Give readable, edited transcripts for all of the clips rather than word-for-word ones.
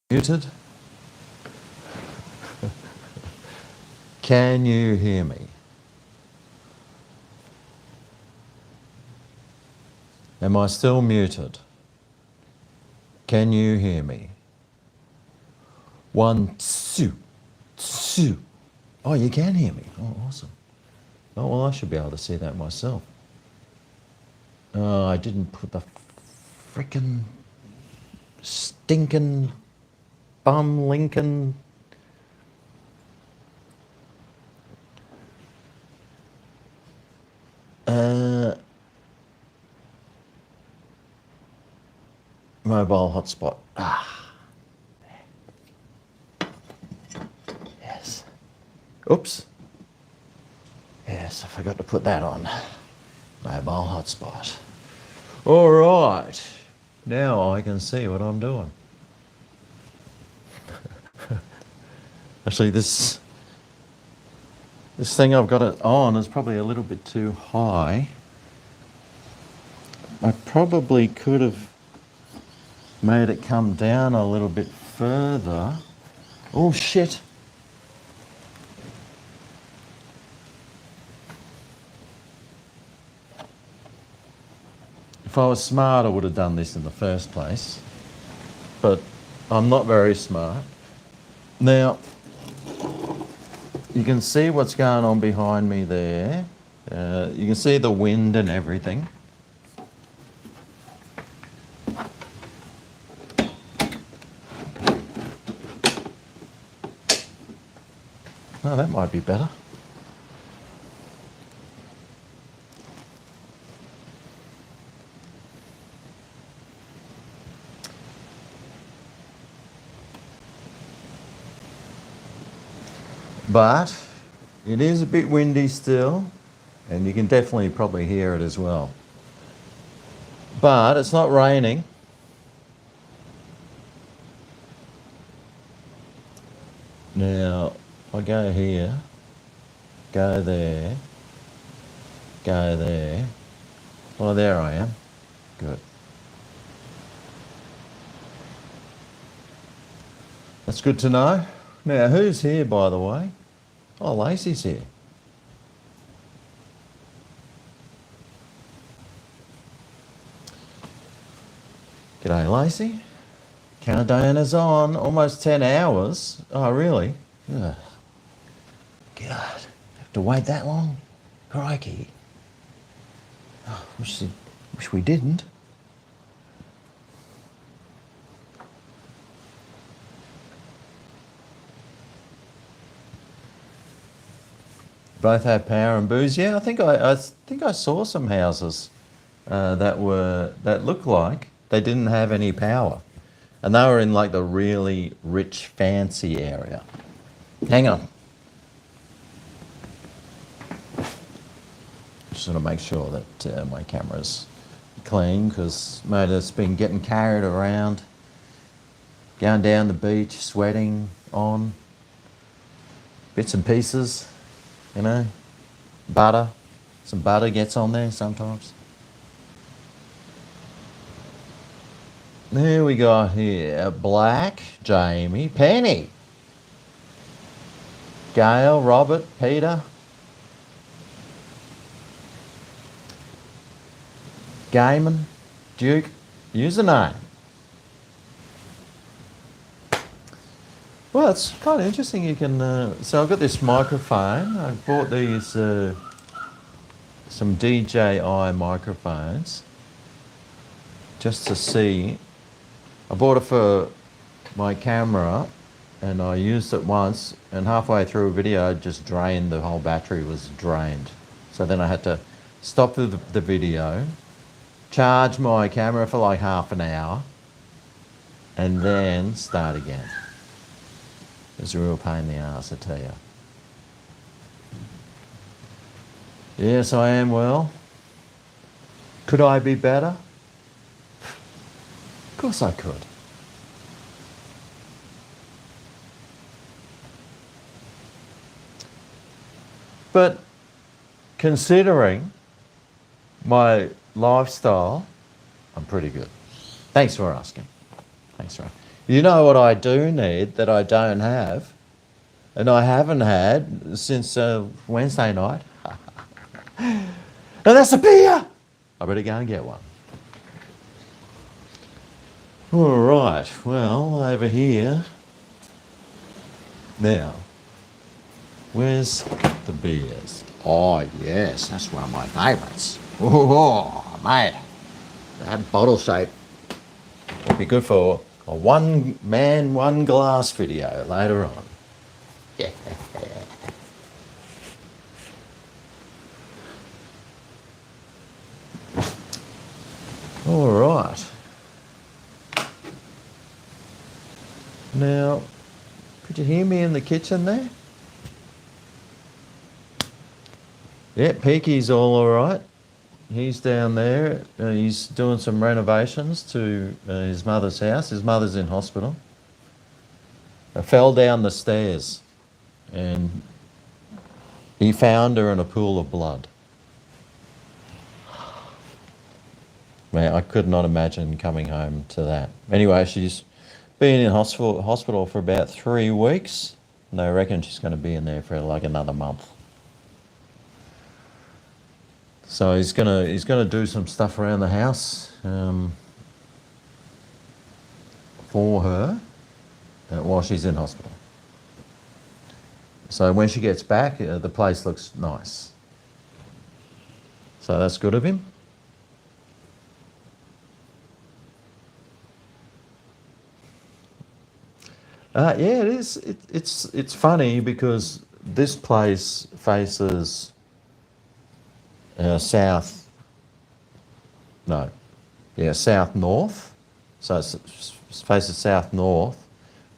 Muted? Can you hear me? Am I still muted? Can you hear me? 1, 2, 2. Oh, you can hear me. Oh, awesome. Oh, well, I should be able to see that myself. Oh, I didn't put the frickin' stinking bum Lincoln. Mobile hotspot. Ah. Yes. Oops. Yes, I forgot to put that on. Mobile hotspot. All right. Now I can see what I'm doing. Actually, this thing I've got it on is probably a little bit too high. I probably could have made it come down a little bit further. Oh, shit. If I was smart, I would have done this in the first place. But I'm not very smart. Now, you can see what's going on behind me there. You can see the wind and everything. Oh, that might be better. But it is a bit windy still, and you can definitely probably hear it as well. But it's not raining. Now, I go here, go there, go there. Well, there I am. Good. That's good to know. Now, who's here, by the way? Oh, Lacey's here. G'day, Lacey. Countdown is on. Almost 10 hours. Oh, really? Ugh. God, have to wait that long? Crikey. Oh, wish we didn't. Both have power and booze. Yeah, I think I saw some houses that looked like they didn't have any power, and they were in like the really rich, fancy area. Hang on. Just want to make sure that my camera's clean, because mate, it's been getting carried around, going down the beach, sweating on bits and pieces. You know, butter. Some butter gets on there sometimes. There we go here. Black, Jamie, Penny, Gail, Robert, Peter, Gaiman, Duke, username. Well, it's kind of interesting. You can. So I've got this microphone. I bought these some DJI microphones just to see. I bought it for my camera, and I used it once. And halfway through a video, it just drained. The whole battery was drained. So then I had to stop the video, charge my camera for like half an hour, and then start again. It's a real pain in the ass, I tell you. Yes, I am well. Could I be better? Of course I could. But considering my lifestyle, I'm pretty good. Thanks for asking. Thanks for asking. You know what I do need that I don't have, and I haven't had since Wednesday night? And that's a beer! I better go and get one. All right, well, over here. Now, where's the beers? Oh, yes, that's one of my favourites. Oh, mate. That bottle shape will be good for a one man, one glass video later on. Yeah. All right. Now, could you hear me in the kitchen there? Yeah, Peaky's all right. He's down there. He's doing some renovations to his mother's house. His mother's in hospital. I fell down the stairs and he found her in a pool of blood. Man, I could not imagine coming home to that. Anyway, she's been in hospital for about 3 weeks. And they reckon she's going to be in there for like another month. So he's gonna do some stuff around the house for her while she's in hospital. So when she gets back, the place looks nice. So that's good of him. Yeah, it is. It's funny because this place faces south north. So it faces south north,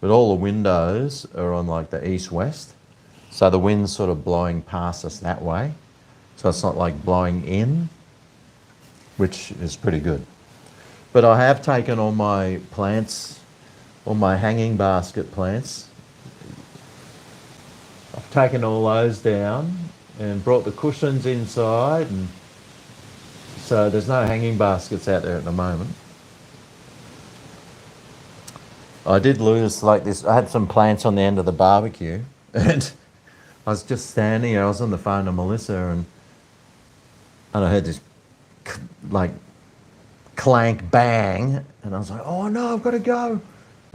but all the windows are on like the east-west. So the wind's sort of blowing past us that way. So it's not like blowing in, which is pretty good. But I have taken all my plants, all my hanging basket plants, I've taken all those down and brought the cushions inside, and so there's no hanging baskets out there at the moment. I did lose like this. I had some plants on the end of the barbecue and I was just standing there. I was on the phone to Melissa and I heard this like clank bang and I was like, oh no, I've got to go.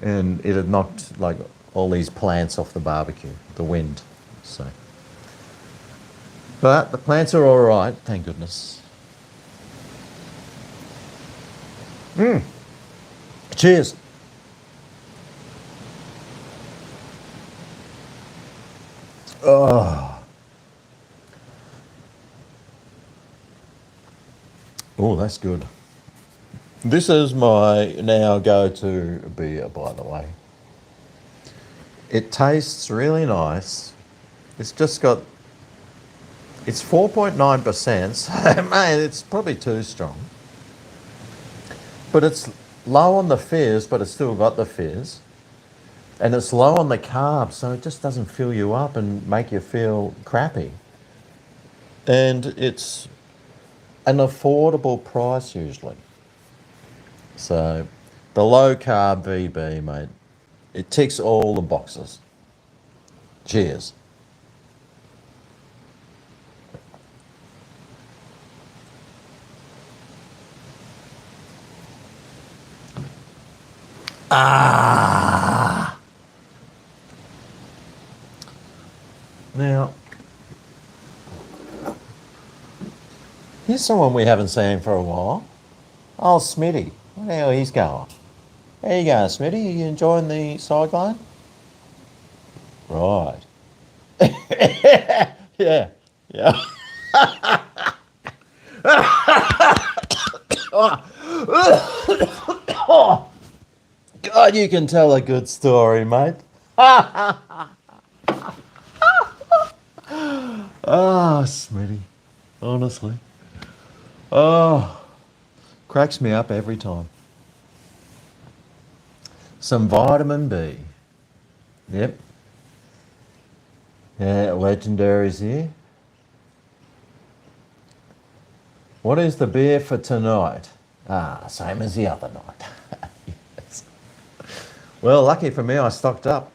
And it had knocked like all these plants off the barbecue, the wind. So, but the plants are all right, thank goodness. Cheers. Oh, that's good. This is my now go-to beer, by the way. It tastes really nice. It's just got, it's 4.9%, so man, it's probably too strong. But it's low on the fizz, but it's still got the fizz. And it's low on the carbs, so it just doesn't fill you up and make you feel crappy. And it's an affordable price usually. So the low carb VB, mate, it ticks all the boxes. Cheers. Now, here's someone we haven't seen for a while. Oh, Smitty. Where the hell he's going? How you going, Smitty? Are you enjoying the cyclone? Right. Yeah. Yeah. Oh, God, you can tell a good story, mate. Oh, Smitty. Honestly. Oh, cracks me up every time. Some vitamin B. Yep. Yeah, legendary's here. What is the beer for tonight? Same as the other night. Yes. Well, lucky for me, I stocked up.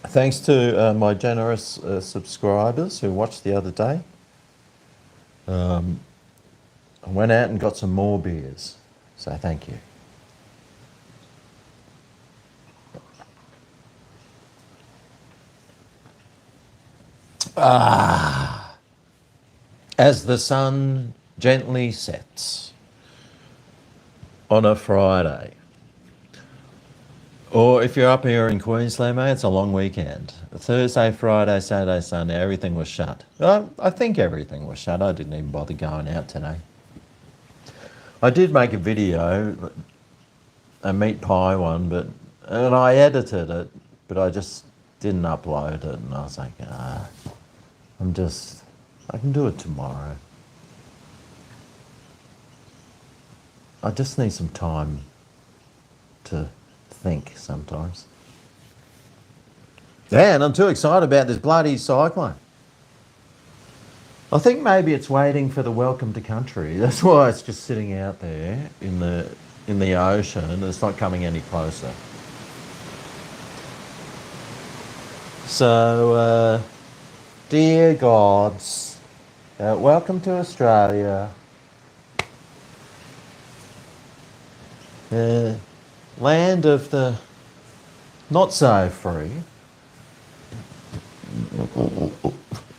Thanks to my generous subscribers who watched the other day. I went out and got some more beers, so thank you. As the sun gently sets on a Friday. Or if you're up here in Queensland, mate, it's a long weekend. Thursday, Friday, Saturday, Sunday, everything was shut. I think everything was shut. I didn't even bother going out today. I did make a video, a meat pie one, and I edited it, but I just didn't upload it. And I was like, I can do it tomorrow. I just need some time to think sometimes. And I'm too excited about this bloody cyclone. I think maybe it's waiting for the welcome to country. That's why it's just sitting out there in the ocean. It's not coming any closer. So, dear gods, welcome to Australia. Land of the not so free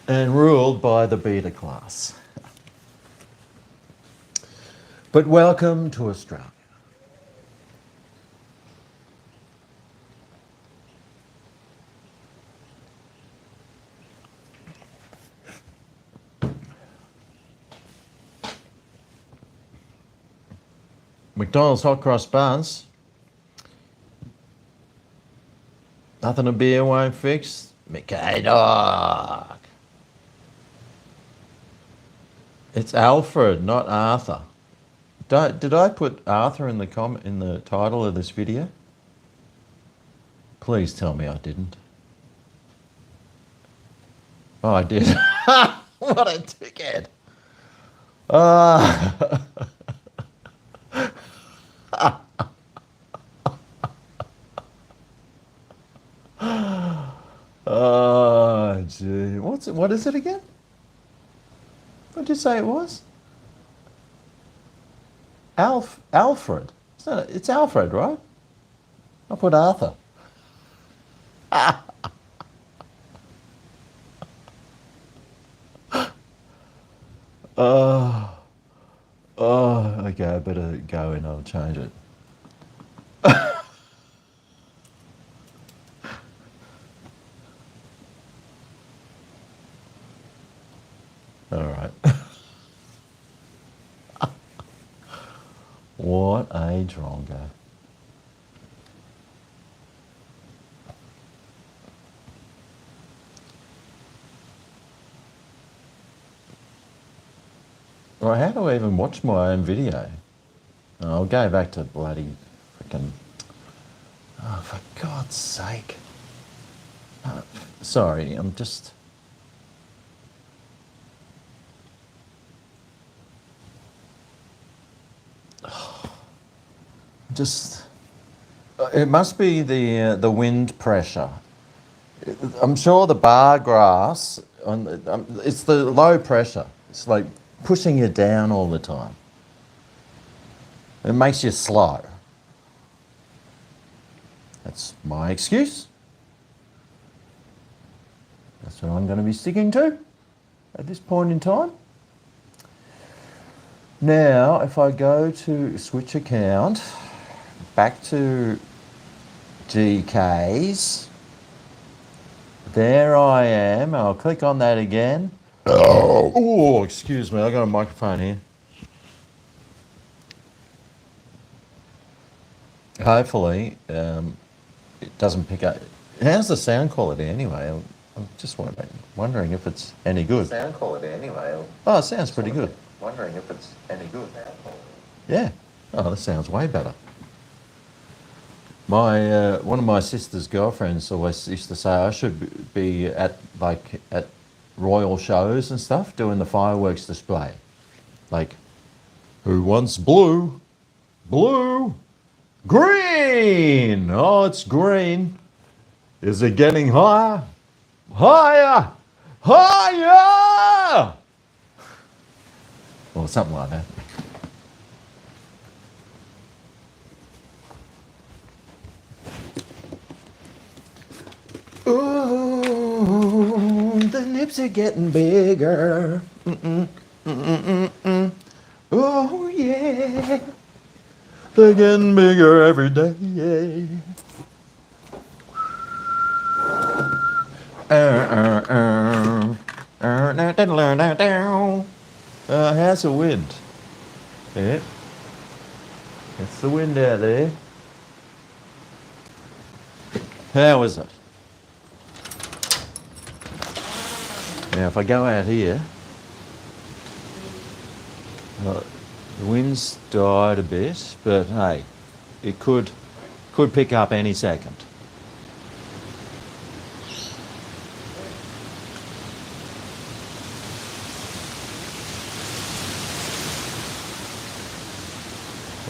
and ruled by the beta class. But welcome to Australia. McDonald's hot cross buns. Nothing a beer won't fix. Mickey dog. It's Alfred, not Arthur. Did I put Arthur in the title of this video? Please tell me I didn't. Oh, I did. What a dickhead. Oh, gee. What is it again? What did you say it was? Alfred. It's Alfred, right? I put Arthur. Okay, I better go and I'll change it. All right. What a drongo. Well, how do I even watch my own video? I'll go back to bloody frickin'... Oh, for God's sake. Sorry, I'm just... It must be the wind pressure. I'm sure the bar grass, it's the low pressure. It's like pushing you down all the time. It makes you slow. That's my excuse. That's what I'm going to be sticking to at this point in time. Now, if I go to switch account, back to GKs, there I am. I'll click on that again. Oh, excuse me, I got a microphone here. Hopefully, it doesn't pick up. How's the sound quality anyway? I'm just wondering if it's any good. Sound quality anyway. Oh, it sounds pretty good. Wondering if it's any good. Yeah. Oh, that sounds way better. One of my sister's girlfriends always used to say I should be at royal shows and stuff doing the fireworks display. Like, who wants blue? Blue! Green! Oh, it's green. Is it getting higher? Higher! Higher! Or something like that. Ooh, the nips are getting bigger. Oh, yeah. They're getting bigger every day. How's the wind? Yeah. It's the wind out there. How is it? Now, if I go out here, the wind's died a bit, but hey, it could pick up any second.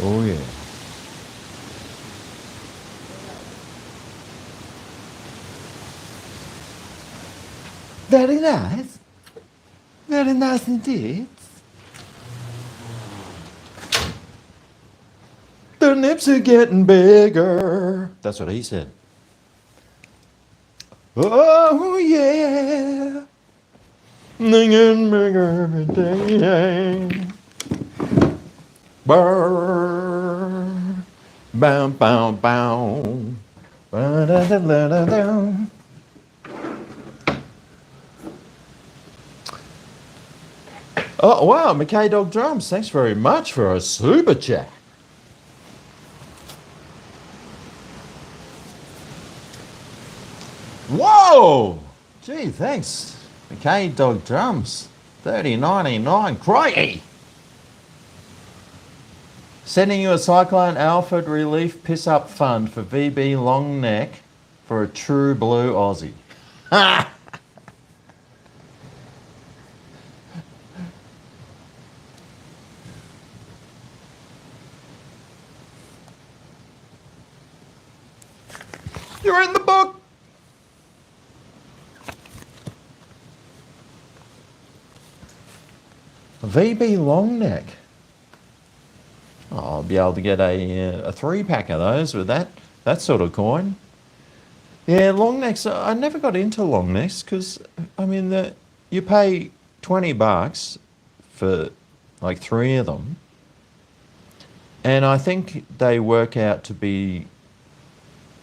Oh yeah. Very nice. Very nice indeed. The nips are getting bigger. That's what he said. Oh yeah. They're getting bigger every day. Brr. Bow, bow, bow. Ba-da-da-da-da-da. Oh, wow, McKay Dog Drums, thanks very much for a super chat. Whoa! Gee, thanks. McKay Dog Drums, 30.99, crikey! Sending you a Cyclone Alfred Relief Piss Up Fund for VB Long Neck for a true blue Aussie. Ha! You're in the book! VB long neck. Oh, I'll be able to get a 3-pack of those with that sort of coin. Yeah, long necks. I never got into long necks because, I mean, you pay $20 for like 3 of them. And I think they work out to be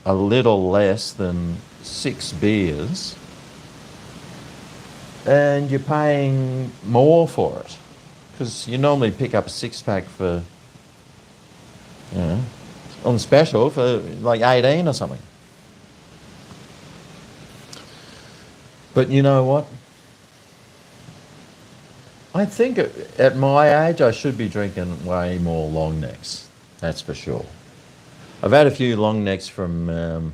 a little less than 6 beers. And you're paying more for it. Because you normally pick up a 6-pack for, you know, on special for like 18 or something. But you know what? I think at my age I should be drinking way more long necks. That's for sure. I've had a few long necks from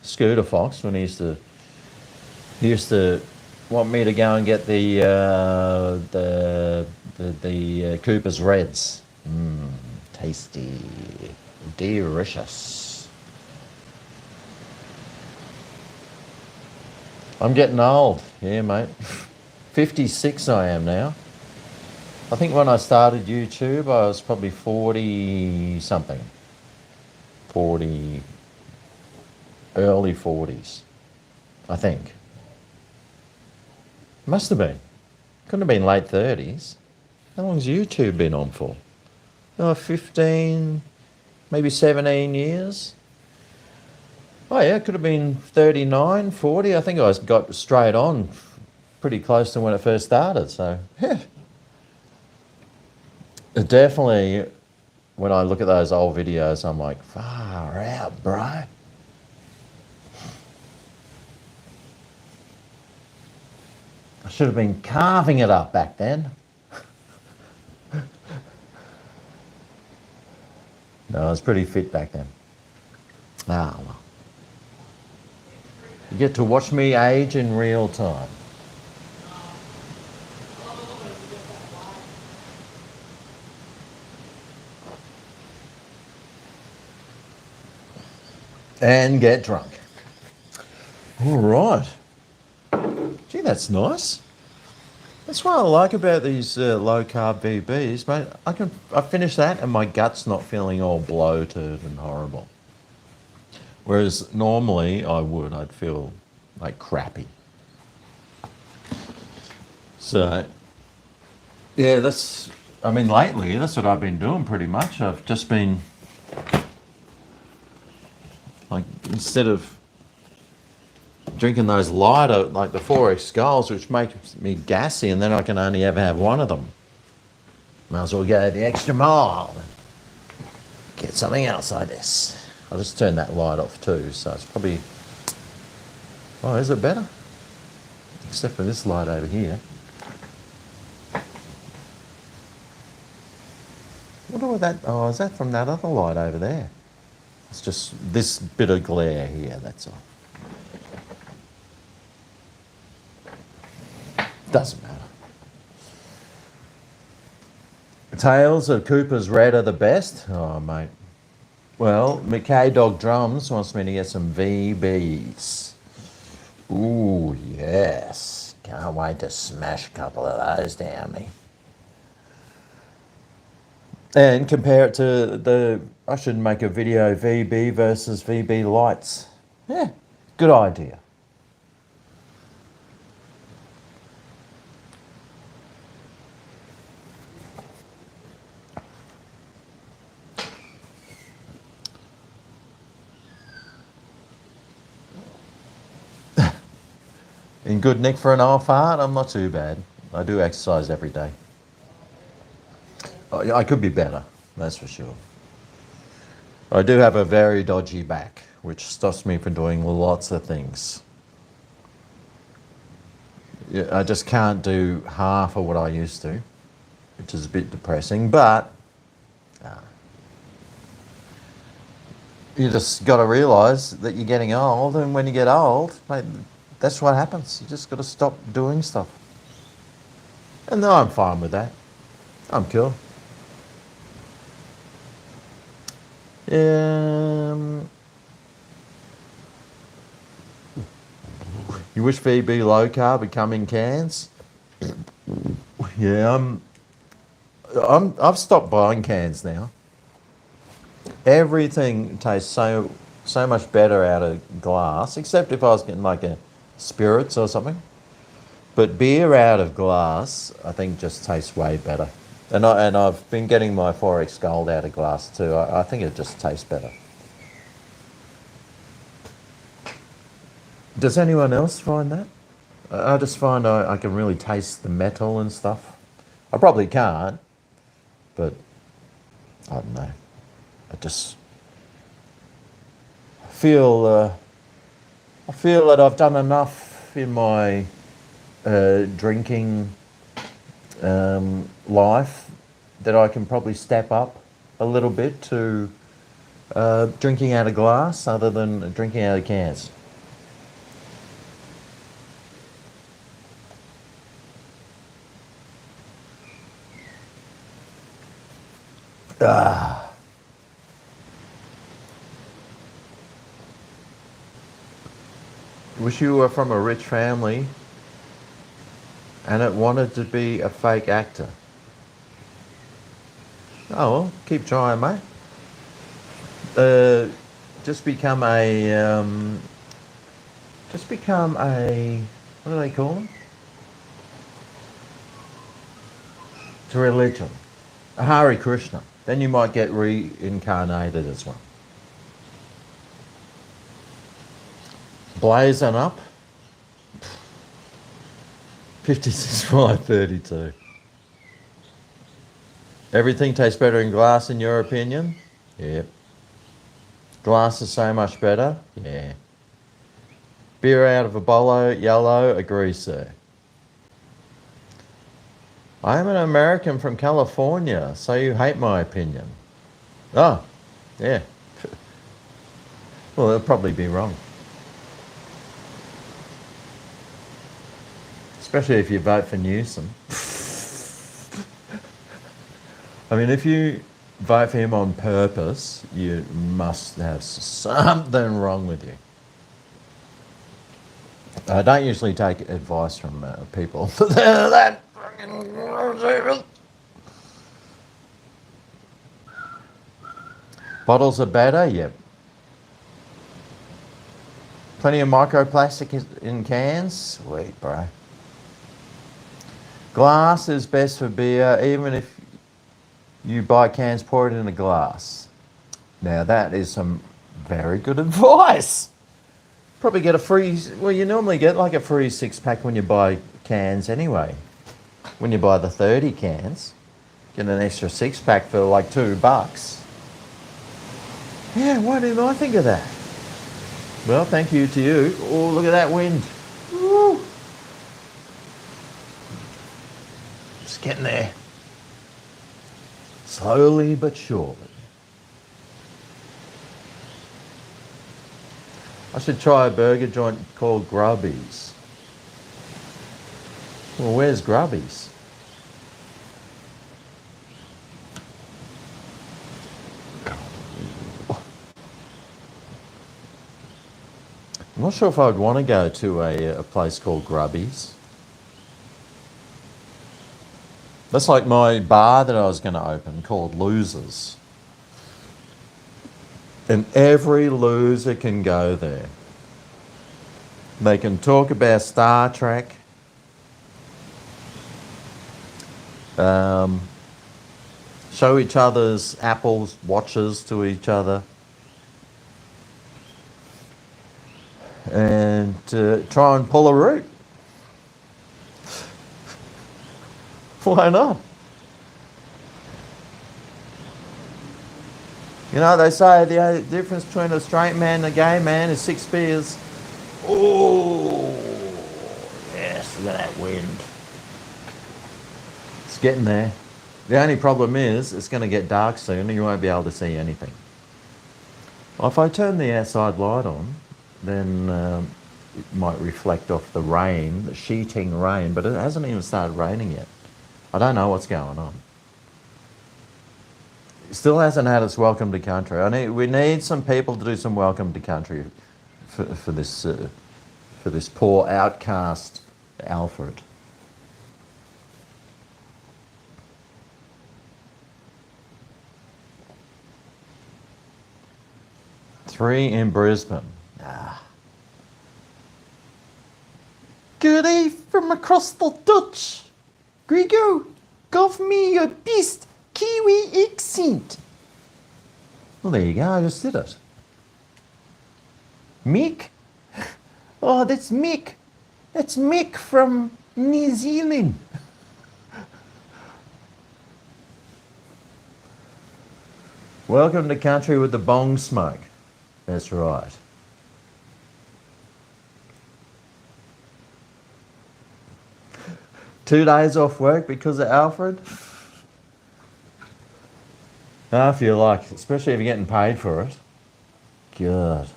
Scooter Fox when he used to want me to go and get the Cooper's Reds. Tasty, delicious. I'm getting old, yeah, mate. 56 I am now. I think when I started YouTube, I was probably 40 something. 40, early 40s, I think. Must have been. Couldn't have been late 30s. How long's YouTube been on for? 15, maybe 17 years. Oh yeah, it could have been 39, 40. I think I got straight on pretty close to when it first started. So, yeah. Definitely, when I look at those old videos, I'm like, far out, bro. I should have been carving it up back then. No, I was pretty fit back then. Ah, well. You get to watch me age in real time. and get drunk. All right. Gee, that's nice. That's what I like about these low carb VBs, mate. I finish that and my gut's not feeling all bloated and horrible. Whereas normally I'd feel like crappy. So, yeah, lately that's what I've been doing pretty much. I've just been, like, instead of drinking those lighter, like the 4X Skulls, which makes me gassy, and then I can only ever have one of them. Might as well go the extra mile and get something else like this. I'll just turn that light off too, so it's probably... Oh, is it better? Except for this light over here. I wonder what that... Oh, is that from that other light over there? It's just this bit of glare here, that's all. Doesn't matter. Tails of Cooper's Red are the best? Oh, mate. Well, McKay Dog Drums wants me to get some VBs. Ooh, yes. Can't wait to smash a couple of those down me. And compare it to I should make a video VB versus VB lights. Yeah, good idea. In good nick for an old fart, I'm not too bad. I do exercise every day. I could be better, that's for sure. I do have a very dodgy back, which stops me from doing lots of things. Yeah, I just can't do half of what I used to, which is a bit depressing, but you just got to realise that you're getting old, and when you get old, mate, that's what happens. You just got to stop doing stuff. And no, I'm fine with that. I'm cool. You wish VB low carb would come in cans? Yeah, I've stopped buying cans now. Everything tastes so much better out of glass, except if I was getting like a spirits or something. But beer out of glass, I think, just tastes way better. And I've been getting my 4X Gold out of glass too. I think it just tastes better. Does anyone else find that? I just find I can really taste the metal and stuff. I probably can't, but I don't know. I just feel that I've done enough in my drinking life that I can probably step up a little bit to drinking out of glass other than drinking out of cans. Wish you were from a rich family and it wanted to be a fake actor. Oh well, keep trying, mate. Just become a what do they call them? To religion. A Hare Krishna. Then you might get reincarnated as one. Blazing up. 56,532. Everything tastes better in glass in your opinion? Yep. Glass is so much better? Yeah. Beer out of a bolo, yellow, agree, sir. I am an American from California, so you hate my opinion. Oh, yeah. Well, they'll probably be wrong. Especially if you vote for Newsom. I mean, if you vote for him on purpose, you must have something wrong with you. I don't usually take advice from people that fucking... Bottles are better? Yep. Plenty of microplastic in cans? Sweet, bro. Glass is best for beer, even if you buy cans, pour it in a glass. Now that is some very good advice. Probably get a free, well, you normally get like a free 6-pack when you buy cans anyway. When you buy the 30 cans, get an extra 6-pack for like $2. Yeah, why didn't I think of that? Well, thank you to you. Oh, look at that wind. Woo. Just getting there. Slowly but surely. I should try a burger joint called Grubby's. Well, where's Grubby's? I'm not sure if I'd want to go to a place called Grubby's. That's like my bar that I was going to open called Losers. And every loser can go there. They can talk about Star Trek. Show each other's Apple's watches to each other. And try and pull a root. Why not? You know, they say the difference between a straight man and a gay man is 6 beers. Oh, yes, look at that wind. It's getting there. The only problem is it's going to get dark soon and you won't be able to see anything. If I turn the outside light on, then it might reflect off the rain, the sheeting rain, but it hasn't even started raining yet. I don't know what's going on. It still hasn't had its welcome to country. We need some people to do some welcome to country for this poor outcast Alfred. Three in Brisbane. Good day from across the Dutch. GregO, give me your best Kiwi accent. Well, there you go. I just did it. Mick? Oh, that's Mick. That's Mick from New Zealand. Welcome to country with the bong smoke. That's right. Two days off work because of Alfred? I feel like, especially if you're getting paid for it. God.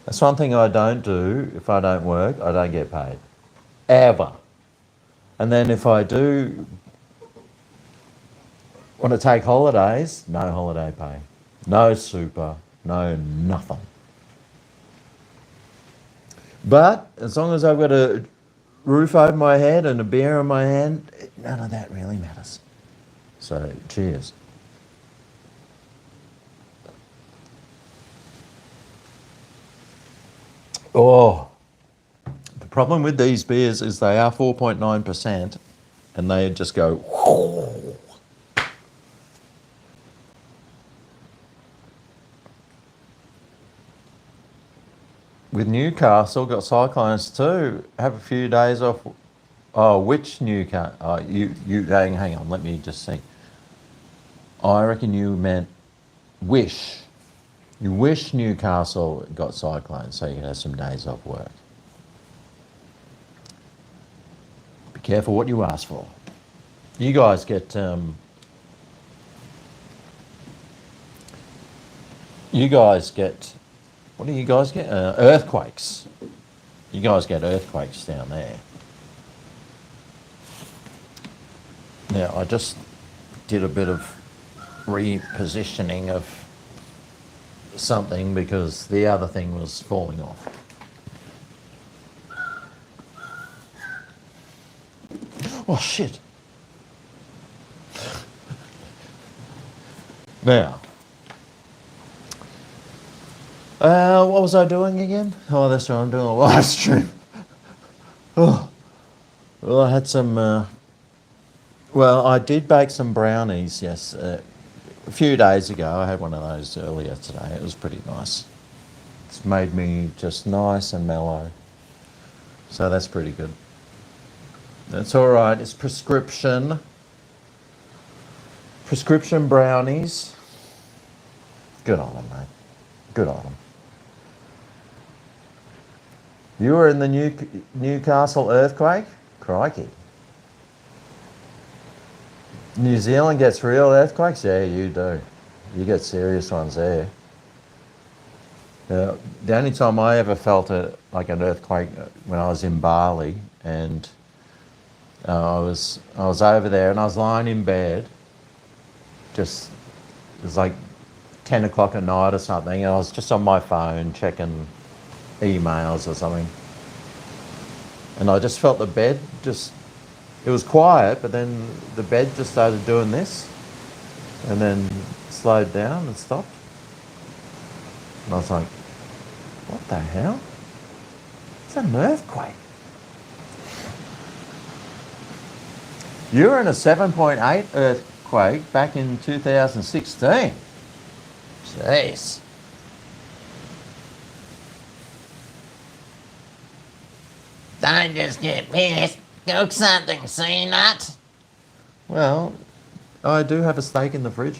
That's one thing I don't do. If I don't work, I don't get paid. Ever. And then if I do want to take holidays, no holiday pay. No super, no nothing. But as long as I've got a roof over my head and a beer in my hand, none of that really matters. So, cheers. Oh, the problem with these beers is they are 4.9% and they just go whoo. With Newcastle, got cyclones too. Have a few days off. Oh, which Newcastle? Oh, you hang on, let me just see. I reckon you meant wish. You wish Newcastle got cyclones so you can have some days off work. Be careful what you ask for. You guys get what do you guys get? Earthquakes. You guys get earthquakes down there. Now, I just did a bit of repositioning of something because the other thing was falling off. Oh shit. Now, what was I doing again? Oh, that's right, I'm doing a live stream. Oh, well, I had some, well, I did bake some brownies, yes. A few days ago, I had one of those earlier today. It was pretty nice. It's made me just nice and mellow. So that's pretty good. That's all right. It's prescription brownies. Good on them, mate. Good on them. You were in the Newcastle earthquake? Crikey. New Zealand gets real earthquakes? Yeah, you do. You get serious ones there. The only time I ever felt like an earthquake when I was in Bali, and I was over there and I was lying in bed. It was like 10 o'clock at night or something, and I was just on my phone checking emails or something, and I just felt the bed it was quiet, but then the bed just started doing this and then slowed down and stopped, and I was like, what the hell? It's an earthquake. You were in a 7.8 earthquake back in 2016. Jeez. Don't just get pissed. Cook something, see nut. Well, I do have a steak in the fridge.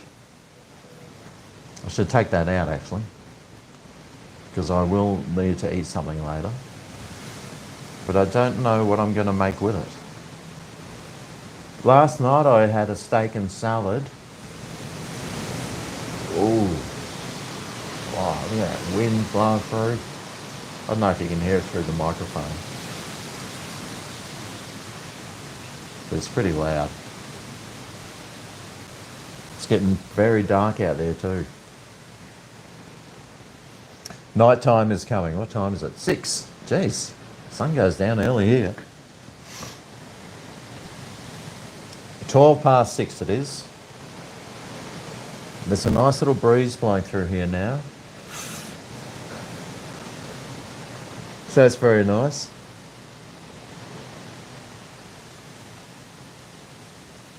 I should take that out actually, because I will need to eat something later. But I don't know what I'm going to make with it. Last night I had a steak and salad. Ooh. Wow, look at that wind blowing through. I don't know if you can hear it through the microphone. But it's pretty loud. It's getting very dark out there too. Night time is coming. What time is it? 6. Jeez, sun goes down early here. 6:12 it is. There's a nice little breeze blowing through here now. So that's very nice.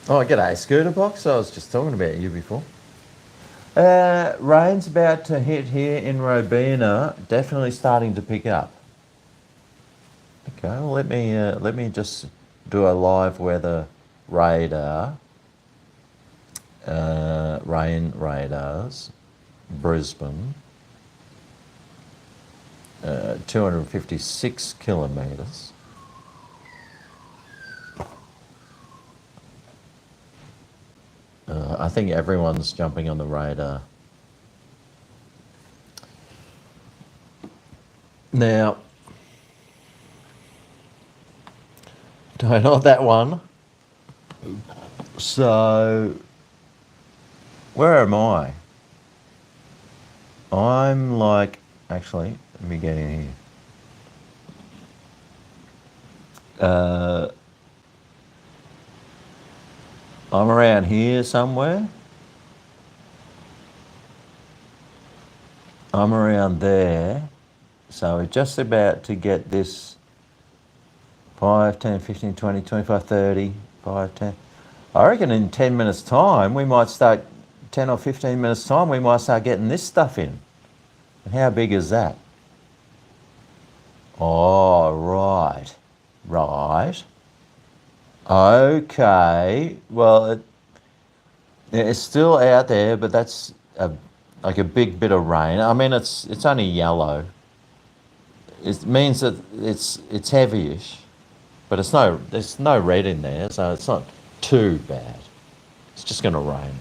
Oh, g'day, Scooter Box. I was just talking about you before. Rain's about to hit here in Robina. Definitely starting to pick up. Okay, well, let me just do a live weather radar. Rain radars. Brisbane. 256 kilometres. I think everyone's jumping on the radar. Now, not that one. So, where am I? I'm like, actually, let me get in here. I'm around here somewhere. I'm around there. So we're just about to get this 5, 10, 15, 20, 25, 30, 5, 10. I reckon in 10 minutes time, we might start, 10 or 15 minutes time, we might start getting this stuff in. And how big is that? Oh, right. Right. Okay. Well, it's still out there, but that's like a big bit of rain. I mean, it's only yellow. It means that it's heavyish, but there's no red in there, so it's not too bad. It's just going to rain.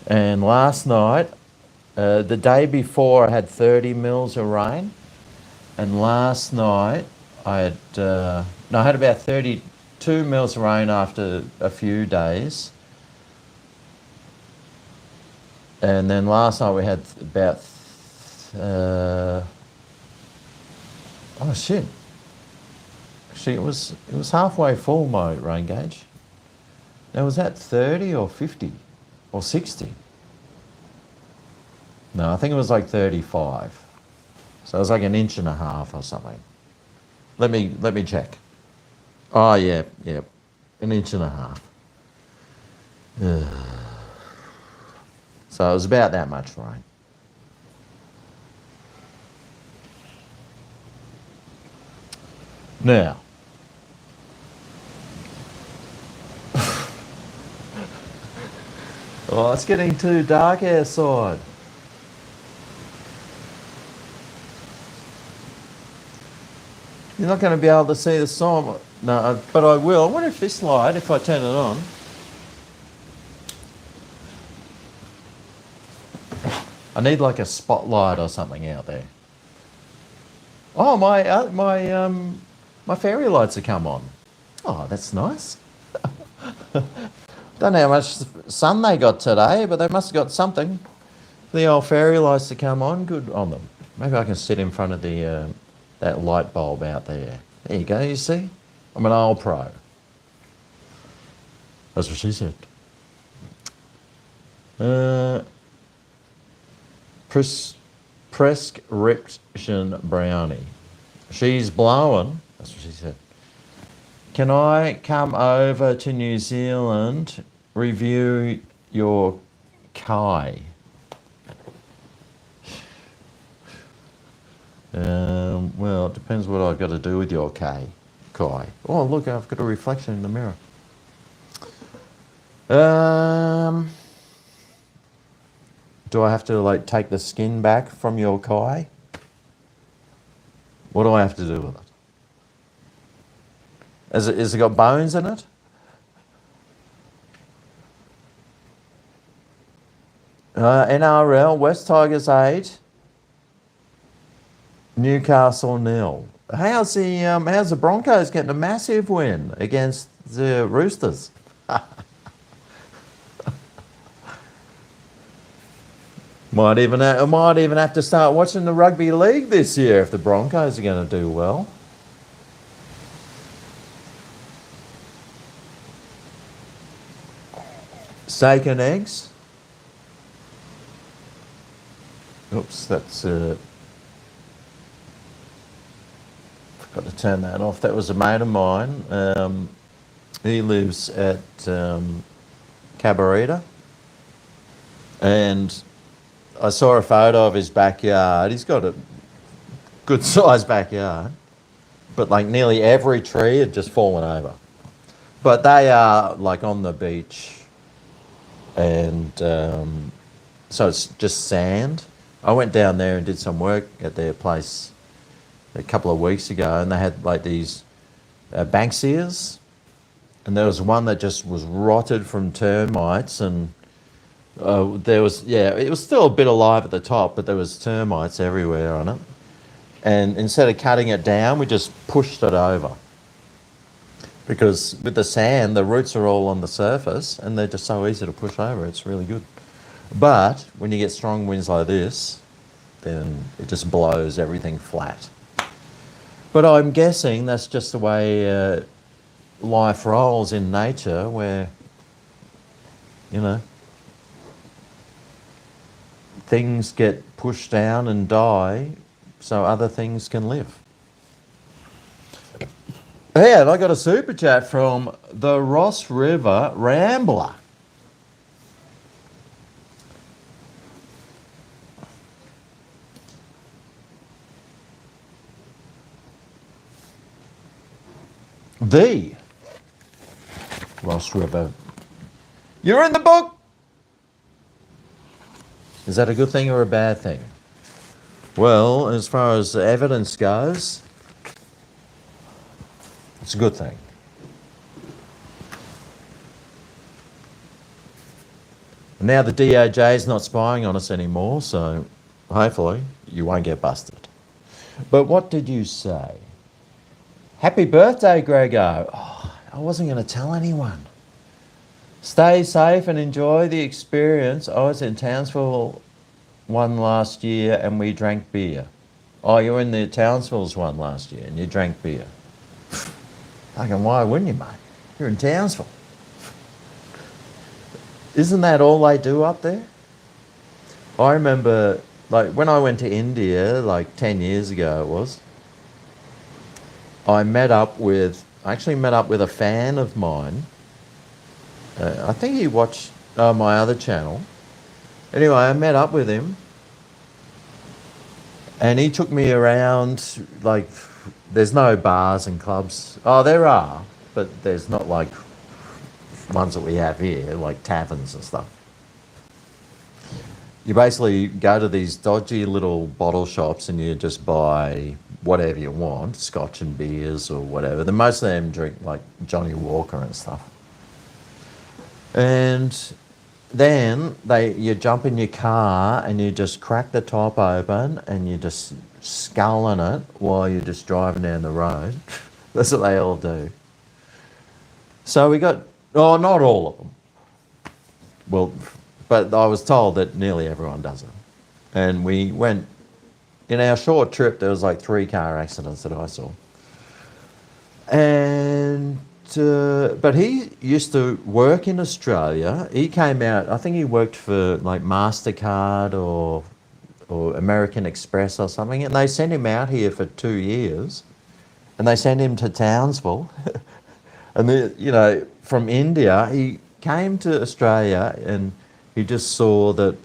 And last night, the day before, I had 30 mils of rain, and last night I had about 32 mils of rain after a few days. And then last night we had about, oh shit. Actually, it was halfway full, my rain gauge. Now, was that 30 or 50 or 60? No, I think it was like 35. So it was like an inch and a half or something. Let me check. Oh yeah, an inch and a half. So it was about that much rain. Now, oh, it's getting too dark outside. You're not going to be able to see the sign. No, but I will. I wonder if this light, if I turn it on. I need like a spotlight or something out there. Oh, my fairy lights have come on. Oh, that's nice. Don't know how much sun they got today, but they must have got something. The old fairy lights to come on, good on them. Maybe I can sit in front of the that light bulb out there. There you go, you see? I'm an old pro. That's what she said. Prescription brownie. She's blowing. That's what she said. Can I come over to New Zealand, review your kai? Well, it depends what I've got to do with your kai. Oh, look, I've got a reflection in the mirror. Do I have to like take the skin back from your kai? What do I have to do with it? Has it got bones in it? NRL, West Tigers 8, Newcastle 0. How's the Broncos getting a massive win against the Roosters? Might even have to start watching the rugby league this year if the Broncos are going to do well. Steak and eggs. Oops, that's forgot to turn that off. That was a mate of mine. He lives at Cabarita, and I saw a photo of his backyard. He's got a good sized backyard, but like nearly every tree had just fallen over. But they are like on the beach, and so it's just sand. I went down there and did some work at their place a couple of weeks ago, and they had like these Banksias, and there was one that just was rotted from termites, and it was still a bit alive at the top, but there was termites everywhere on it. And instead of cutting it down, we just pushed it over. Because with the sand, the roots are all on the surface, and they're just so easy to push over. It's really good. But when you get strong winds like this, then it just blows everything flat. But I'm guessing that's just the way life rolls in nature, where, you know, things get pushed down and die so other things can live. Yeah, and I got a super chat from the Ross River Rambler. The Ross River. You're in the book! Is that a good thing or a bad thing? Well, as far as the evidence goes, it's a good thing. Now the DOJ is not spying on us anymore, so hopefully you won't get busted. But what did you say? Happy birthday, GregO. Oh, I wasn't going to tell anyone. Stay safe and enjoy the experience. I was in Townsville one last year and we drank beer. Oh, you were in the Townsville's one last year and you drank beer. Fucking why wouldn't you, mate? You're in Townsville. Isn't that all they do up there? I remember, like, when I went to India, like 10 years ago it was, I actually met up with a fan of mine. I think he watched my other channel. Anyway, I met up with him and he took me around, like, there's no bars and clubs. Oh, there are, but there's not like ones that we have here, like taverns and stuff. You basically go to these dodgy little bottle shops and you just buy whatever you want, scotch and beers or whatever. Then most of them drink like Johnny Walker and stuff. And then you jump in your car and you just crack the top open and you just sculling it while you're just driving down the road. That's what they all do. So we got, oh, not all of them. Well, but I was told that nearly everyone does it. And we went, in our short trip, there was like 3 car accidents that I saw. And, but he used to work in Australia. He came out, I think he worked for like MasterCard or American Express or something. And they sent him out here for 2 years. And they sent him to Townsville. And, you know, from India, he came to Australia and he just saw that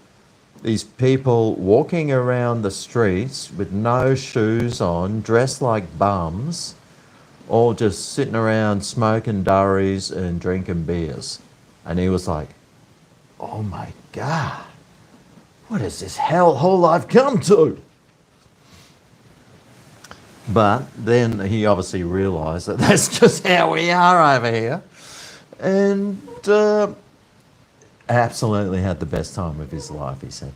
these people walking around the streets with no shoes on, dressed like bums, all just sitting around smoking durries and drinking beers. And he was like, oh my God, what is this hellhole I've come to? But then he obviously realised that that's just how we are over here. And absolutely had the best time of his life, he said.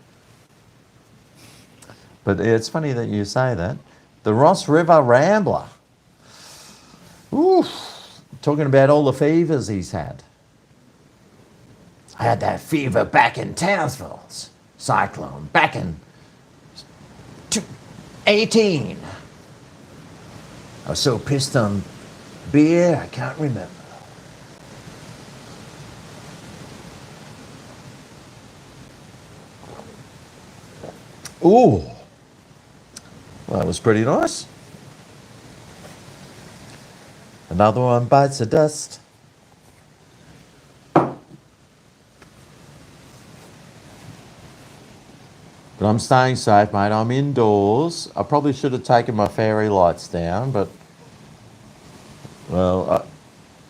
But it's funny that you say that. The Ross River Rambler. Ooh, talking about all the fevers he's had. I had that fever back in Townsville's cyclone, back in 18. I was so pissed on beer, I can't remember. Ooh, well, that was pretty nice. Another one bites the dust. But I'm staying safe, mate. I'm indoors. I probably should have taken my fairy lights down, but, well,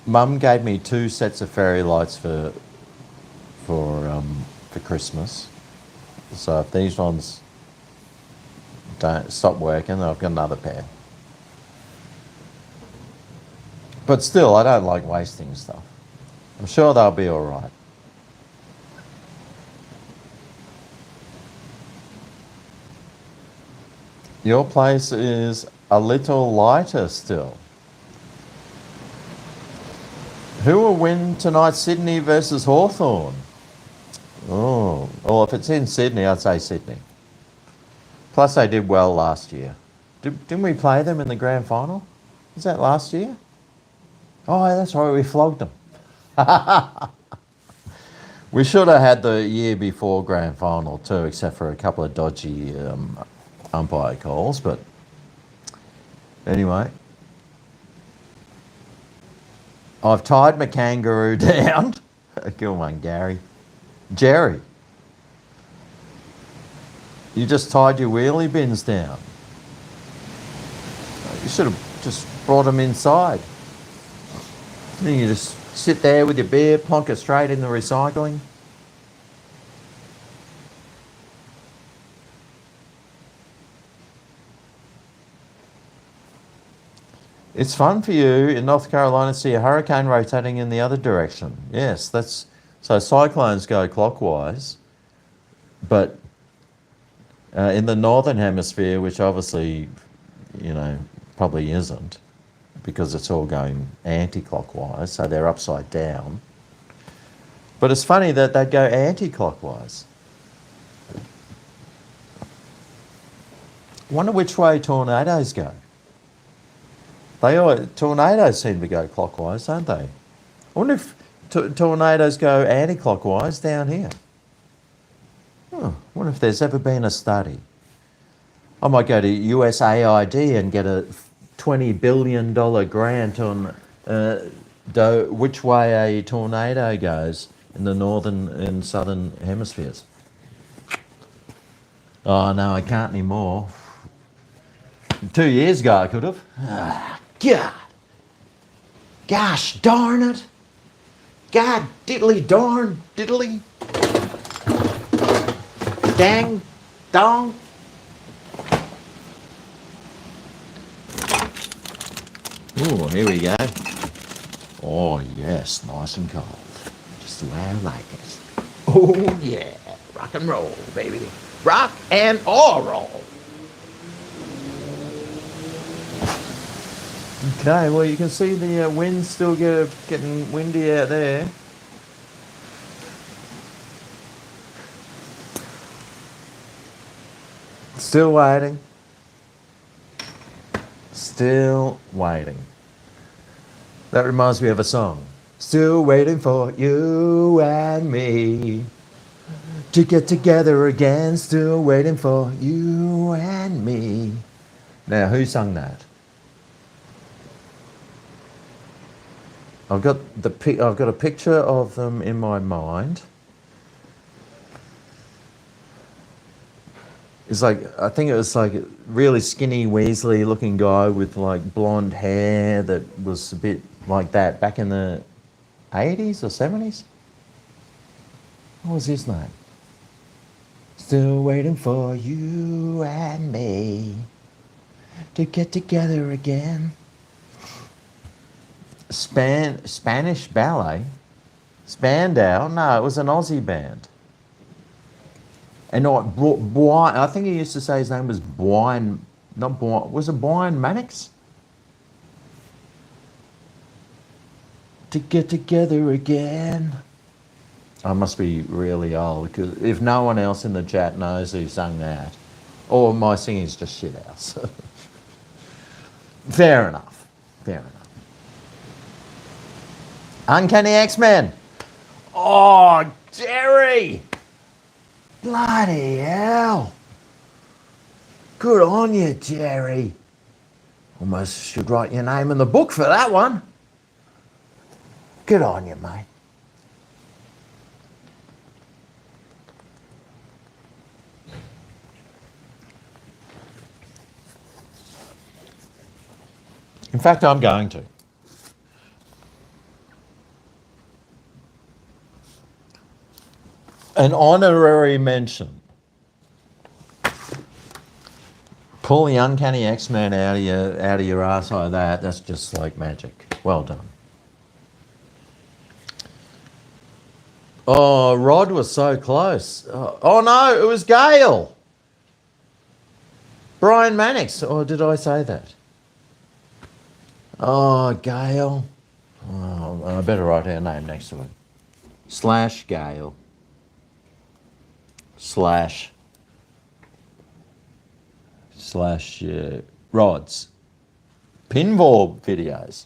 Mum gave me 2 sets of fairy lights for Christmas. So if these ones don't stop working, I've got another pair. But still, I don't like wasting stuff. I'm sure they'll be all right. Your place is a little lighter still. Who will win tonight, Sydney versus Hawthorn? Oh, well, if it's in Sydney, I'd say Sydney. Plus, they did well last year. Didn't we play them in the grand final? Was that last year? Oh, that's right, we flogged them. We should have had the year before grand final too, except for a couple of dodgy umpire calls, but anyway. I've tied my kangaroo down. Good one, Gary. Jerry. You just tied your wheelie bins down. You should have just brought them inside. Then you just sit there with your beer, plonk it straight in the recycling. It's fun for you in North Carolina to see a hurricane rotating in the other direction. Yes, that's so cyclones go clockwise, but in the northern hemisphere, which obviously, you know, probably isn't, because it's all going anti-clockwise, so they're upside down. But it's funny that they go anti-clockwise. Wonder which way tornadoes go. Tornadoes seem to go clockwise, don't they? I wonder if tornadoes go anti-clockwise down here. I wonder if there's ever been a study. I might go to USAID and get a $20 billion grant on which way a tornado goes in the northern and southern hemispheres. Oh no, I can't anymore. 2 years ago I could have. God. Gosh darn it. God diddly darn diddly. Dang dong. Oh, here we go. Oh yes, nice and cold. Just the way I like it. Oh yeah, rock and roll, baby. Rock and roll. Okay, well you can see the wind still getting windy out there. Still waiting. Still waiting. That reminds me of a song. Still waiting for you and me to get together again. Still waiting for you and me. Now, who sung that? I've got a picture of them in my mind. It's like, I think it was like a really skinny, weaselly looking guy with like blonde hair that was a bit like that back in the 80s or 70s. What was his name? Still waiting for you and me to get together again. Spanish ballet? Spandau? No, it was an Aussie band. And I think he used to say his name was was it Brian Mannix? To get together again. I must be really old, because if no one else in the chat knows who sung that, or my singing's just shit house. Fair enough. Fair enough. Uncanny X-Men. Oh, Jerry! Bloody hell. Good on you, Jerry. Almost should write your name in the book for that one. Good on you, mate. In fact, I'm going to. An honorary mention. Pull the Uncanny X-Men out of your ass like that. That's just like magic. Well done. Oh, Rod was so close. Oh no, it was Gail. Brian Mannix. Or did I say that? Oh, Gail. Oh, I better write her name next to it. / Gail. / Rods. Pinball videos.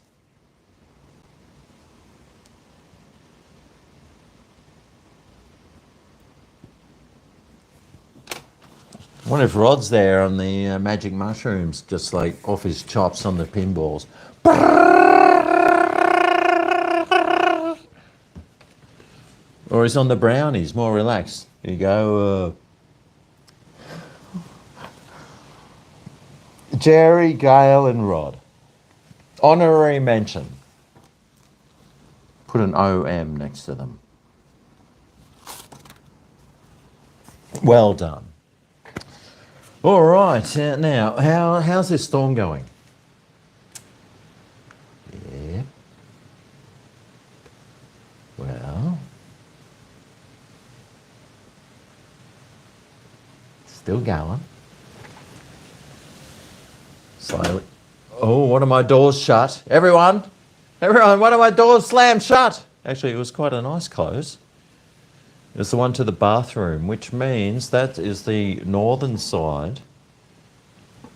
I wonder if Rod's there on the magic mushrooms, just like off his chops on the pinballs. Or he's on the brownies, more relaxed. Here you go. Jerry, Gail and Rod. Honorary mention. Put an OM next to them. Well done. All right, now, how's this storm going? Yeah. Well. Still going. Slowly. Oh, one of my doors shut. Everyone, one of my doors slammed shut. Actually, it was quite a nice close. is the one to the bathroom, which means that is the northern side.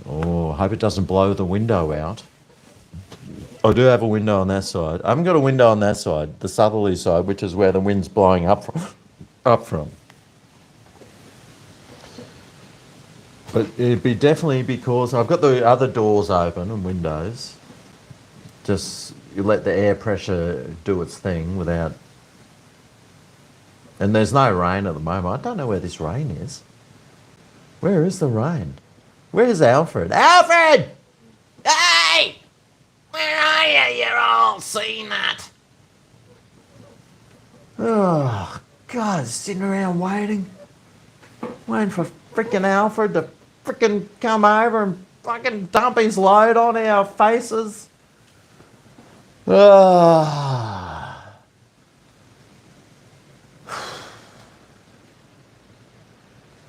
Oh, I hope it doesn't blow the window out. I do have a window on that side. I haven't got a window on that side, the southerly side, which is where the wind's blowing up from. Up from. But it'd be definitely because I've got the other doors open and windows. Just you let the air pressure do its thing without. And there's no rain at the moment. I don't know where this rain is. Where is the rain? Where's Alfred? Alfred! Hey! Where are you, you old sea nut? Oh, God, sitting around waiting for frickin' Alfred to frickin' come over and fucking dump his load on our faces. Ah.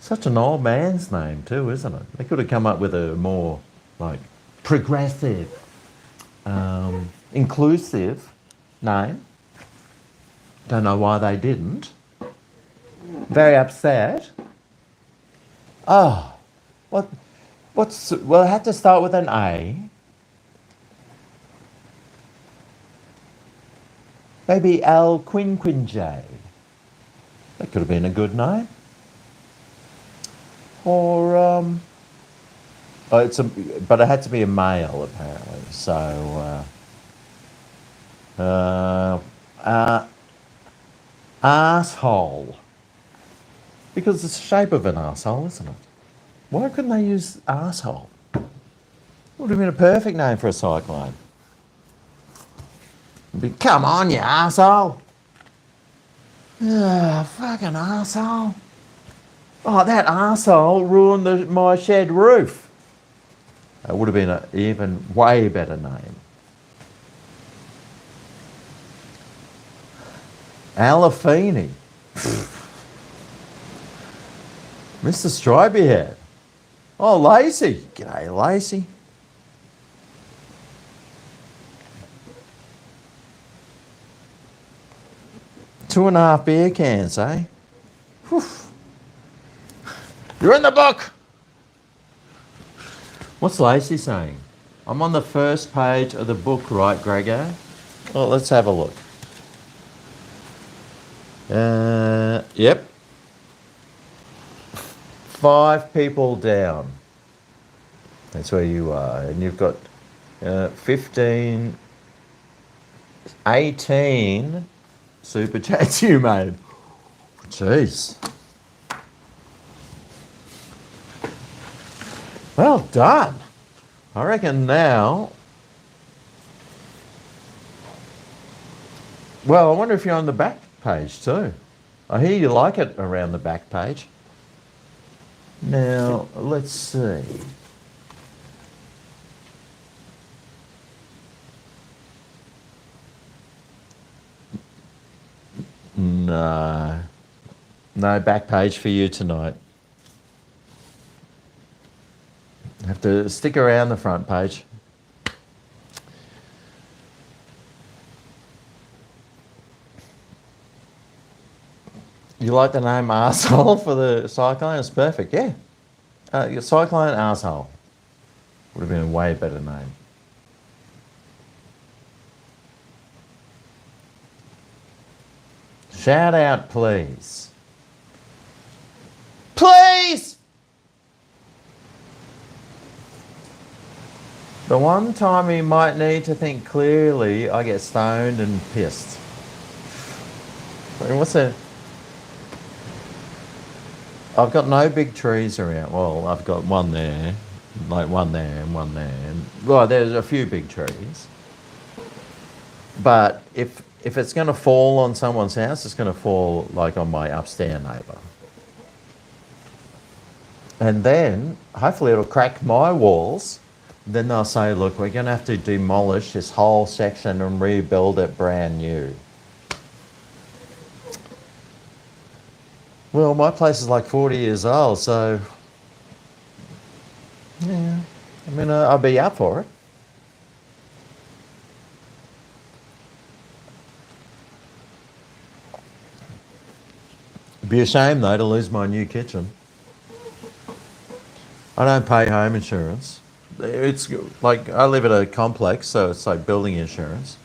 Such an old man's name too, isn't it? They could have come up with a more like progressive, inclusive name. Don't know why they didn't. Very upset. Oh, well, it had to start with an A. Maybe Al J. That could have been a good name. Or, but it had to be a male apparently. So, arsehole. Because it's the shape of an arsehole, isn't it? Why couldn't they use arsehole? Would have been a perfect name for a cyclone. Come on, you arsehole. Fucking arsehole. Oh, that arsehole ruined my shed roof. It would have been an even way better name. Alafini. Mr. Stripey Head. Oh, Lacey. G'day, Lacey. Two and a half beer cans, eh? Whew. You're in the book. What's Lacey saying? I'm on the first page of the book, right, GregO? Well, let's have a look. Yep. 5 people down. That's where you are. And you've got 15, 18 super chats you made. Jeez. Well done. I reckon now. Well, I wonder if you're on the back page too. I hear you like it around the back page. Now, let's see. No. No back page for you tonight. Have to stick around the front page. You like the name arsehole for the cyclone? It's perfect, yeah. Your cyclone arsehole would have been a way better name. Shout out, please. Please! The one time you might need to think clearly, I get stoned and pissed. I mean, what's that? I've got no big trees around. Well, I've got one there, like one there and one there. And, well, there's a few big trees. But if it's going to fall on someone's house, it's going to fall like on my upstairs neighbour. And then, hopefully it'll crack my walls. Then they'll say, look, we're going to have to demolish this whole section and rebuild it brand new. Well, my place is like 40 years old, so yeah, I mean, I'll be up for it. Be a shame though to lose my new kitchen. I don't pay home insurance. It's like I live at a complex, so it's like building insurance.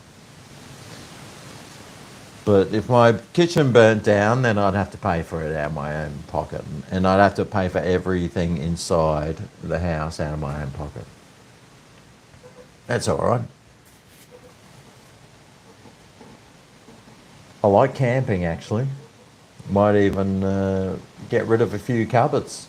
But if my kitchen burnt down, then I'd have to pay for it out of my own pocket. And I'd have to pay for everything inside the house out of my own pocket. That's all right. I like camping, actually. Might even get rid of a few cupboards.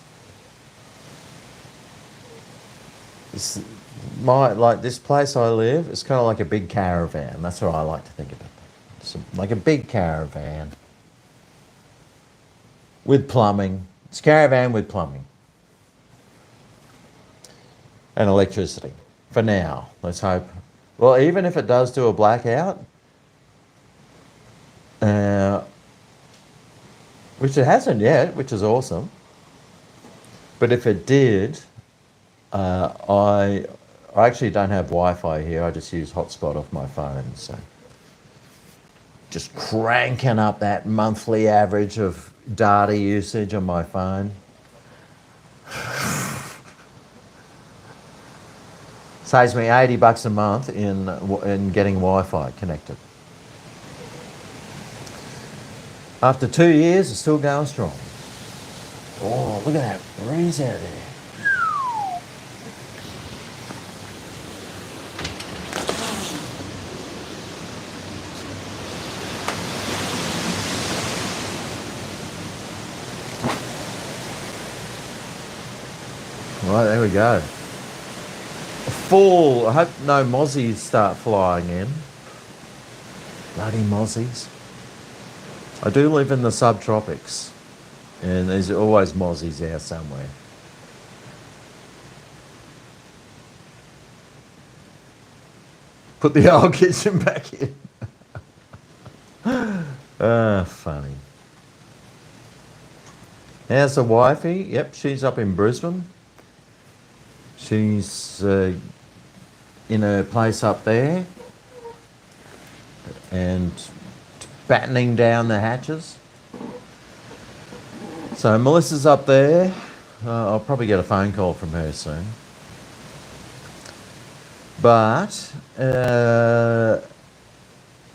Like this place I live, it's kind of like a big caravan. That's what I like to think about. It's like a big caravan with plumbing. It's a caravan with plumbing and electricity for now. Let's hope. Well, even if it does do a blackout, which it hasn't yet, which is awesome. But if it did, I actually don't have Wi-Fi here. I just use hotspot off my phone. So just cranking up that monthly average of data usage on my phone. Saves me $80 a month in getting Wi-Fi connected. After 2 years, it's still going strong. Oh, look at that breeze out there. Right, there we go. Full. I hope no mozzies start flying in. Bloody mozzies. I do live in the subtropics, and there's always mozzies out somewhere. Put the old kitchen back in. Funny. How's the wifey? Yep, she's up in Brisbane. She's in a place up there and battening down the hatches. So Melissa's up there. I'll probably get a phone call from her soon. But,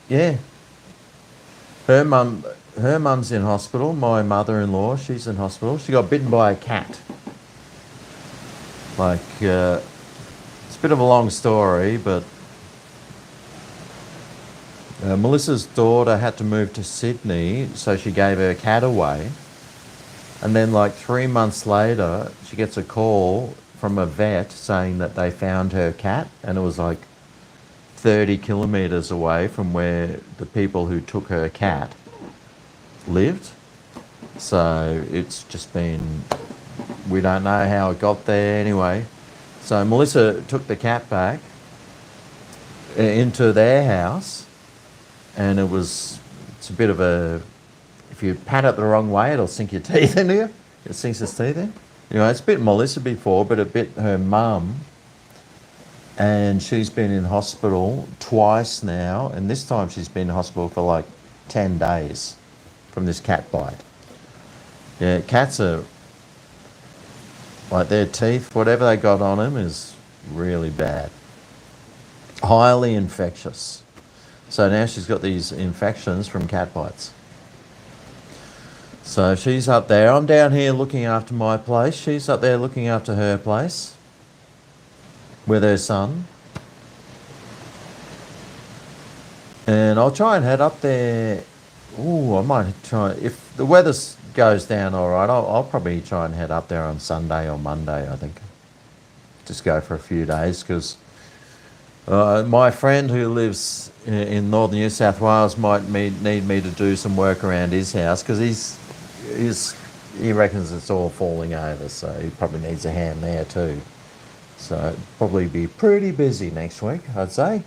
yeah. Her mum's in hospital. My mother-in-law, she's in hospital. She got bitten by a cat. Like, it's a bit of a long story, but Melissa's daughter had to move to Sydney, so she gave her cat away. And then like 3 months later, she gets a call from a vet saying that they found her cat, and it was like 30 kilometres away from where the people who took her cat lived. So it's just been, we don't know how it got there anyway. So Melissa took the cat back into their house, and it's a bit of a, if you pat it the wrong way, it'll sink your teeth into you. It sinks its teeth in. You know, it's bit Melissa before, but it bit her mum, and she's been in hospital twice now, and this time she's been in hospital for like 10 days from this cat bite. Yeah, cats are, like their teeth, whatever they got on them is really bad. Highly infectious. So now she's got these infections from cat bites. So she's up there. I'm down here looking after my place. She's up there looking after her place with her son. And I'll try and head up there. Ooh, I might try, if the weather goes down all right, I'll probably try and head up there on Sunday or Monday, I think. Just go for a few days, because my friend who lives in northern New South Wales might need me to do some work around his house, because he reckons it's all falling over, so he probably needs a hand there too. So it'll probably be pretty busy next week, I'd say.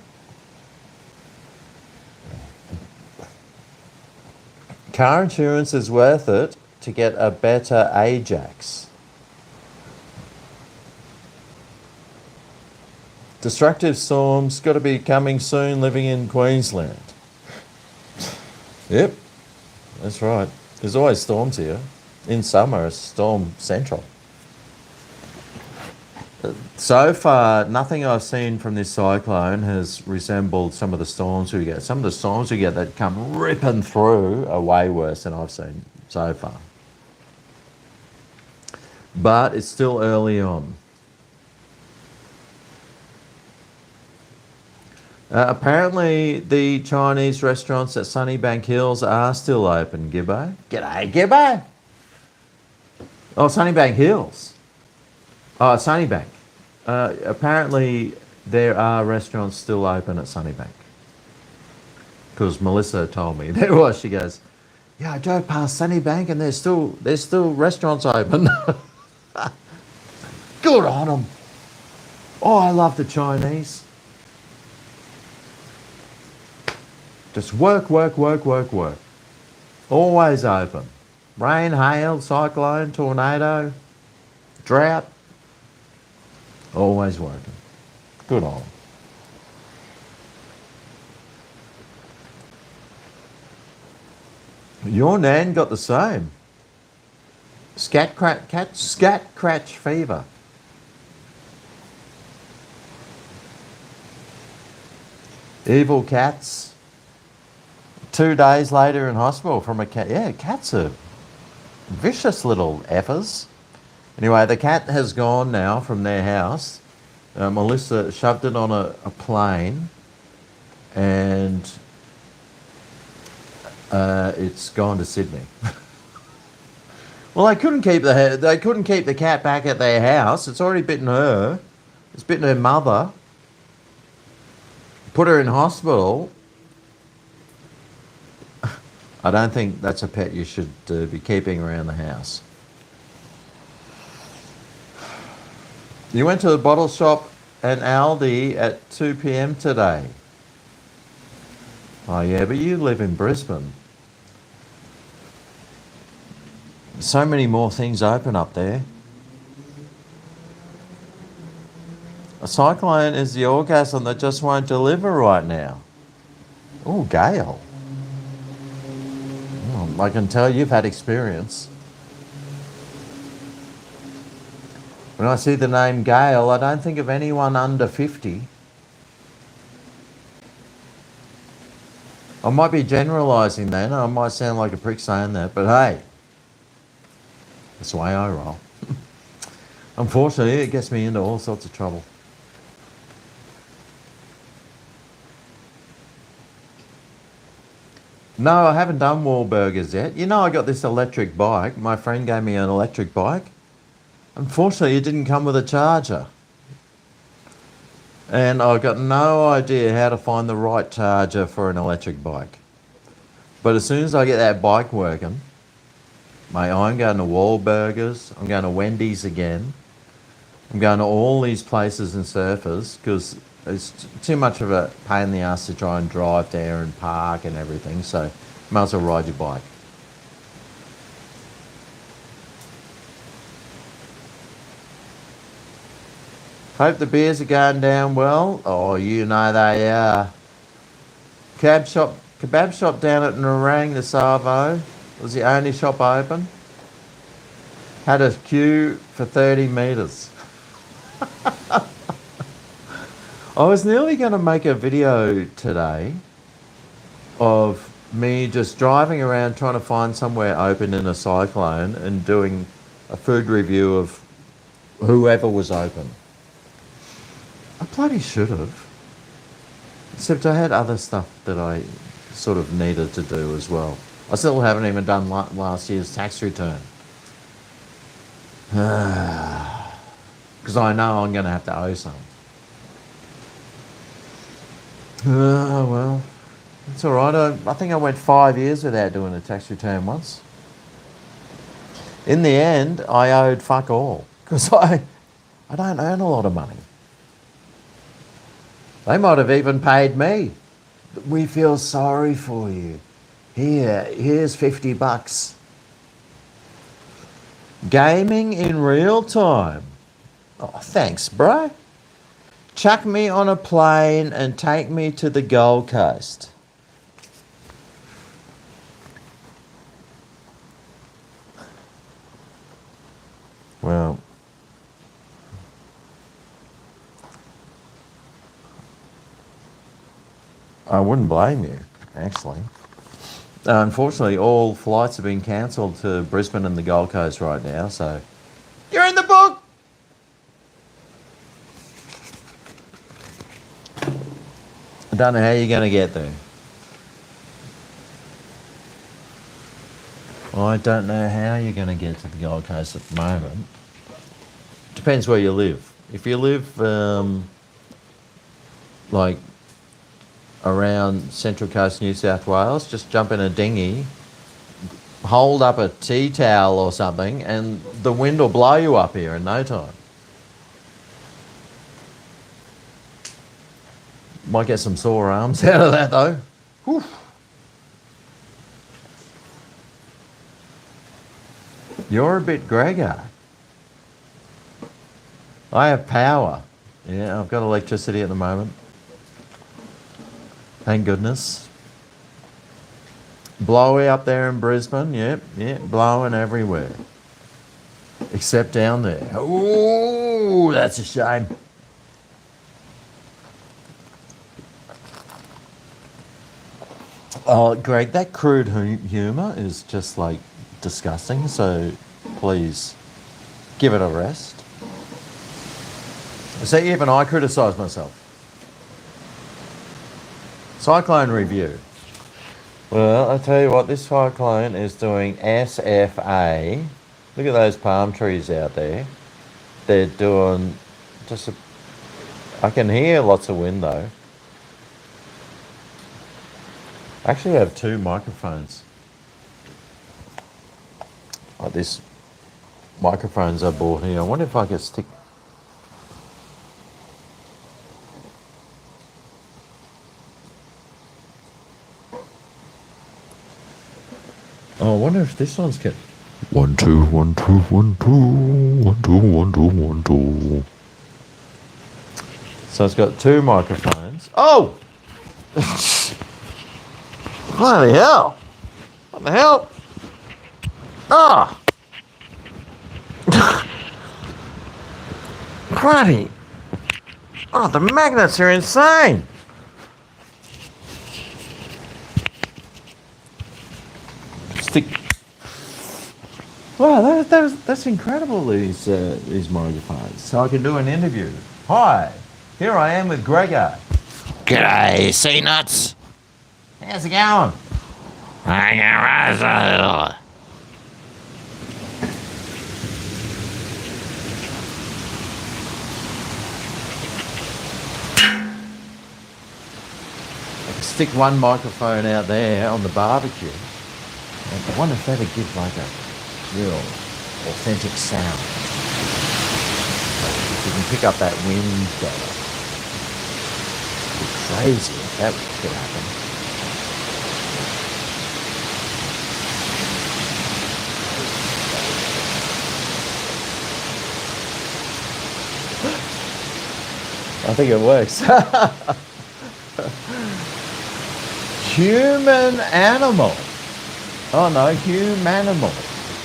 Car insurance is worth it to get a better Ajax. Destructive storms got to be coming soon, living in Queensland. Yep, that's right. There's always storms here. In summer, it's storm central. So far, nothing I've seen from this cyclone has resembled some of the storms we get. Some of the storms we get that come ripping through are way worse than I've seen so far. But it's still early on. Apparently, the Chinese restaurants at Sunnybank Hills are still open, Gibbo. G'day, Gibbo! Oh, Sunnybank Hills. Oh, Sunnybank. Apparently, there are restaurants still open at Sunnybank. Because Melissa told me there was. She goes, yeah, I drove past Sunnybank and there's still restaurants open. Good on them. Oh, I love the Chinese. Just work, work, work, work, work. Always open. Rain, hail, cyclone, tornado, drought. Always working. Good on 'em. Your nan got the same. Scat cratch fever. Evil cats. 2 days later in hospital from a cat. Yeah, cats are vicious little effers. Anyway, the cat has gone now from their house. Melissa shoved it on a plane and it's gone to Sydney. Well, they couldn't keep the cat back at their house. It's already bitten her. It's bitten her mother. Put her in hospital. I don't think that's a pet you should be keeping around the house. You went to the bottle shop and Aldi at 2 p.m. today. Oh yeah, but you live in Brisbane. So many more things open up there. A cyclone is the orgasm that just won't deliver right now. Oh, gale. Oh, I can tell you've had experience. When I see the name Gale, I don't think of anyone under 50. I might be generalising then. I might sound like a prick saying that, but hey, that's the way I roll. Unfortunately, it gets me into all sorts of trouble. No, I haven't done Wahlburgers yet. You know, I got this electric bike. My friend gave me an electric bike. Unfortunately, it didn't come with a charger. And I've got no idea how to find the right charger for an electric bike. But as soon as I get that bike working, mate, I'm going to Wahlburgers, I'm going to Wendy's again. I'm going to all these places and surfers because it's too much of a pain in the ass to try and drive there and park and everything. So might as well ride your bike. Hope the beers are going down well. Oh, you know they are. Kebab shop down at Nerang, the Savo, was the only shop open. Had a queue for 30 metres. I was nearly going to make a video today of me just driving around trying to find somewhere open in a cyclone and doing a food review of whoever was open. I bloody should have. Except I had other stuff that I sort of needed to do as well. I still haven't even done last year's tax return. Because I know I'm going to have to owe some. Well, it's all right. I think I went 5 years without doing a tax return once. In the end, I owed fuck all. Because I don't earn a lot of money. They might have even paid me. We feel sorry for you. Here's $50. Gaming in real time. Oh, thanks, bro. Chuck me on a plane and take me to the Gold Coast. Well, I wouldn't blame you, actually. Unfortunately, all flights have been cancelled to Brisbane and the Gold Coast right now, so you're in the book! I don't know how you're going to get there. I don't know how you're going to get to the Gold Coast at the moment. Depends where you live. If you live, like, around Central Coast New South Wales, just jump in a dinghy, hold up a tea towel or something, and the wind will blow you up here in no time. Might get some sore arms out of that though. Whew. You're a bit GregO. I have power. Yeah, I've got electricity at the moment. Thank goodness. Blowy up there in Brisbane, yep, blowing everywhere. Except down there. Ooh, that's a shame. Oh, Greg, that crude humour is just like disgusting, so please give it a rest. See, even I criticise myself. Cyclone review. Well, I'll tell you what, this cyclone is doing SFA. Look at those palm trees out there. They're doing just I can hear lots of wind though. I actually have two microphones. Like this microphones I bought here. I wonder if I could stick. Oh, I wonder if this one's good. 1 2 1 2 1 2 1 2 1 2 1 2. So it's got two microphones. Oh! Bloody hell! What the hell? Ah! Bloody! Oh, the magnets are insane! Stick. Wow, that's incredible. These microphones. So I can do an interview. Hi, here I am with GregO. G'day, sea nuts. How's it going? Stick one microphone out there on the barbecue. I wonder if that'd give like a real authentic sound. Like if you can pick up that wind better. It'd be crazy if that could happen. I think it works. Human animal. Oh no, humanimal.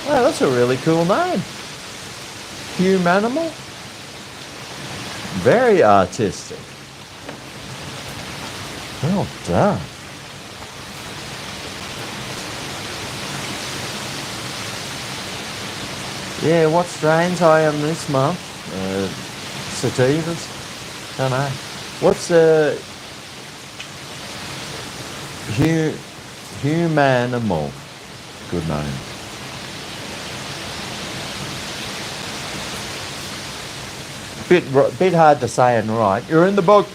Wow, that's a really cool name. Humanimal. Very artistic. Well done. Yeah, what strains I am this month? Sativas. Don't know. What's humanimal? Good name. Bit hard to say and write. You're in the book.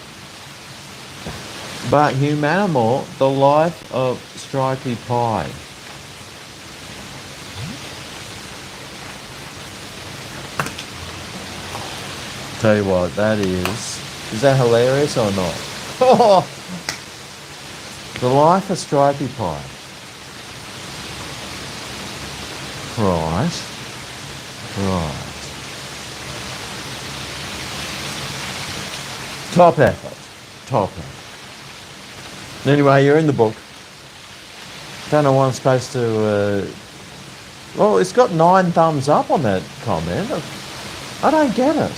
But humanimal, the life of stripy pie. Tell you what, that is that hilarious or not? Oh, the life of stripy pie. Right. Top effort. Anyway, you're in the book. Don't know what I'm supposed to Well, it's got 9 thumbs up on that comment. I don't get it.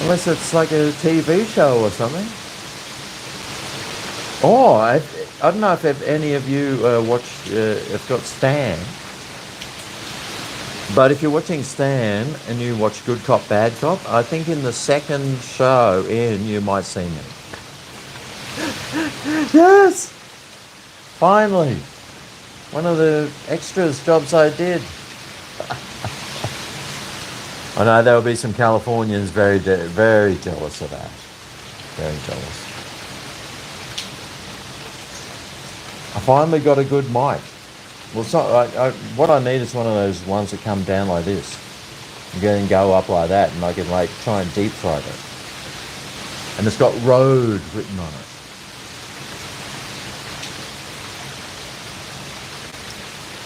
Unless it's like a TV show or something. Oh, I don't know if any of you have got Stan. But if you're watching Stan and you watch Good Cop, Bad Cop, I think in the second show in you might see me. Yes! Finally! One of the extras jobs I did. I know there will be some Californians very jealous of that. Very jealous. I finally got a good mic. Well, it's not, what I need is one of those ones that come down like this. And then go up like that, and I can like try and deep throat it. And it's got road written on it.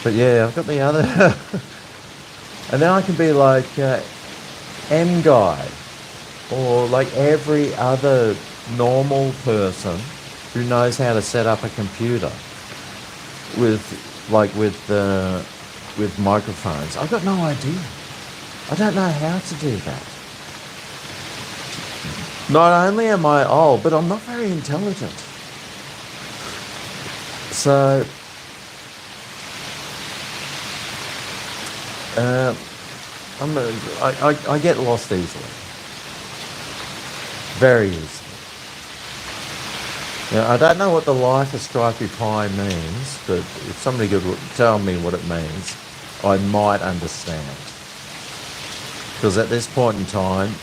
But yeah, I've got the other. And then I can be like M guy, or like every other normal person who knows how to set up a computer with microphones. I've got no idea. I don't know how to do that. Not only am I old, but I'm not very intelligent. So I get lost easily. Very easily. Now, I don't know what the life of Stripey Pie means, but if somebody could tell me what it means, I might understand. Because at this point in time,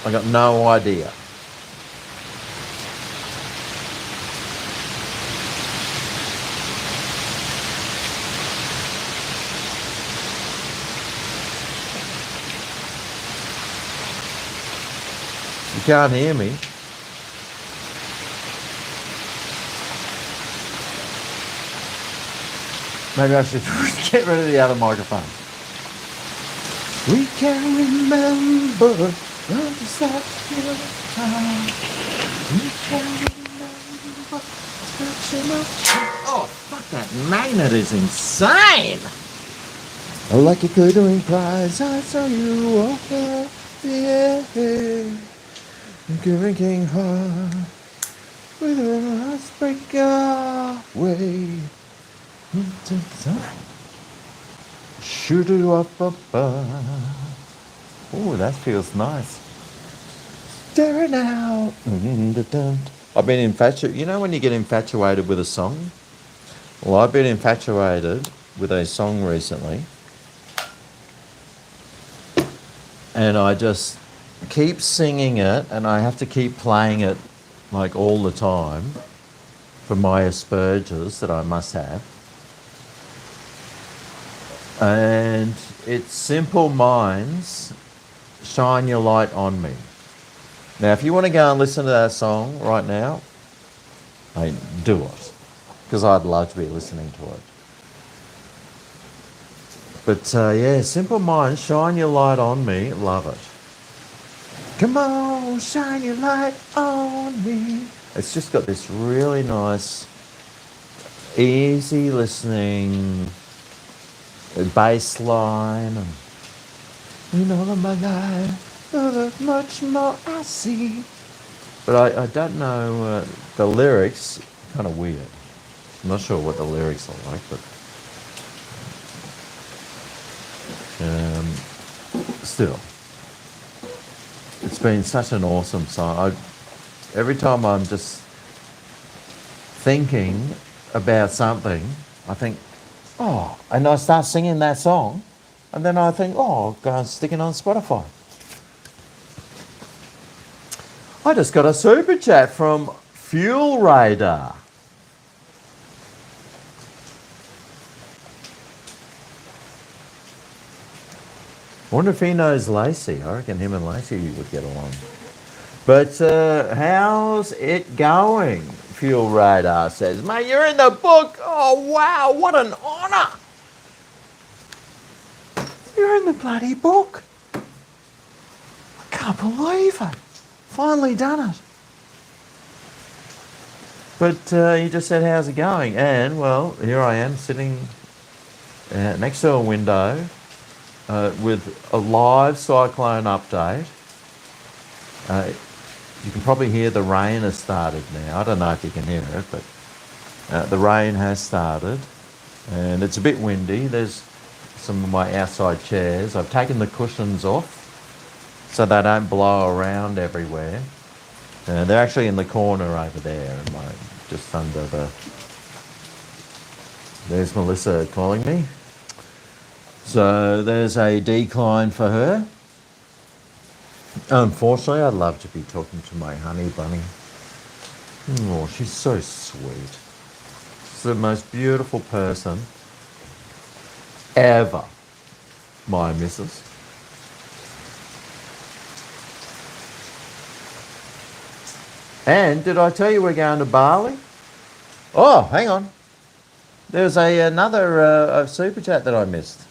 I got no idea. You can't hear me. Maybe I should get rid of the other microphone. We can remember that time. We can remember touching of. Oh, fuck, that magnet is insane! Like a glittering prize, I saw you walk out the air. Drinking hard with a heart break away. Shoot it up. Oh, that feels nice. Staring out. I've been infatuated. You know when you get infatuated with a song? Well, I've been infatuated with a song recently. And I just keep singing it, and I have to keep playing it like all the time for my Asperger's that I must have. And it's Simple Minds, Shine Your Light on Me. Now, if you want to go and listen to that song right now, do it. Because I'd love to be listening to it. But yeah, Simple Minds, Shine Your Light on Me, love it. Come on, shine your light on me. It's just got this really nice, easy listening bass line. And, in all of my life, there's much more I see. But I don't know, the lyrics, kind of weird. I'm not sure what the lyrics are like, but still. It's been such an awesome song. Every time I'm just thinking about something, I think, oh, and I start singing that song, and then I think, oh, I'll go and stick it on Spotify. I just got a super chat from Fuel Radar. I wonder if he knows Lacey. I reckon him and Lacey would get along. But how's it going? Fuel Radar says, mate, you're in the book. Oh, wow, what an honour. You're in the bloody book. I can't believe it. Finally done it. But he just said, how's it going? And, well, here I am sitting next to a window with a live cyclone update. You can probably hear the rain has started now. I don't know if you can hear it, but the rain has started. And it's a bit windy. There's some of my outside chairs. I've taken the cushions off so they don't blow around everywhere. They're actually in the corner over there, just under the... There's Melissa calling me. So there's a decline for her. Unfortunately, I'd love to be talking to my honey bunny. Oh, she's so sweet. She's the most beautiful person ever, my missus. And did I tell you we're going to Bali? Oh, hang on. There's another super chat that I missed.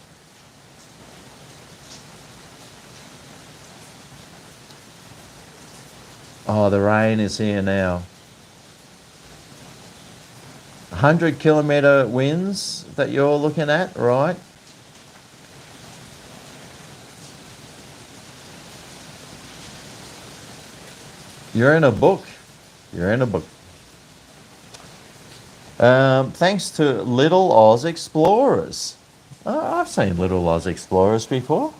Oh, the rain is here now. 100-kilometre winds that you're looking at, right? You're in a book. You're in a book. Thanks to Little Oz Explorers. I've seen Little Oz Explorers before.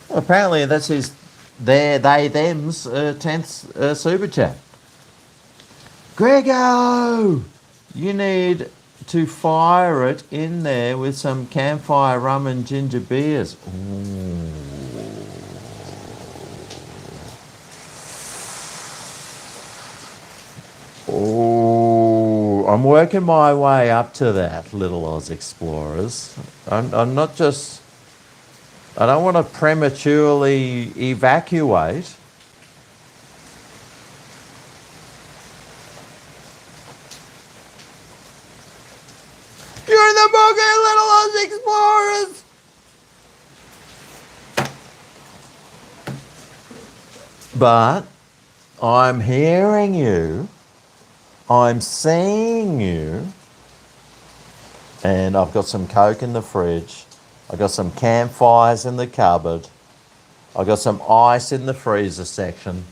Well, apparently that's his, them's 10th super chat. GregO! You need to fire it in there with some campfire rum and ginger beers. Ooh. Oh, I'm working my way up to that, Little Oz Explorers. I'm not just... I don't want to prematurely evacuate. You're in the book, Little Oz Explorers! But I'm hearing you. I'm seeing you, and I've got some Coke in the fridge. I've got some campfires in the cupboard. I've got some ice in the freezer section.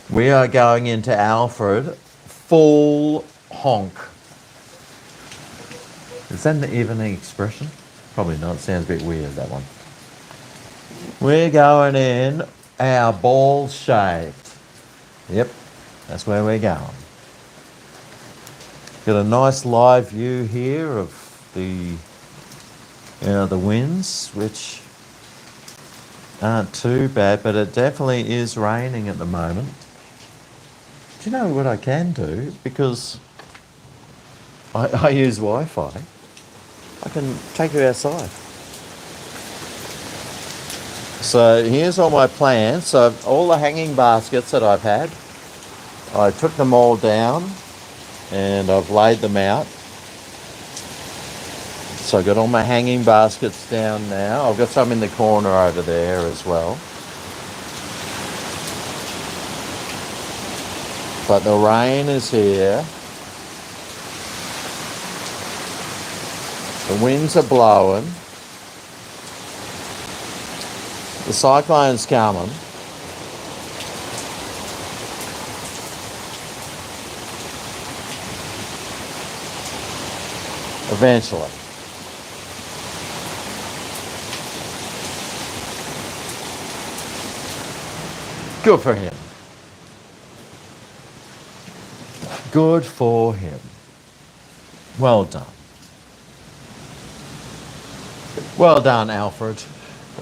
We are going into Alfred full honk. Is that even an expression? Probably not. It sounds a bit weird, that one. We're going in our balls shaved. Yep, that's where we're going. Got a nice live view here of the winds, which aren't too bad, but it definitely is raining at the moment. Do you know what I can do? Because I use Wi-Fi. I can take you outside. So here's all my plants. So all the hanging baskets that I've had, I took them all down and I've laid them out. So I've got all my hanging baskets down now. I've got some in the corner over there as well. But the rain is here. The winds are blowing. The cyclone's coming. Eventually. Good for him. Good for him. Well done. Well done, Alfred.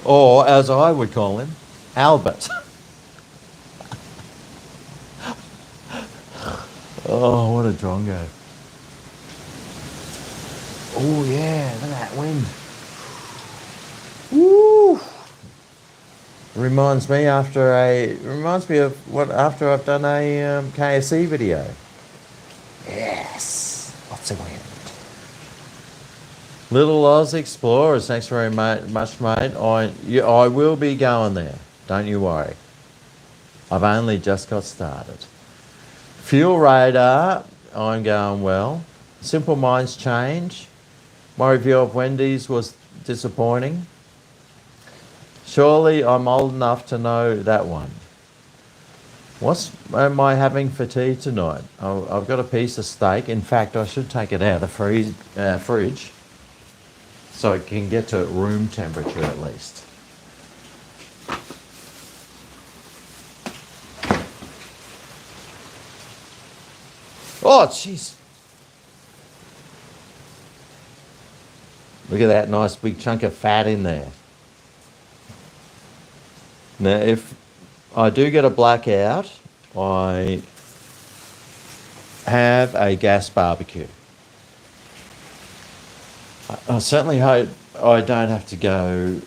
Or, as I would call him, Albert. Oh, what a drongo. Oh, yeah, look at that wind. Woo! It reminds me of after I've done a KFC video. Yes, lots of wind. Little Oz Explorers, thanks very much, mate. I will be going there. Don't you worry. I've only just got started. Fuel radar, I'm going well. Simple Minds change. My review of Wendy's was disappointing. Surely I'm old enough to know that one. What am I having for tea tonight? I've got a piece of steak. In fact, I should take it out of the fridge so it can get to room temperature at least. Oh, jeez. Look at that nice big chunk of fat in there. Now, if I do get a blackout, I have a gas barbecue. I certainly hope I don't have to go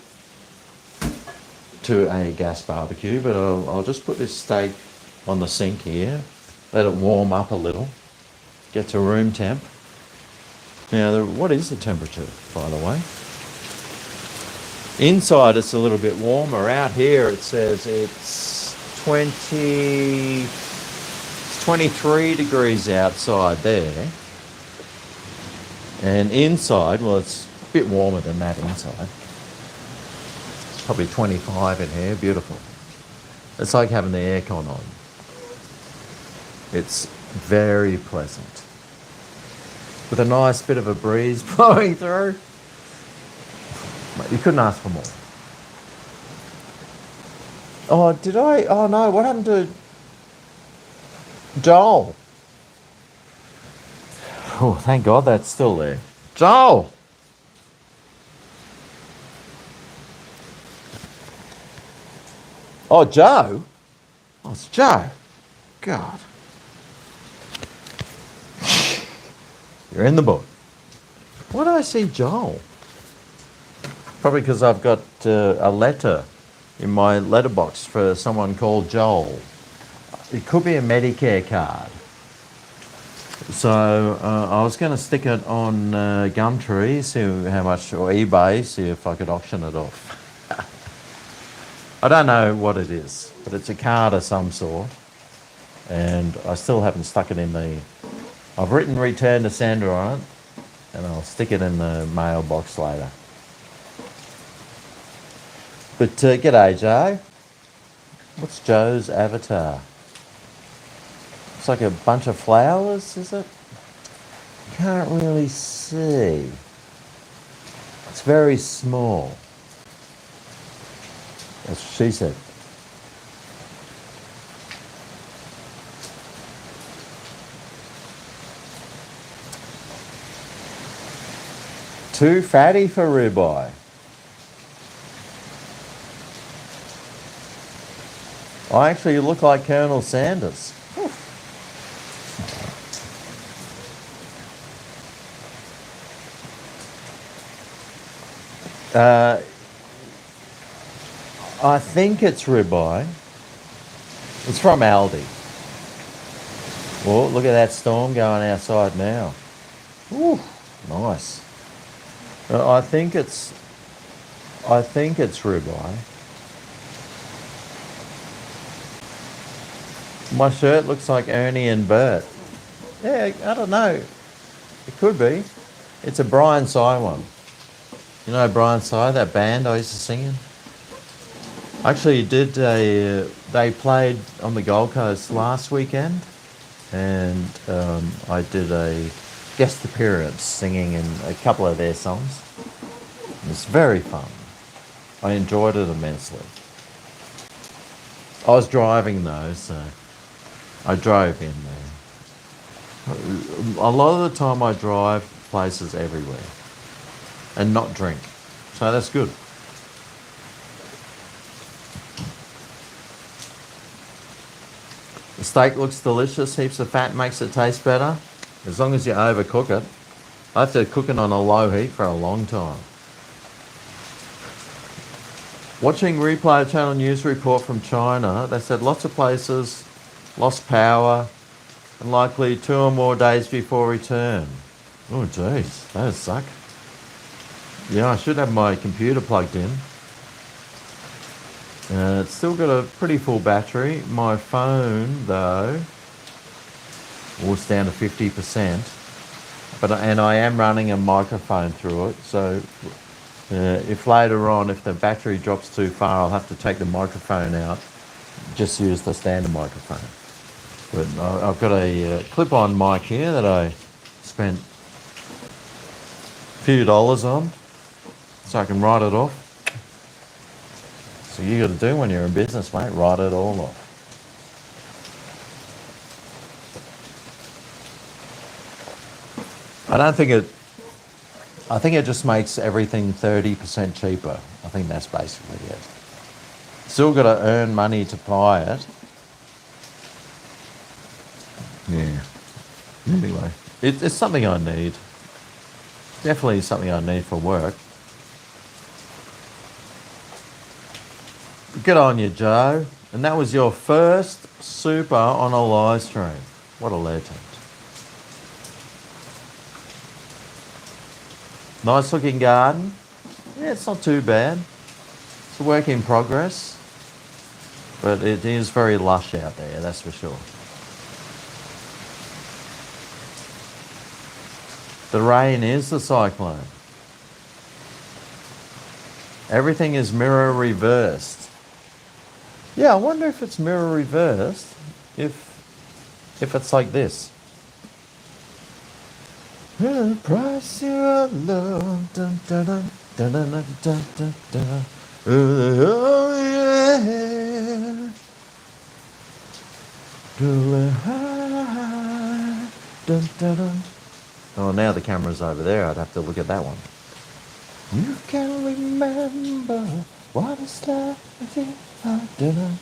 to a gas barbecue, but I'll just put this steak on the sink here, let it warm up a little, get to room temp. Now, what is the temperature, by the way? Inside it's a little bit warmer. Out here it says it's 23 degrees outside there. And inside, well, it's a bit warmer than that inside. It's probably 25 in here. Beautiful. It's like having the aircon on. It's very pleasant. With a nice bit of a breeze blowing through. You couldn't ask for more. Oh, did I? Oh no, what happened to Joel? Oh, thank God that's still there. Joel! Oh, Joe? Oh, it's Joe. God. You're in the book. Why do I see Joel? Probably because I've got a letter in my letterbox for someone called Joel. It could be a Medicare card. So I was going to stick it on Gumtree, see how much, or eBay, see if I could auction it off. I don't know what it is, but it's a card of some sort. And I still haven't stuck it in the... I've written return to sender on it, and I'll stick it in the mailbox later. But g'day, Joe. What's Joe's avatar? It's like a bunch of flowers, is it? Can't really see. It's very small. That's what she said. Too fatty for ribeye. I actually look like Colonel Sanders. I think it's ribeye. It's from Aldi. Oh, look at that storm going outside now. Ooh, nice. I think it's ribeye. My shirt looks like Ernie and Bert. Yeah, I don't know. It could be. It's a Brian Sy one. You know Brian Sy, that band I used to sing in? Actually, they played on the Gold Coast last weekend, and I did a guest appearance singing in a couple of their songs. It was very fun. I enjoyed it immensely. I was driving though, so I drove in there. A lot of the time I drive places everywhere and not drink, so that's good. The steak looks delicious, heaps of fat makes it taste better, as long as you overcook it. I have to cook it on a low heat for a long time. Watching Replay Channel news report from China, they said lots of places lost power and likely 2 or more days before return. Oh jeez, that would suck. Yeah, I should have my computer plugged in. It's still got a pretty full battery. My phone, though, was down to 50%. And I am running a microphone through it, so if later on, if the battery drops too far, I'll have to take the microphone out. Just use the standard microphone. But I've got a clip-on mic here that I spent a few dollars on, so I can write it off. So you got to do when you're in business, mate, write it all off. I think it just makes everything 30% cheaper. I think that's basically it. Still got to earn money to buy it. Yeah. Anyway, it's something I need. Definitely something I need for work. Good on you, Joe. And that was your first super on a live stream. What a legend. Nice looking garden. Yeah, it's not too bad. It's a work in progress. But it is very lush out there, that's for sure. The rain is the cyclone. Everything is mirror reversed. Yeah, I wonder if it's mirror reversed, if it's like this. Price your love. Dun, dun, dun, dun, dun, dun, dun, dun, dun. Oh, yeah. Dun, dun, dun. Oh, now the camera's over there. I'd have to look at that one. You can remember what it's like at dinner.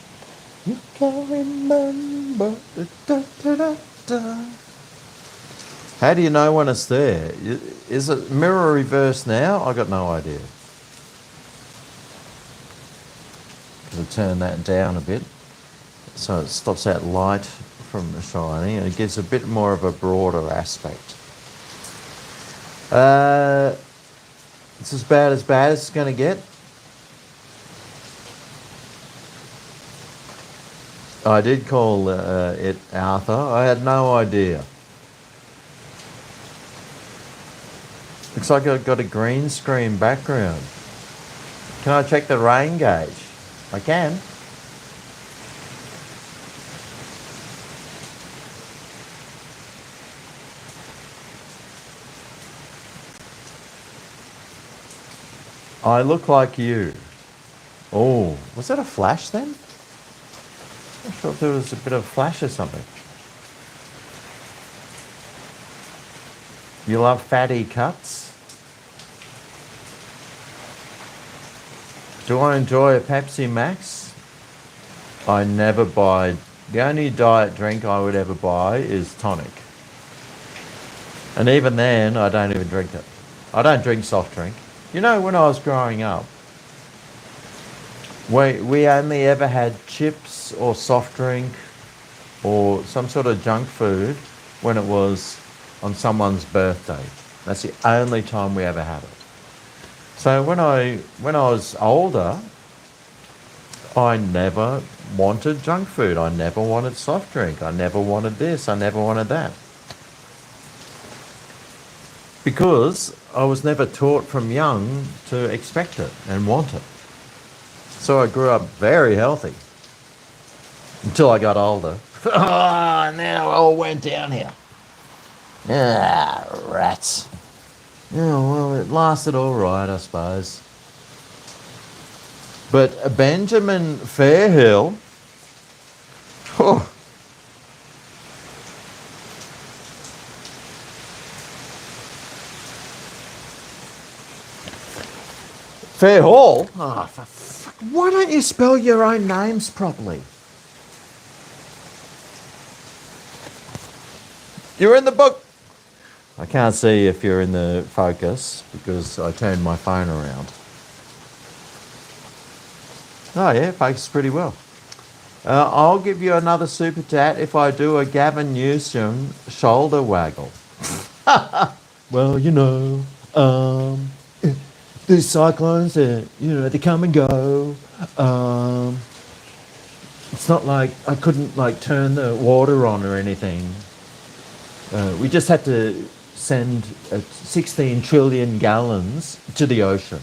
You can remember. Da, da, da, da. How do you know when it's there? Is it mirror reverse now? I got no idea. I'll turn that down a bit so it stops that light from shining and it gives a bit more of a broader aspect. It's as bad as it's going to get. I did call it Arthur. I had no idea. Looks like I've got a green screen background. Can I check the rain gauge? I can. I look like you. Oh, was that a flash then? I'm not sure if there was a bit of flash or something. You love fatty cuts? Do I enjoy a Pepsi Max? I never buy. The only diet drink I would ever buy is tonic. And even then, I don't even drink it. I don't drink soft drink. You know, when I was growing up, we only ever had chips or soft drink or some sort of junk food when it was on someone's birthday. That's the only time we ever had it. So when I was older, I never wanted junk food. I never wanted soft drink. I never wanted this. I never wanted that. Because I was never taught from young to expect it and want it. So I grew up very healthy until I got older. And then I all went down here. Ah, rats. Yeah, well, it lasted all right, I suppose. But Benjamin Fairhill, oh, Fairhall? Oh, for fuck. Why don't you spell your own names properly? You're in the book. I can't see if you're in the focus because I turned my phone around. Oh yeah, focus pretty well. I'll give you another super chat if I do a Gavin Newsom shoulder waggle. Well, you know, these cyclones, they come and go. It's not like I couldn't like turn the water on or anything. We just had to send 16 trillion gallons to the ocean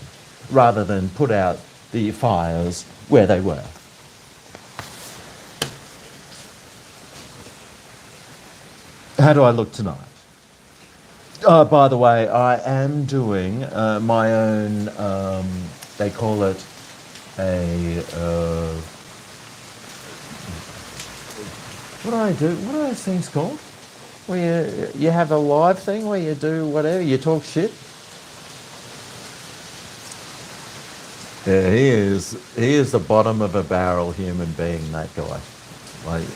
rather than put out the fires where they were. How do I look tonight? Oh, by the way, I am doing my own, they call it a, what do I do? What are those things called? Where you have a live thing where you do whatever, you talk shit. Yeah, he is the bottom of a barrel human being, that guy. Like,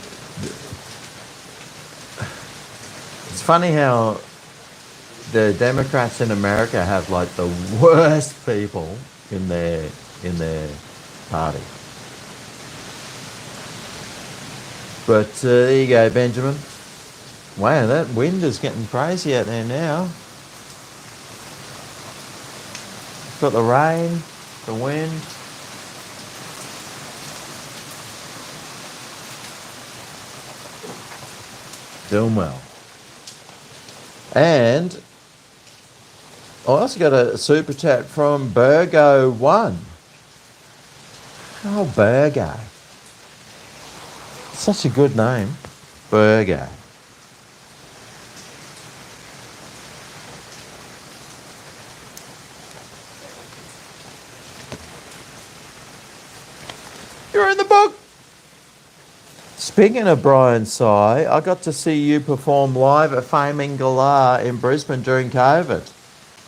it's funny how the Democrats in America have like the worst people in their party. But there you go, Benjamin. Wow, that wind is getting crazy out there now. Got the rain, the wind. Doing well. And I also got a super chat from GregO1. Oh, GregO. Such a good name. GregO. You're in the book. Speaking of Brian Sy, I got to see you perform live at Flaming Galah in Brisbane during COVID.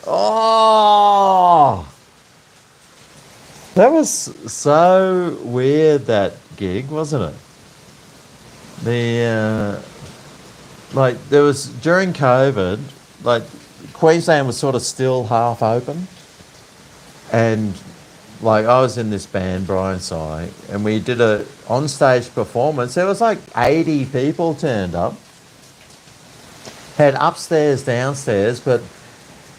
Oh! That was so weird, that gig, wasn't it? There was, during COVID, like, Queensland was sort of still half open. And, like, I was in this band, Brian Sy, and we did a on-stage performance. There was like 80 people turned up. Had upstairs, downstairs, but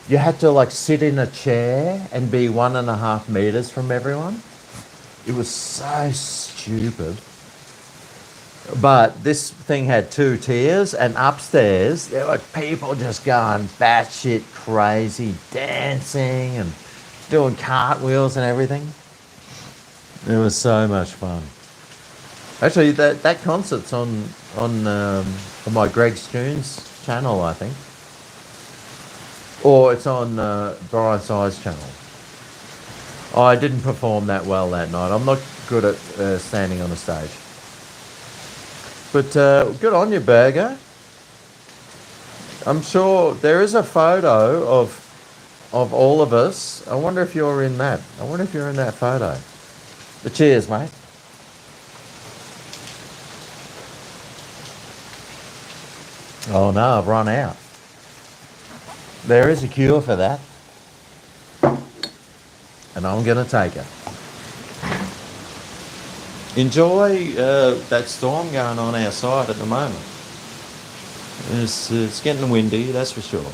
you had to like sit in a chair and be 1.5 meters from everyone. It was so stupid. But this thing had 2 tiers, and upstairs there were people just going batshit crazy, dancing and doing cartwheels and everything. It was so much fun. Actually, that concert's on my Greg Stoon's channel, I think. Or it's on Brian Sy's channel. I didn't perform that well that night. I'm not good at standing on the stage. But good on you, Burger. I'm sure there is a photo of all of us. I wonder if you're in that. I wonder if you're in that photo. But cheers, mate. Oh no, I've run out. There is a cure for that. And I'm going to take it. Enjoy that storm going on outside at the moment. It's getting windy, that's for sure.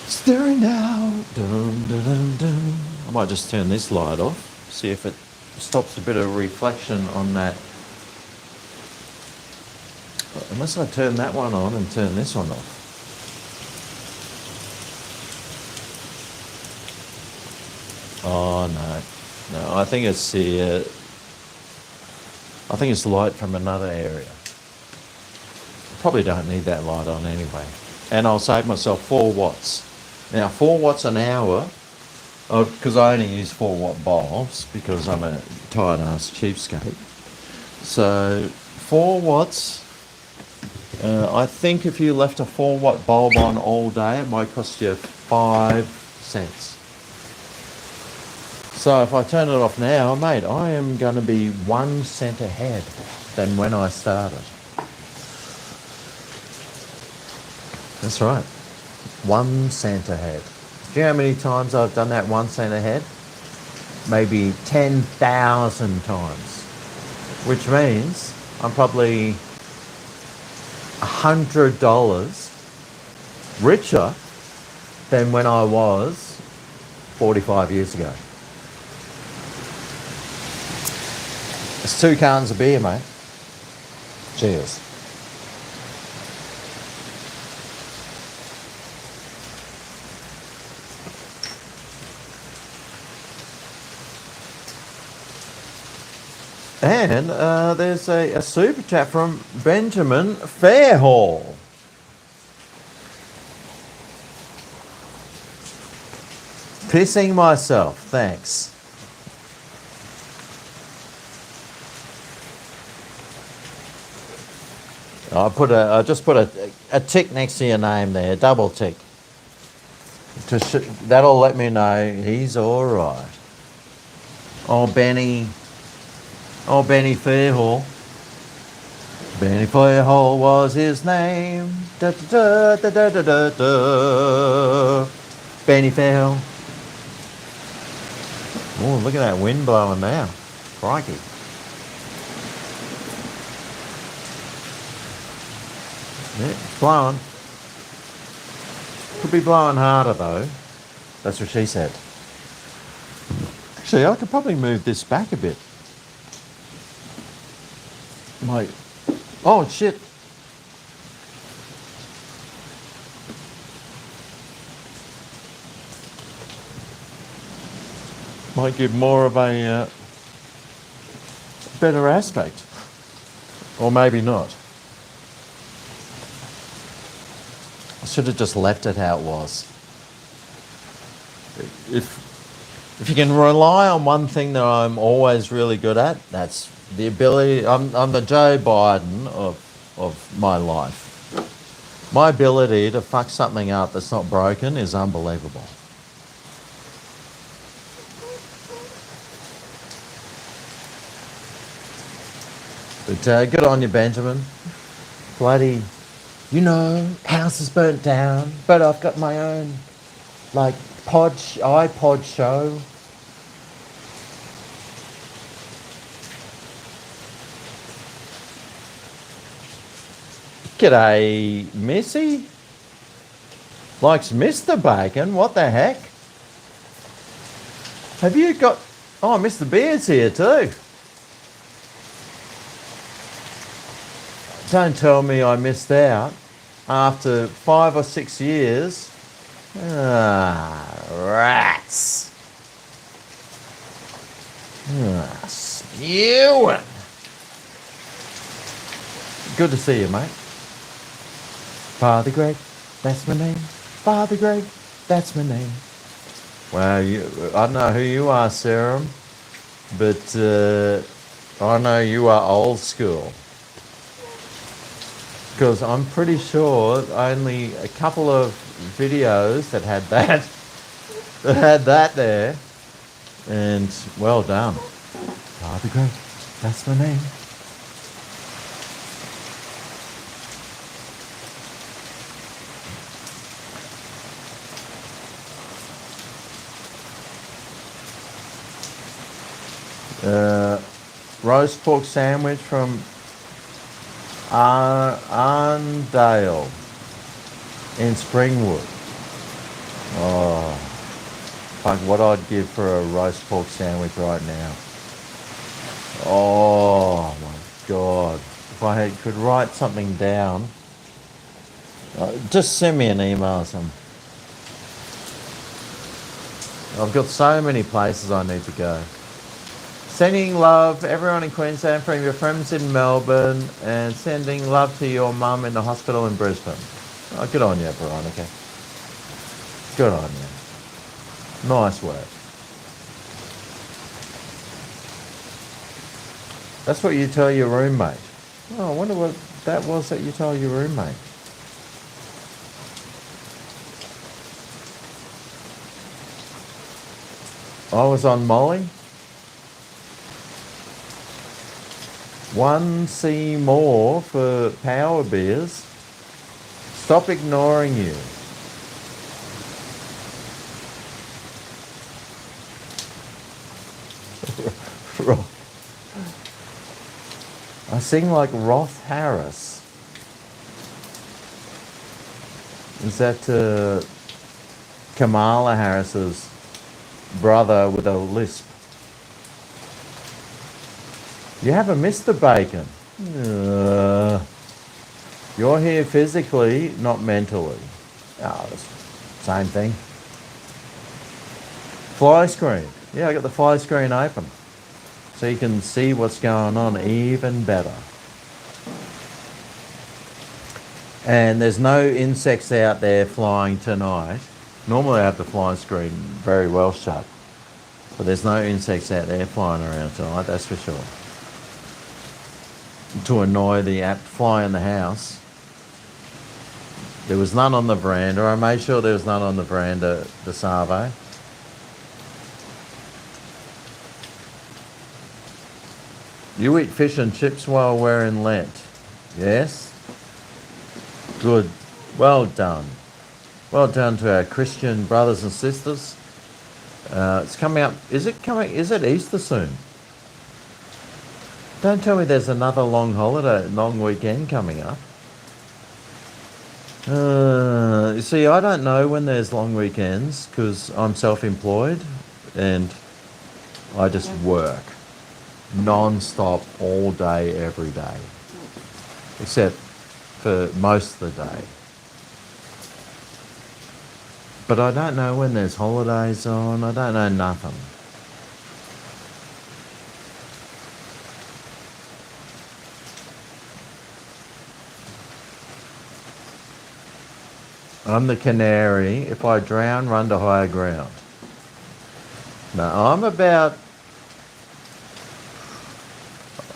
Stirring now. Dun, dun, dun, dun. I might just turn this light off, see if it stops a bit of reflection on that. Unless I turn that one on and turn this one off. Oh no, I think it's the. I think it's light from another area. Probably don't need that light on anyway. And I'll save myself 4 watts. Now 4 watts an hour, because I only use 4 watt bulbs because I'm a tired ass cheapskate. So 4 watts. I think if you left a 4 watt bulb on all day, it might cost you 5 cents. So if I turn it off now, mate, I am going to be 1 cent ahead than when I started. That's right. 1 cent ahead. Do you know how many times I've done that 1 cent ahead? Maybe 10,000 times. Which means I'm probably $100 richer than when I was 45 years ago. It's 2 cans of beer, mate. Cheers. And there's a super chat from Benjamin Fairhall. Pissing myself, thanks. I just put a tick next to your name there, double tick. That'll let me know he's all right. Oh, Benny Fairhall. Benny Fairhall was his name. Da, da, da, da, da, da, da. Benny Fairhall. Oh, look at that wind blowing now. Crikey. Yeah, it's blowing. Could be blowing harder though. That's what she said. Actually, I could probably move this back a bit. Oh shit. Might give more of a better aspect. Or maybe not. I should have just left it how it was. If you can rely on one thing that I'm always really good at, that's the ability. I'm the Joe Biden of my life. My ability to fuck something up that's not broken is unbelievable. But good on you, Benjamin. Bloody, house is burnt down, but I've got my own, iPod show. G'day, Missy. Likes Mr. Bacon, what the heck? Have you got... Oh, Mr. Beard's here too. Don't tell me I missed out after 5 or 6 years. Rats. Spewing. Good to see you, mate. Father Greg, that's my name. Father Greg, that's my name. Well, I don't know who you are, Serum, but I know you are old school. Because I'm pretty sure only a couple of videos that had that there, and well done. Father Greg, that's my name. Roast pork sandwich from Arndale in Springwood. Oh, fuck, what I'd give for a roast pork sandwich right now. Oh my God. If I could write something down, just send me an email or something. I've got so many places I need to go. Sending love, everyone in Queensland, from your friends in Melbourne, and sending love to your mum in the hospital in Brisbane. Oh, good on you, Veronica. Good on you. Nice work. That's what you tell your roommate. Oh, I wonder what that was that you told your roommate. I was on Molly. 1C more for power beers. Stop ignoring you. I sing like Roth Harris. Is that Kamala Harris's brother with a lisp? You haven't missed the bacon. You're here physically, not mentally. Oh, that's same thing. Fly screen. Yeah, I got the fly screen open. So you can see what's going on even better. And there's no insects out there flying tonight. Normally I have the fly screen very well shut. But there's no insects out there flying around tonight, that's for sure. To annoy the apt fly in the house. There was none on the veranda. I made sure there was none on the veranda, the Savo. You eat fish and chips while we're in Lent. Yes? Good. Well done. Well done to our Christian brothers and sisters. It's coming up. Is it Easter soon? Don't tell me there's another long holiday, long weekend coming up. You see, I don't know when there's long weekends because I'm self-employed and I just work non-stop all day, every day, except for most of the day. But I don't know when there's holidays on. I don't know nothing. I'm the canary. If I drown, run to higher ground. No,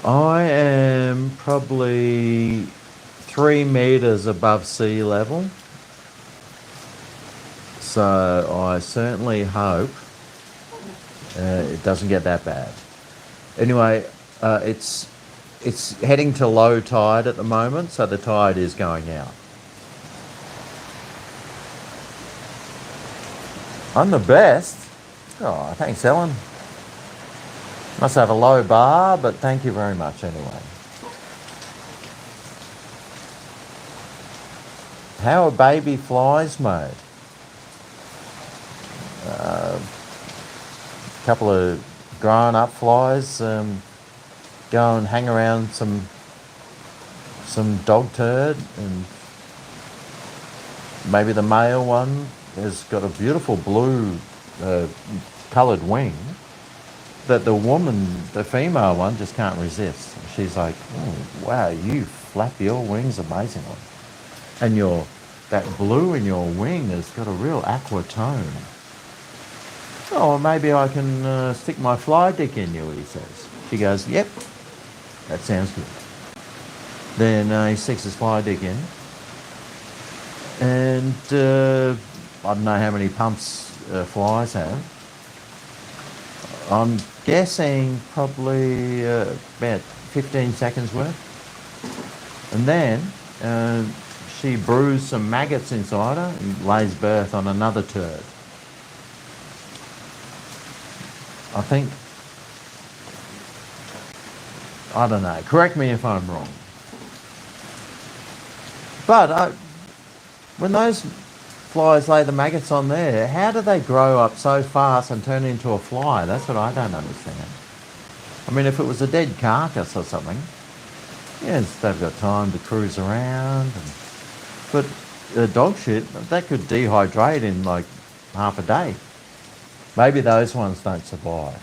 I am probably 3 meters above sea level. So I certainly hope it doesn't get that bad. Anyway, it's heading to low tide at the moment, so the tide is going out. I'm the best. Oh, thanks, Ellen. Must have a low bar, but thank you very much anyway. How are baby flies made? A couple of grown-up flies go and hang around some dog turd, and maybe the male one has got a beautiful blue coloured wing that the female one just can't resist. She's like, oh, wow, you flap your wings amazingly. And that blue in your wing has got a real aqua tone. Oh, maybe I can stick my fly dick in you, he says. She goes, yep, that sounds good. Then he sticks his fly dick in. And I don't know how many pumps flies have. I'm guessing probably about 15 seconds worth. And then she brews some maggots inside her and lays birth on another turd. I think, I don't know, correct me if I'm wrong. But when those flies lay the maggots on there, how do they grow up so fast and turn into a fly? That's what I don't understand. I mean, if it was a dead carcass or something, yes, they've got time to cruise around. But dog shit, that could dehydrate in like half a day. Maybe those ones don't survive.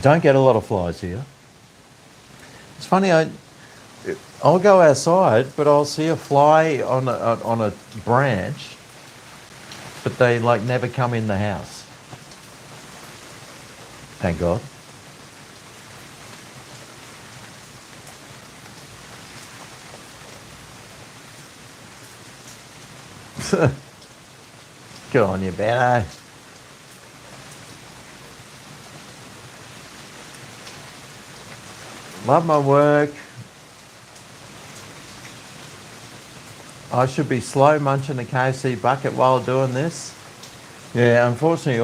Don't get a lot of flies here. It's funny, I'll go outside, but I'll see a fly on a branch, but they like never come in the house. Thank God. Good on you, Benno. Love my work. I should be slow munching a KFC bucket while doing this. Yeah, unfortunately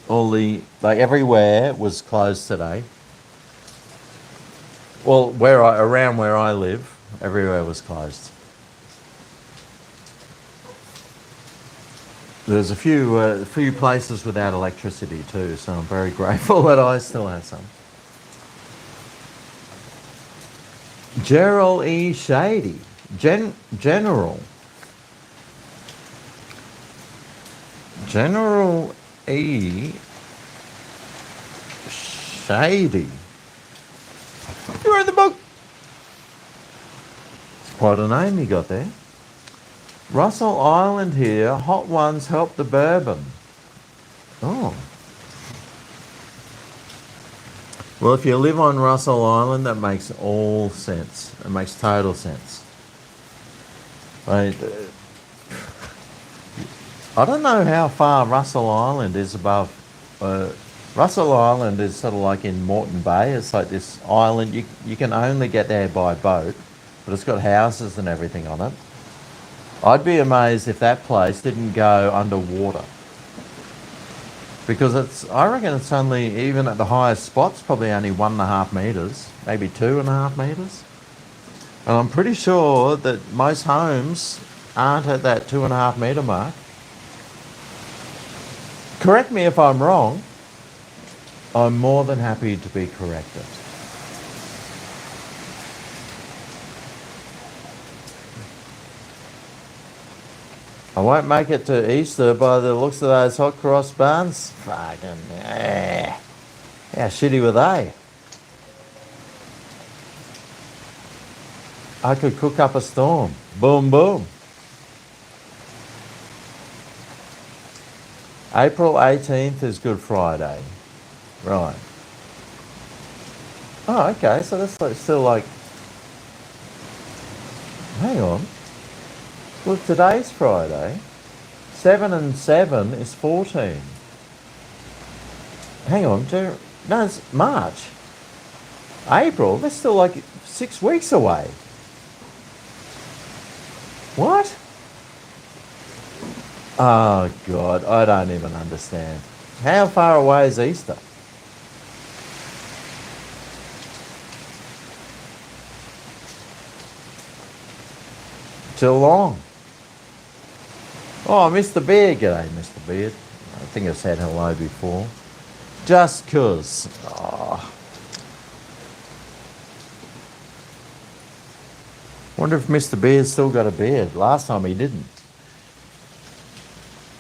all the like everywhere was closed today. Well, around where I live, everywhere was closed. There's a few places without electricity too, so I'm very grateful that I still have some. Gerald E. Shady. General E. Shady. You read the book? It's quite a name you got there. Russell Island here, hot ones help the bourbon. Oh. Well, if you live on Russell Island, that makes all sense. It makes total sense. I don't know how far Russell Island is above. Russell Island is sort of like in Moreton Bay. It's like this island. You can only get there by boat, but it's got houses and everything on it. I'd be amazed if that place didn't go underwater. Because I reckon it's only, even at the highest spots, probably only 1.5 metres, maybe 2.5 metres. And I'm pretty sure that most homes aren't at that 2.5 metre mark. Correct me if I'm wrong. I'm more than happy to be corrected. I won't make it to Easter by the looks of those hot cross buns. Fucking, how shitty were they? I could cook up a storm. Boom, boom. April 18th is Good Friday. Right. Oh, okay, so that's still like... Hang on. Look, today's Friday. 7 and 7 is 14. Hang on, no, it's March. April, that's still like 6 weeks away. What? Oh, God, I don't even understand. How far away is Easter? Geelong. Oh, Mr. Beard. G'day, Mr. Beard. I think I said hello before. Just 'cause. Oh. Wonder if Mr. Beard's still got a beard. Last time he didn't.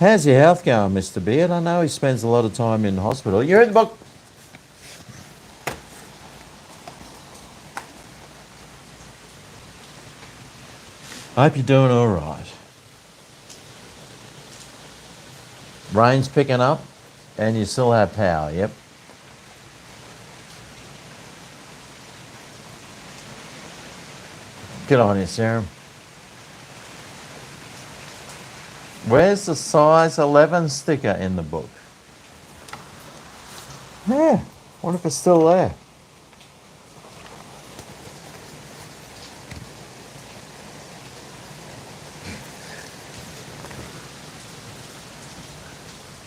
How's your health going, Mr. Beard? I know he spends a lot of time in hospital. You're in the book. I hope you're doing all right. Rain's picking up and you still have power, yep. Good on you, Sarah. Where's the size 11 sticker in the book? Yeah, wonder if it's still there.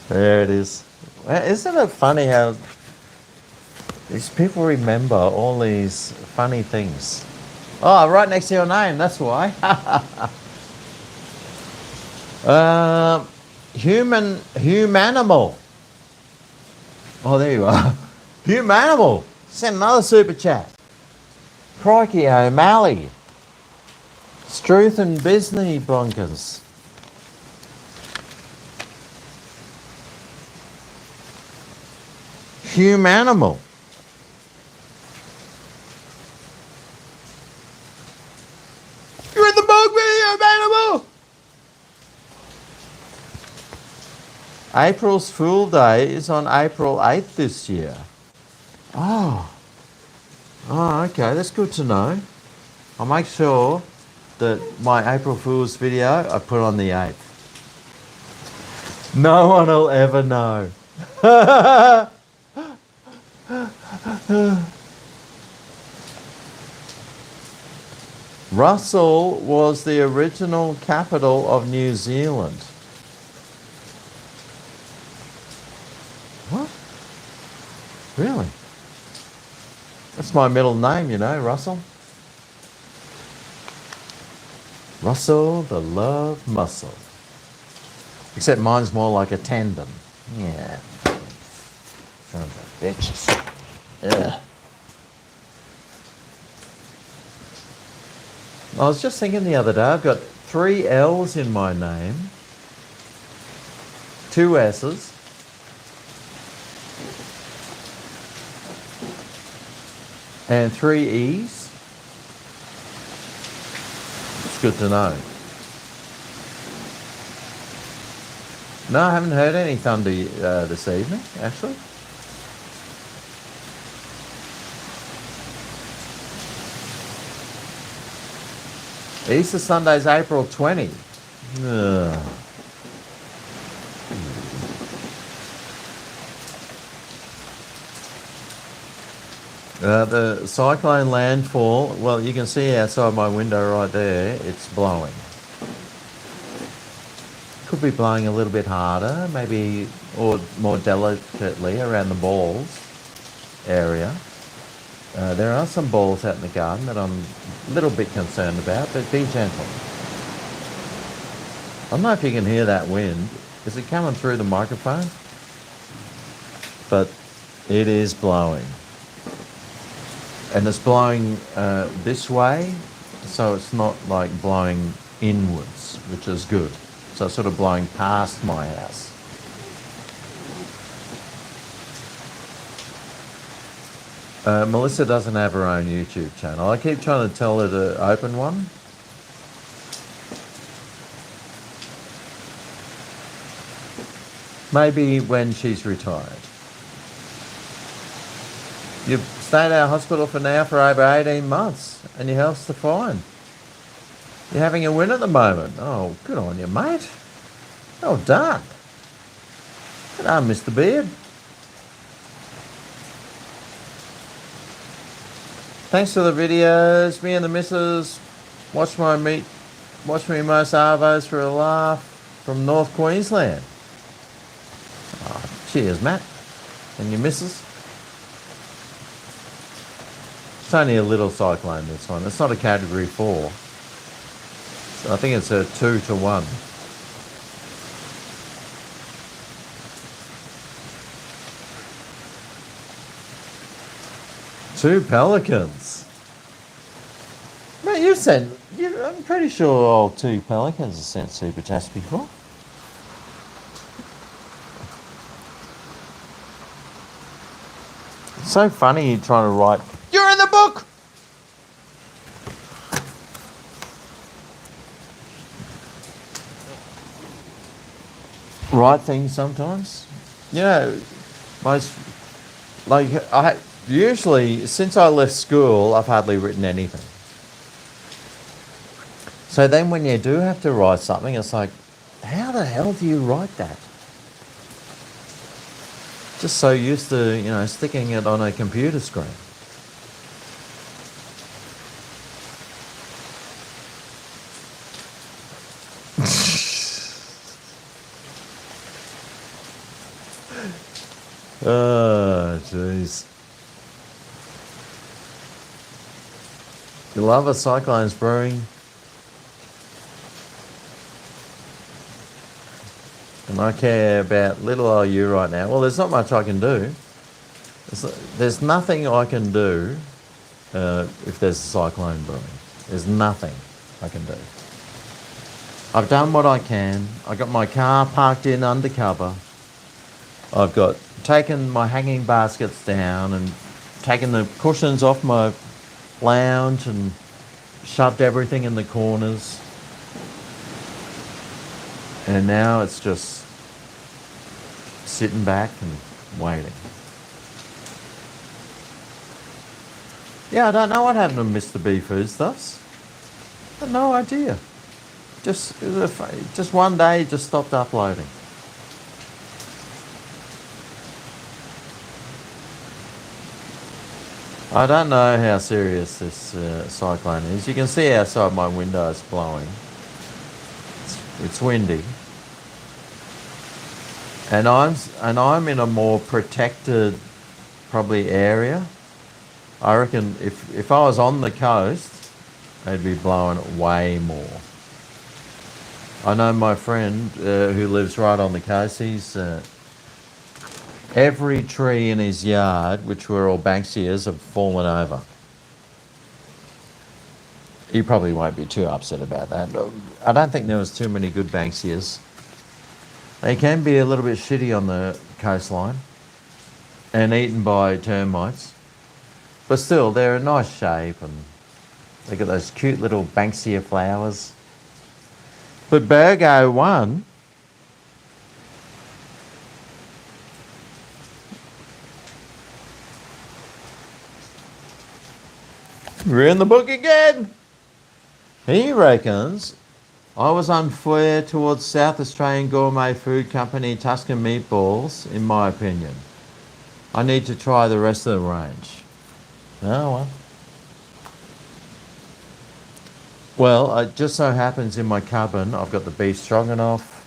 There it is. Isn't it funny how these people remember all these funny things? Oh, right next to your name, that's why. Humanimal. Oh, there you are. Humanimal. Send another super chat. Crikey O'Malley. Struth and Bisney Broncos. Humanimal. You're in the book with Humanimal. April's Fool Day is on April 8th this year. Oh. Oh, okay, that's good to know. I'll make sure that my April Fool's video I put on the 8th. No one will ever know. Russell was the original capital of New Zealand. What? Really? That's my middle name, you know, Russell. Russell the Love Muscle. Except mine's more like a tendon. Yeah. Sons of bitches. Yeah. I was just thinking the other day, I've got 3 L's in my name, 2 S's, and 3 E's. It's good to know. No, I haven't heard any thunder this evening, actually. Easter Sunday's April 20. Ugh. The cyclone landfall, well, you can see outside my window right there, it's blowing. Could be blowing a little bit harder, maybe, or more delicately around the balls area. There are some balls out in the garden that I'm a little bit concerned about, but be gentle. I don't know if you can hear that wind. Is it coming through the microphone? But it is blowing. And it's blowing this way, so it's not like blowing inwards, which is good. So it's sort of blowing past my house. Melissa doesn't have her own YouTube channel. I keep trying to tell her to open one. Maybe when she's retired. You've stayed out of hospital for now for over 18 months and your health's fine. You're having a win at the moment. Oh, good on you, mate. Well done. Good on, Mr. Beard. Thanks for the videos. Me and the missus watch me most arvos for a laugh from North Queensland. Oh, cheers, Matt. And your missus. It's only a little cyclone, this one. It's not a category 4. So I think it's a 2 to 1. Two pelicans. Mate, I'm pretty sure all 2 pelicans have sent super chats before. It's so funny you trying to write, you're in the book! Write things sometimes. You know, usually, since I left school, I've hardly written anything. So then when you do have to write something, it's like, how the hell do you write that? Just so used to, sticking it on a computer screen. Oh, jeez. You love a cyclone's brewing. And I care about little old you right now. Well, there's not much I can do. There's nothing I can do if there's a cyclone brewing. There's nothing I can do. I've done what I can. I got my car parked in undercover. I've taken my hanging baskets down and taken the cushions off my lounge and shoved everything in the corners. And now it's just sitting back and waiting. Yeah, I don't know what happened to Mr. B Foodstuffs. I have no idea. Just one day he just stopped uploading. I don't know how serious this cyclone is. You can see outside my window it's blowing. It's windy. And I'm in a more protected probably area. I reckon if I was on the coast, it'd be blowing way more. I know my friend who lives right on the coast, he's every tree in his yard, which were all Banksias, have fallen over. He probably won't be too upset about that. I don't think there was too many good Banksias. They can be a little bit shitty on the coastline and eaten by termites. But still, they're a nice shape and they got those cute little Banksia flowers. But GregO won. We're in the book again. He reckons I was unfair towards South Australian gourmet food company Tuscan Meatballs, in my opinion. I need to try the rest of the range. Oh well. Well, it just so happens in my cupboard I've got the beef stroganoff.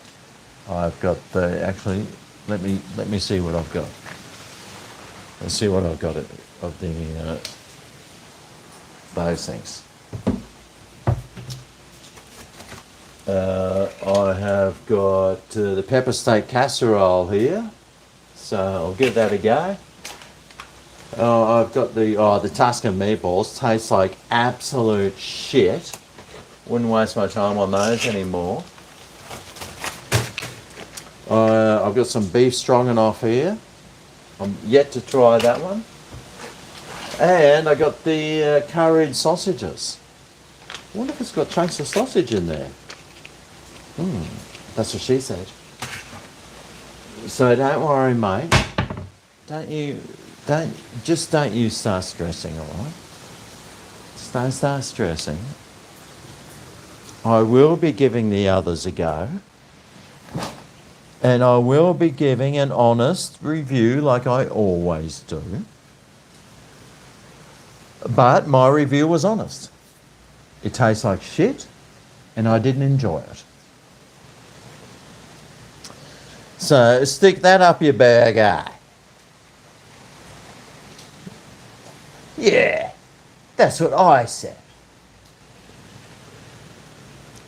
I've got the let me see what I've got. Let's see what I've got of the those things. I have got the pepper steak casserole here, so I'll give that a go. I've got the Tuscan meatballs. Tastes like absolute shit. Wouldn't waste my time on those anymore. I've got some beef stroganoff here. I'm yet to try that one. And I got the curried sausages. I wonder if it's got chunks of sausage in there. That's what she said. So don't worry, mate. Don't you start stressing, alright? Don't start stressing. I will be giving the others a go. And I will be giving an honest review like I always do. But my review was honest. It tastes like shit, and I didn't enjoy it. So stick that up your bag, Yeah, that's what I said.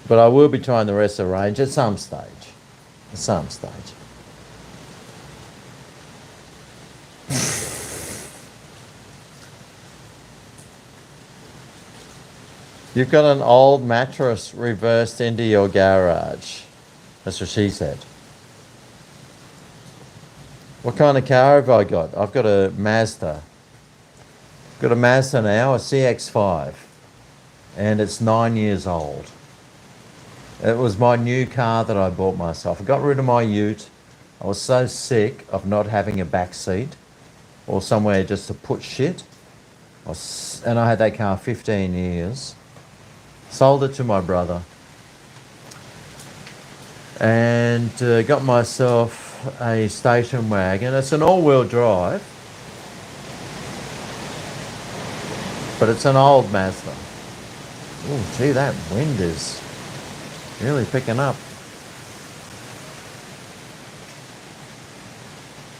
But I will be trying the rest of the range at some stage. At some stage. You've got an old mattress reversed into your garage. That's what she said. What kind of car have I got? I've got a Mazda. I've got a Mazda now, a CX-5. And it's 9 years old. It was my new car that I bought myself. I got rid of my ute. I was so sick of not having a back seat or somewhere just to put shit. And I had that car 15 years. Sold it to my brother. And got myself a station wagon. It's an all-wheel drive. But it's an old Mazda. Oh, gee, that wind is really picking up.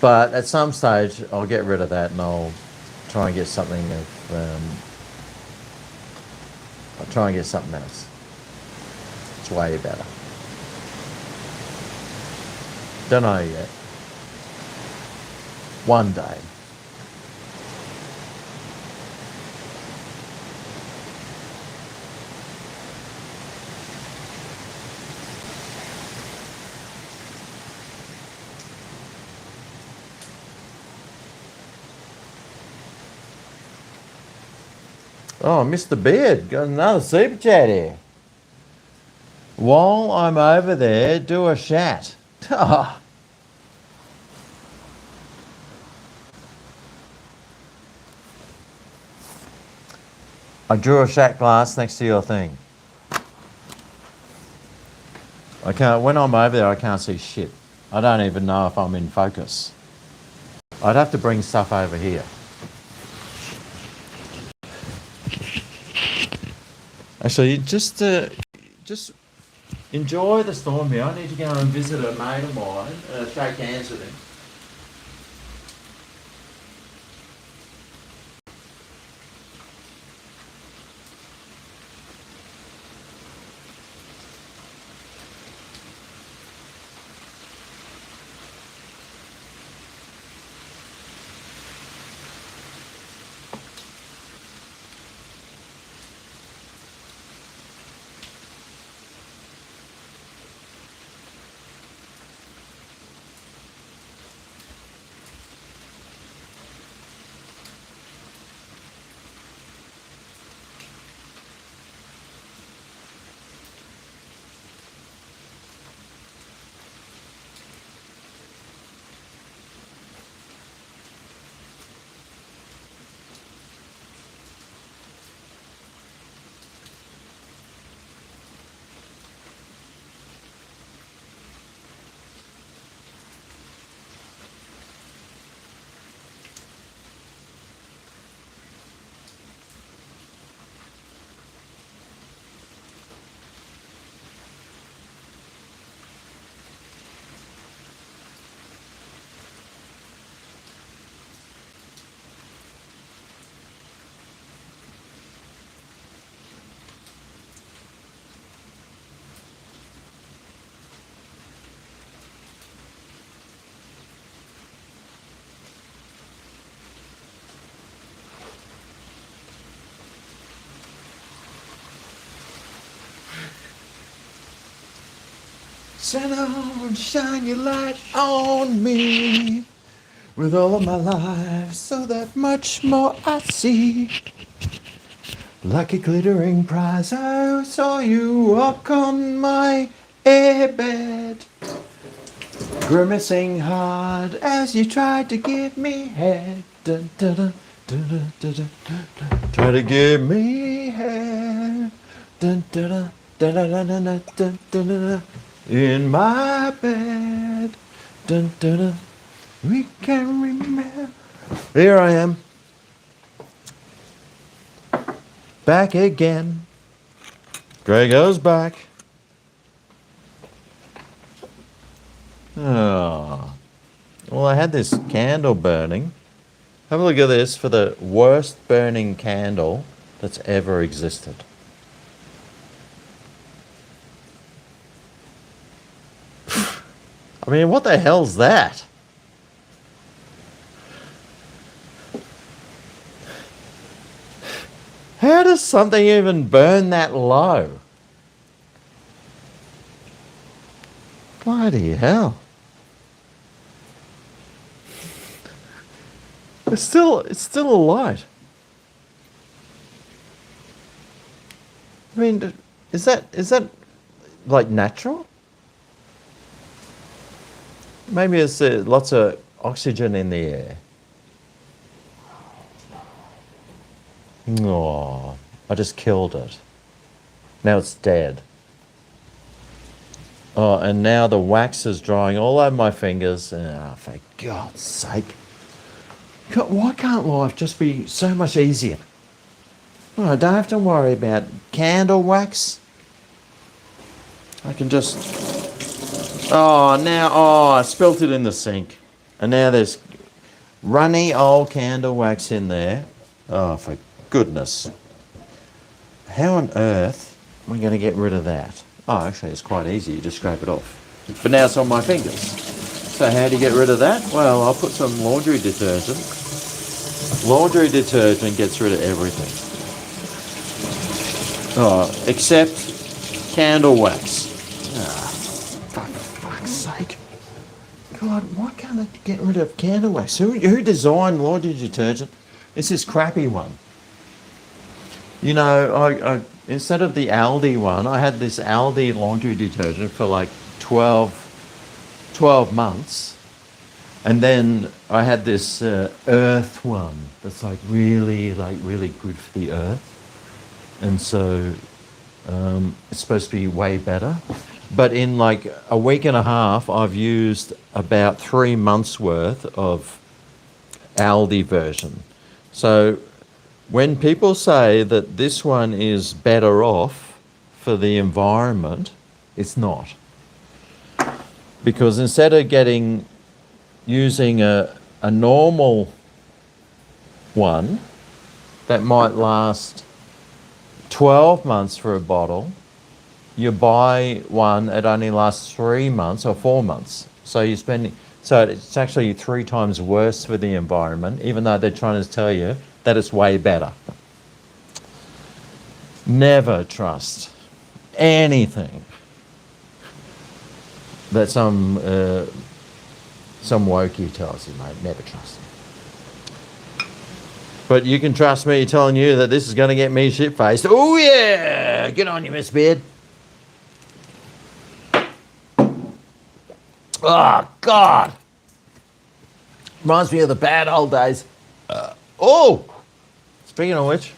But at some stage, I'll get rid of that and I'll try and get something I'll try and get something else. It's way better. Don't know yet. One day. Oh, Mr. Beard, got another super chat here. While I'm over there, do a chat. I drew a shot glass next to your thing. I can't, when I'm over there, I can't see shit. I don't even know if I'm in focus. I'd have to bring stuff over here. Actually, just enjoy the storm here. I need to go and visit a mate of mine, shake hands with him. Shine on, shine your light on me. With all of my life, so that much more I see. Like a glittering prize, I saw you walk on my airbed. Grimacing hard as you tried to give me head. Dun, dun, dun, dun, dun, dun, dun, dun. Try to give me head. Dun, dun, dun, dun, dun, dun, dun, dun, dun, dun, dun. In my bed. Dun, dun, dun. We can remember. Here I am. Back again. GregO's back. Oh. Well, I had this candle burning. Have a look at this for the worst burning candle that's ever existed. I mean, what the hell's that? How does something even burn that low? Bloody hell. It's still a light. I mean, is that like natural? Maybe it's lots of oxygen in the air. Oh, I just killed it. Now it's dead. Oh, and now the wax is drying all over my fingers. Oh, for God's sake. God, why can't life just be so much easier? Oh, I don't have to worry about candle wax. I can just... Oh, I spilt it in the sink. And now there's runny old candle wax in there. Oh, for goodness. How on earth am I going to get rid of that? Oh, actually, it's quite easy. You just scrape it off. But now it's on my fingers. So how do you get rid of that? Well, I'll put some laundry detergent. Laundry detergent gets rid of everything. Oh, except candle wax. For fuck's sake. God, why can't I get rid of candle wax? Who designed laundry detergent? It's this crappy one. You know, I instead of the Aldi one, I had this Aldi laundry detergent for like 12 months. And then I had this earth one that's like really good for the earth. And so it's supposed to be way better. But in like a week and a half, I've used about 3 months worth of Aldi version. So when people say that this one is better off for the environment, it's not. Because instead of using a normal one that might last 12 months for a bottle, you buy one that only lasts 3 months or 4 months. So it's actually 3 times worse for the environment, even though they're trying to tell you that it's way better. Never trust anything that some wokey tells you, mate. Never trust them. But you can trust me telling you that this is going to get me shit-faced. Oh, yeah! Get on you, Miss Beard. Oh, God! Reminds me of the bad old days. Speaking of which...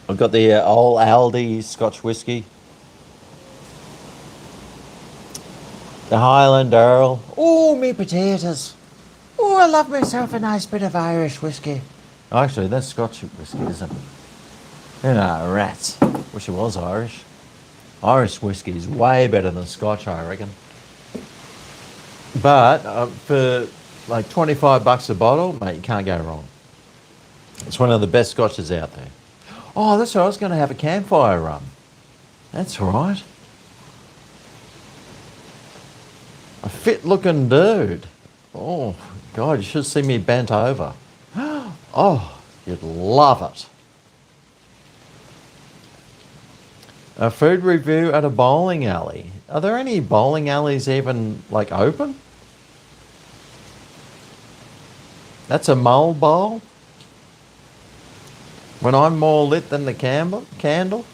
I've got the old Aldi Scotch whiskey. The Highland Earl. Oh, me potatoes. Oh, I love myself a nice bit of Irish whiskey. Actually, that's Scotch whiskey, isn't it? You know, rats. Wish it was Irish. Irish whiskey is way better than Scotch, I reckon. But for like $25 a bottle, mate, you can't go wrong. It's one of the best Scotches out there. Oh, that's right. I was going to have a campfire rum. That's right. A fit looking dude. Oh, God, you should see me bent over. Oh, you'd love it. A food review at a bowling alley. Are there any bowling alleys even like open? That's a mull bowl? When I'm more lit than the candle?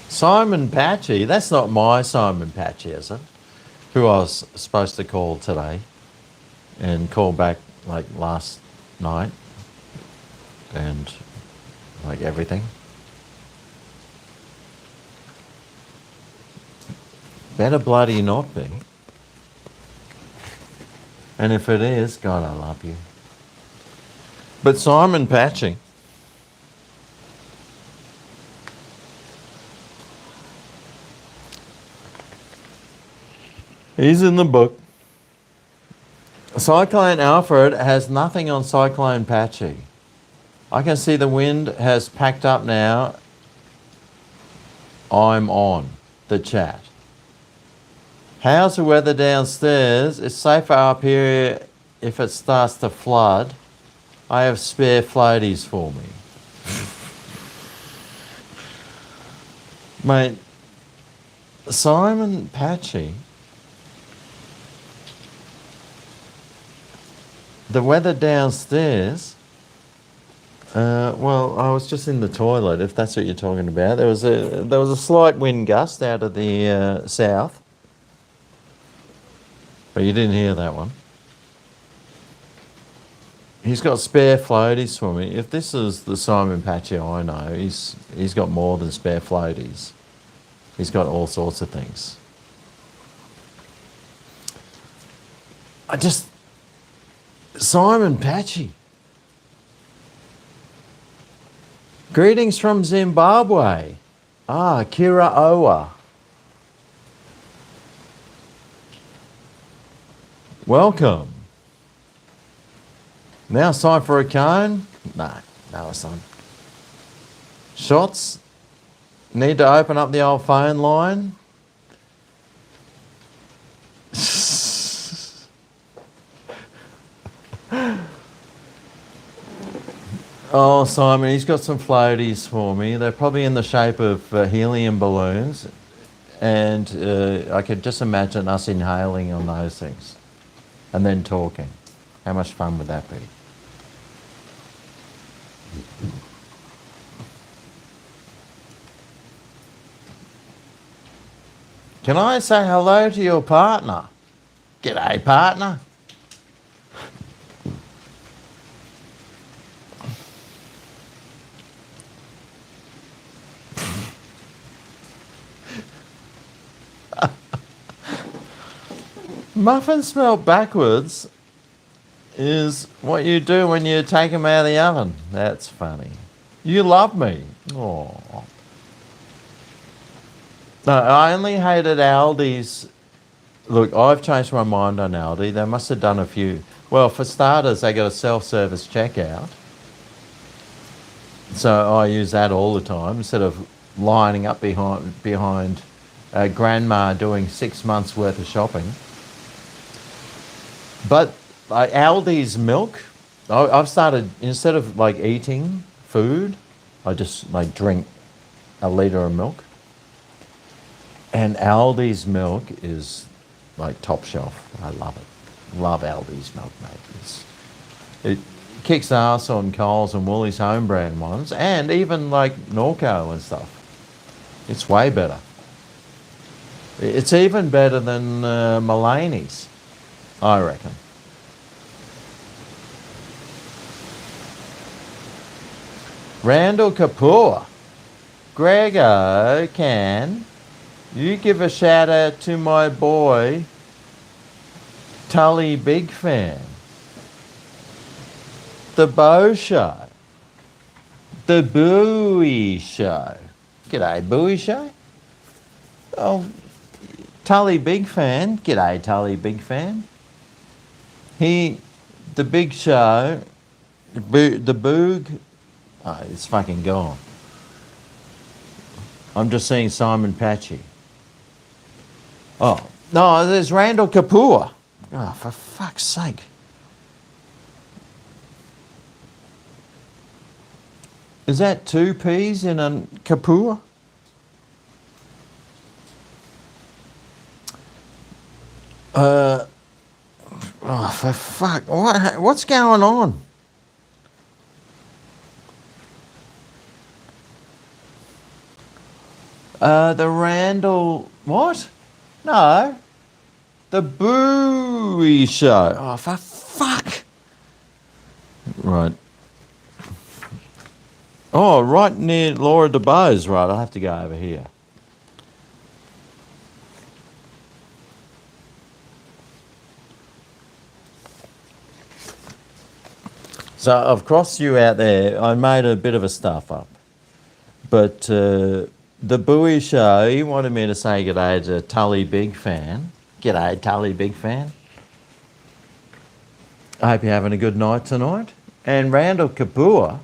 Simon Patchy. That's not my Simon Patchy, is it? Who I was supposed to call today and call back like last night and like everything. Better bloody not be. And if it is, God, I love you. But Simon Patchy. He's in the book. Cyclone Alfred has nothing on Cyclone Patchy. I can see the wind has packed up now. I'm on the chat. How's the weather downstairs? It's safer up here if it starts to flood. I have spare floaties for me. Mate, Simon Patchy, the weather downstairs, well, I was just in the toilet, if that's what you're talking about. There was a slight wind gust out of the south, but you didn't hear that one. He's got spare floaties for me. If this is the Simon Patchy I know, he's got more than spare floaties. He's got all sorts of things. Simon Patchy. Greetings from Zimbabwe. Kira Owa. Welcome. Now it's time for a cone? No, it's not. Shots? Need to open up the old phone line? Oh, Simon, he's got some floaties for me. They're probably in the shape of helium balloons. And I could just imagine us inhaling on those things and then talking. How much fun would that be? Can I say hello to your partner? G'day, partner. Muffins smelled backwards is what you do when you take them out of the oven. That's funny. You love me. Oh. No, I only hated Aldi's. Look, I've changed my mind on Aldi. They must have done a few. Well, for starters, they got a self-service checkout. So I use that all the time instead of lining up behind grandma doing 6 months worth of shopping. But Aldi's milk, I've started, instead of like eating food, I just like drink a litre of milk. And Aldi's milk is like top shelf. I love it. Love Aldi's milk, mate. It kicks ass on Coles and Woolies home brand ones, and even like Norco and stuff. It's way better. It's even better than Mulaney's, I reckon. Randall Kapoor. GregO, can you give a shout out to my boy, Tully Big Fan? The Bow Show. The Bowie Show. G'day, Bowie Show. Oh, Tully Big Fan. G'day, Tully Big Fan. The Big Show, the Boog, oh, it's fucking gone. I'm just seeing Simon Patchy. Oh, no, there's Randall Kapoor. Oh, for fuck's sake. Is that 2 P's in a Kapoor? Oh, for fuck. What's going on? The Randall... What? No. The Bowie Show. Oh, for fuck. Right. Oh, right near Laura DeBose. Right, I'll have to go over here. So I've crossed you out there. I made a bit of a stuff up. But the Bowie Show, he wanted me to say g'day to Tully Big Fan. G'day, Tully Big Fan. I hope you're having a good night tonight. And Randall Kapoor,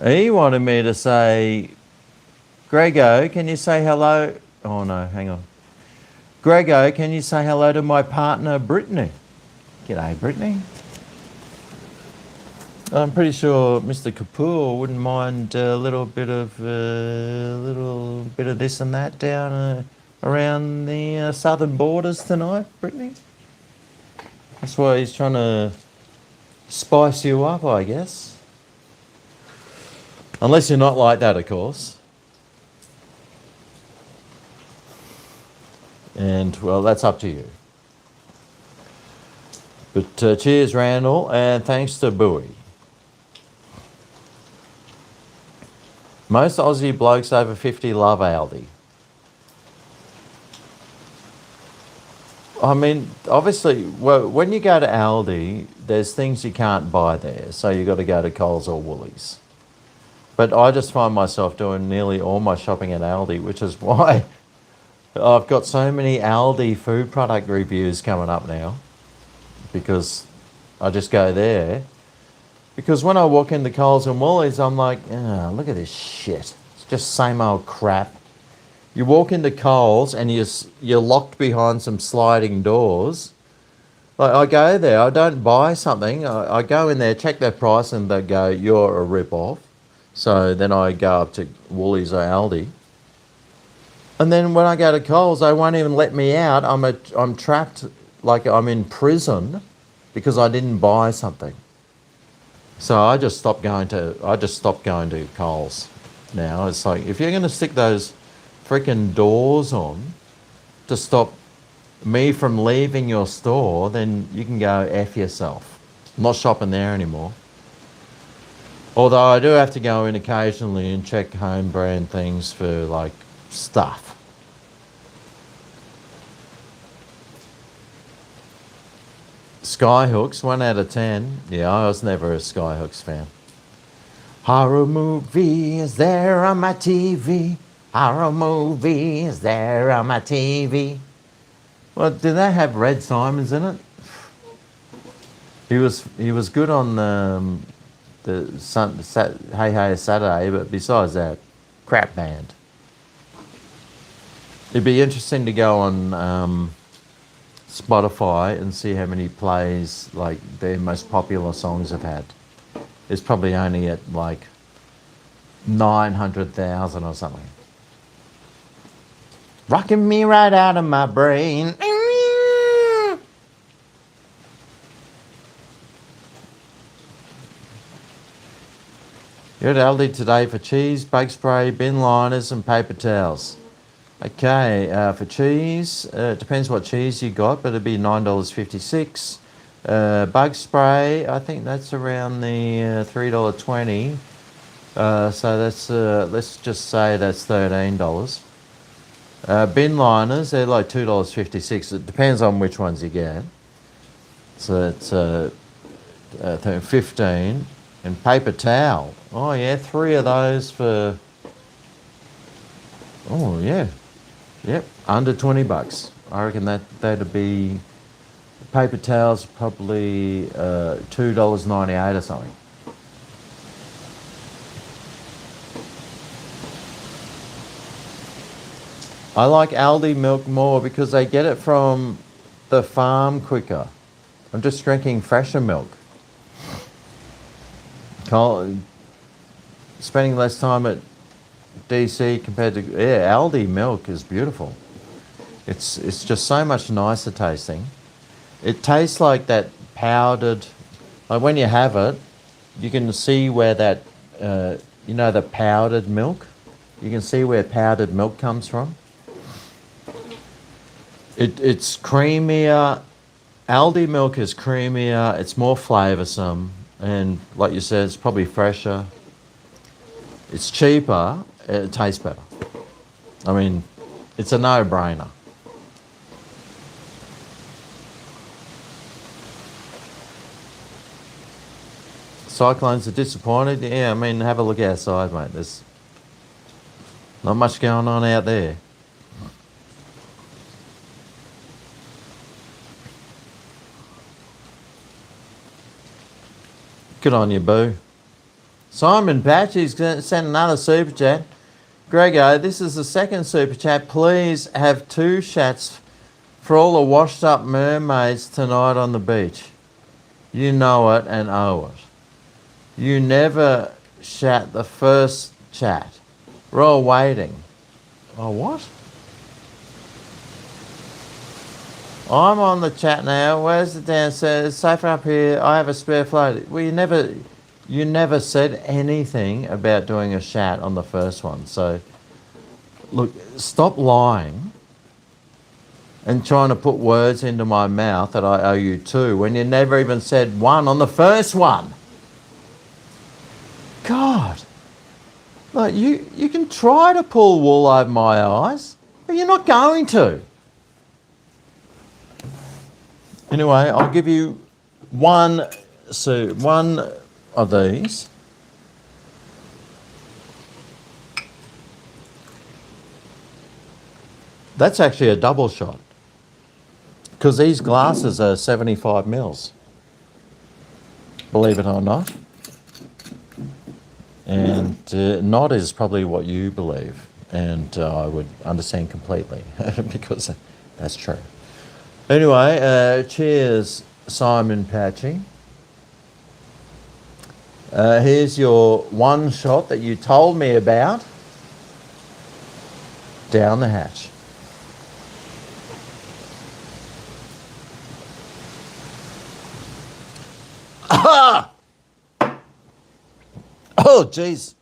he wanted me to say, GregO, can you say hello? Oh no, hang on. GregO, can you say hello to my partner, Brittany? G'day, Brittany. I'm pretty sure Mr. Kapoor wouldn't mind a little bit of this and that down around the southern borders tonight, Brittany. That's why he's trying to spice you up, I guess. Unless you're not like that, of course. And, well, that's up to you. But cheers, Randall, and thanks to Bowie. Most Aussie blokes over 50 love Aldi. I mean, obviously, well, when you go to Aldi, there's things you can't buy there, so you've got to go to Coles or Woolies. But I just find myself doing nearly all my shopping at Aldi, which is why I've got so many Aldi food product reviews coming up now, because I just go there. Because when I walk into Coles and Woolies, I'm like, oh, look at this shit. It's just same old crap. You walk into Coles and you're locked behind some sliding doors. Like, I go there, I don't buy something. I go in there, check their price, and they go, you're a rip-off. So then I go up to Woolies or Aldi. And then when I go to Coles, they won't even let me out. I'm trapped, like I'm in prison because I didn't buy something. So I just stopped going to Coles now. It's like, if you're going to stick those freaking doors on to stop me from leaving your store, then you can go F yourself. I'm not shopping there anymore. Although I do have to go in occasionally and check home brand things for like stuff. Skyhooks, 1 out of 10. Yeah, I was never a Skyhooks fan. Horror movies, there on my TV. Horror movies, there on my TV. Well, did they have Red Simons in it? He was good on the Hey Hey Saturday, but besides that, crap band. It'd be interesting to go on Spotify and see how many plays like their most popular songs have had. It's probably only at like 900,000 or something. Rocking me right out of my brain. You're at Aldi today for cheese, bug spray, bin liners and paper towels. Okay, for cheese, it depends what cheese you got, but it'd be $9.56. Bug spray, I think that's around the $3.20. So that's, let's just say that's $13. Bin liners, they're like $2.56. It depends on which ones you get. So it's 15. And paper towel. Oh yeah, 3 of those for, oh yeah. Yep, under $20. I reckon that'd be, paper towels probably $2.98 or something. I like Aldi milk more because they get it from the farm quicker. I'm just drinking fresher milk. Spending less time at DC compared to Aldi milk is beautiful. It's just so much nicer tasting. It tastes like that powdered. Like when you have it, you can see where that the powdered milk. You can see where powdered milk comes from. It's creamier. Aldi milk is creamier. It's more flavoursome, and like you said, it's probably fresher. It's cheaper. It tastes better. I mean, it's a no-brainer. Cyclones are disappointed. Yeah, I mean, have a look outside, mate. There's not much going on out there. Good on you, boo. Simon Patch, he's sent another super chat. GregO, this is the second super chat. Please have 2 shots for all the washed up mermaids tonight on the beach. You know it and owe it. You never shat the first chat. We're all waiting. Oh, what? I'm on the chat now. Where's the downstairs? Safer up here. I have a spare float. Well, you never said anything about doing a shat on the first one. So, look, stop lying and trying to put words into my mouth that I owe you 2 when you never even said 1 on the first one. God. Look, you can try to pull wool over my eyes, but you're not going to. Anyway, I'll give you one of these. That's actually a double shot because these glasses are 75 mils. Believe it or not. And not is probably what you believe, and I would understand completely because that's true. Anyway, cheers, Simon Patchy. Here's your one shot that you told me about. Down the hatch. Ah! Oh, jeez.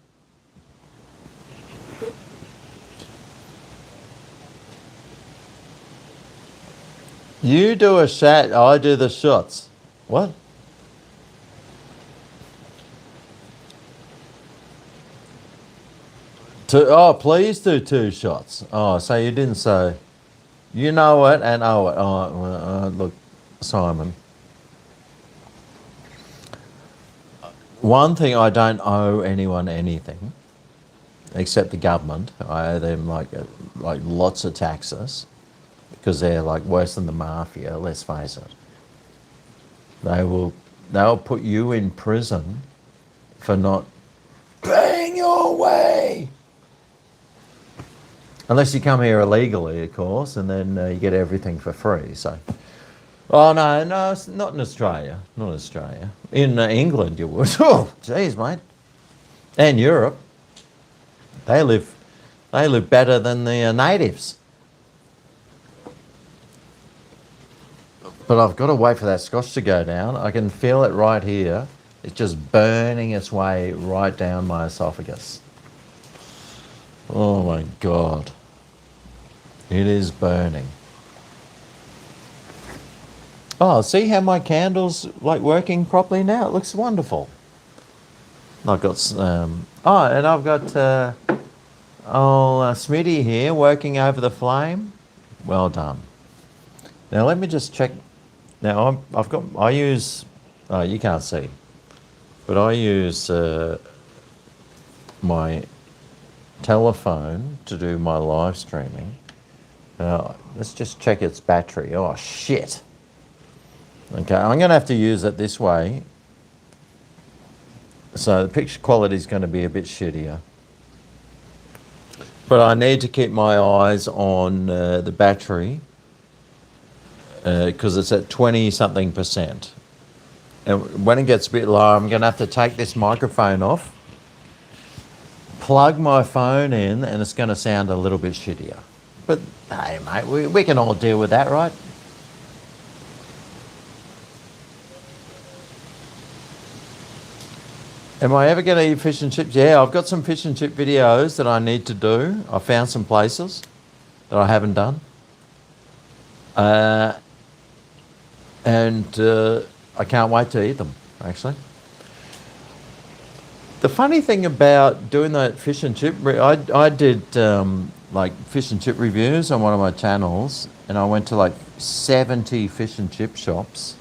You do a shot, I do the shots. What? Please do 2 shots. Oh, so you didn't say, you know it and owe it. Look, Simon. One thing, I don't owe anyone anything, except the government. I owe them like lots of taxes. Because they're like worse than the mafia, let's face it. They'll put you in prison for not paying your way. Unless you come here illegally, of course, and then you get everything for free. So, no, it's not in Australia. Not in Australia. In England, you would. Oh, jeez, mate. And Europe. They live better than the natives. But I've got to wait for that scotch to go down. I can feel it right here. It's just burning its way right down my esophagus. Oh my God. It is burning. Oh, see how my candle's like working properly now? It looks wonderful. I've got, and I've got Smitty here working over the flame. Well done. Now let me just check. Now I use, you can't see, but I use my telephone to do my live streaming. Let's just check its battery. Oh shit. Okay, I'm going to have to use it this way. So the picture quality is going to be a bit shittier. But I need to keep my eyes on the battery because it's at 20-something%. And when it gets a bit low, I'm going to have to take this microphone off, plug my phone in, and it's going to sound a little bit shittier. But hey, mate, we can all deal with that, right? Am I ever going to eat fish and chips? Yeah, I've got some fish and chip videos that I need to do. I found some places that I haven't done. And I can't wait to eat them, actually. The funny thing about doing that fish and chip, I did like fish and chip reviews on one of my channels, and I went to like 70 fish and chip shops.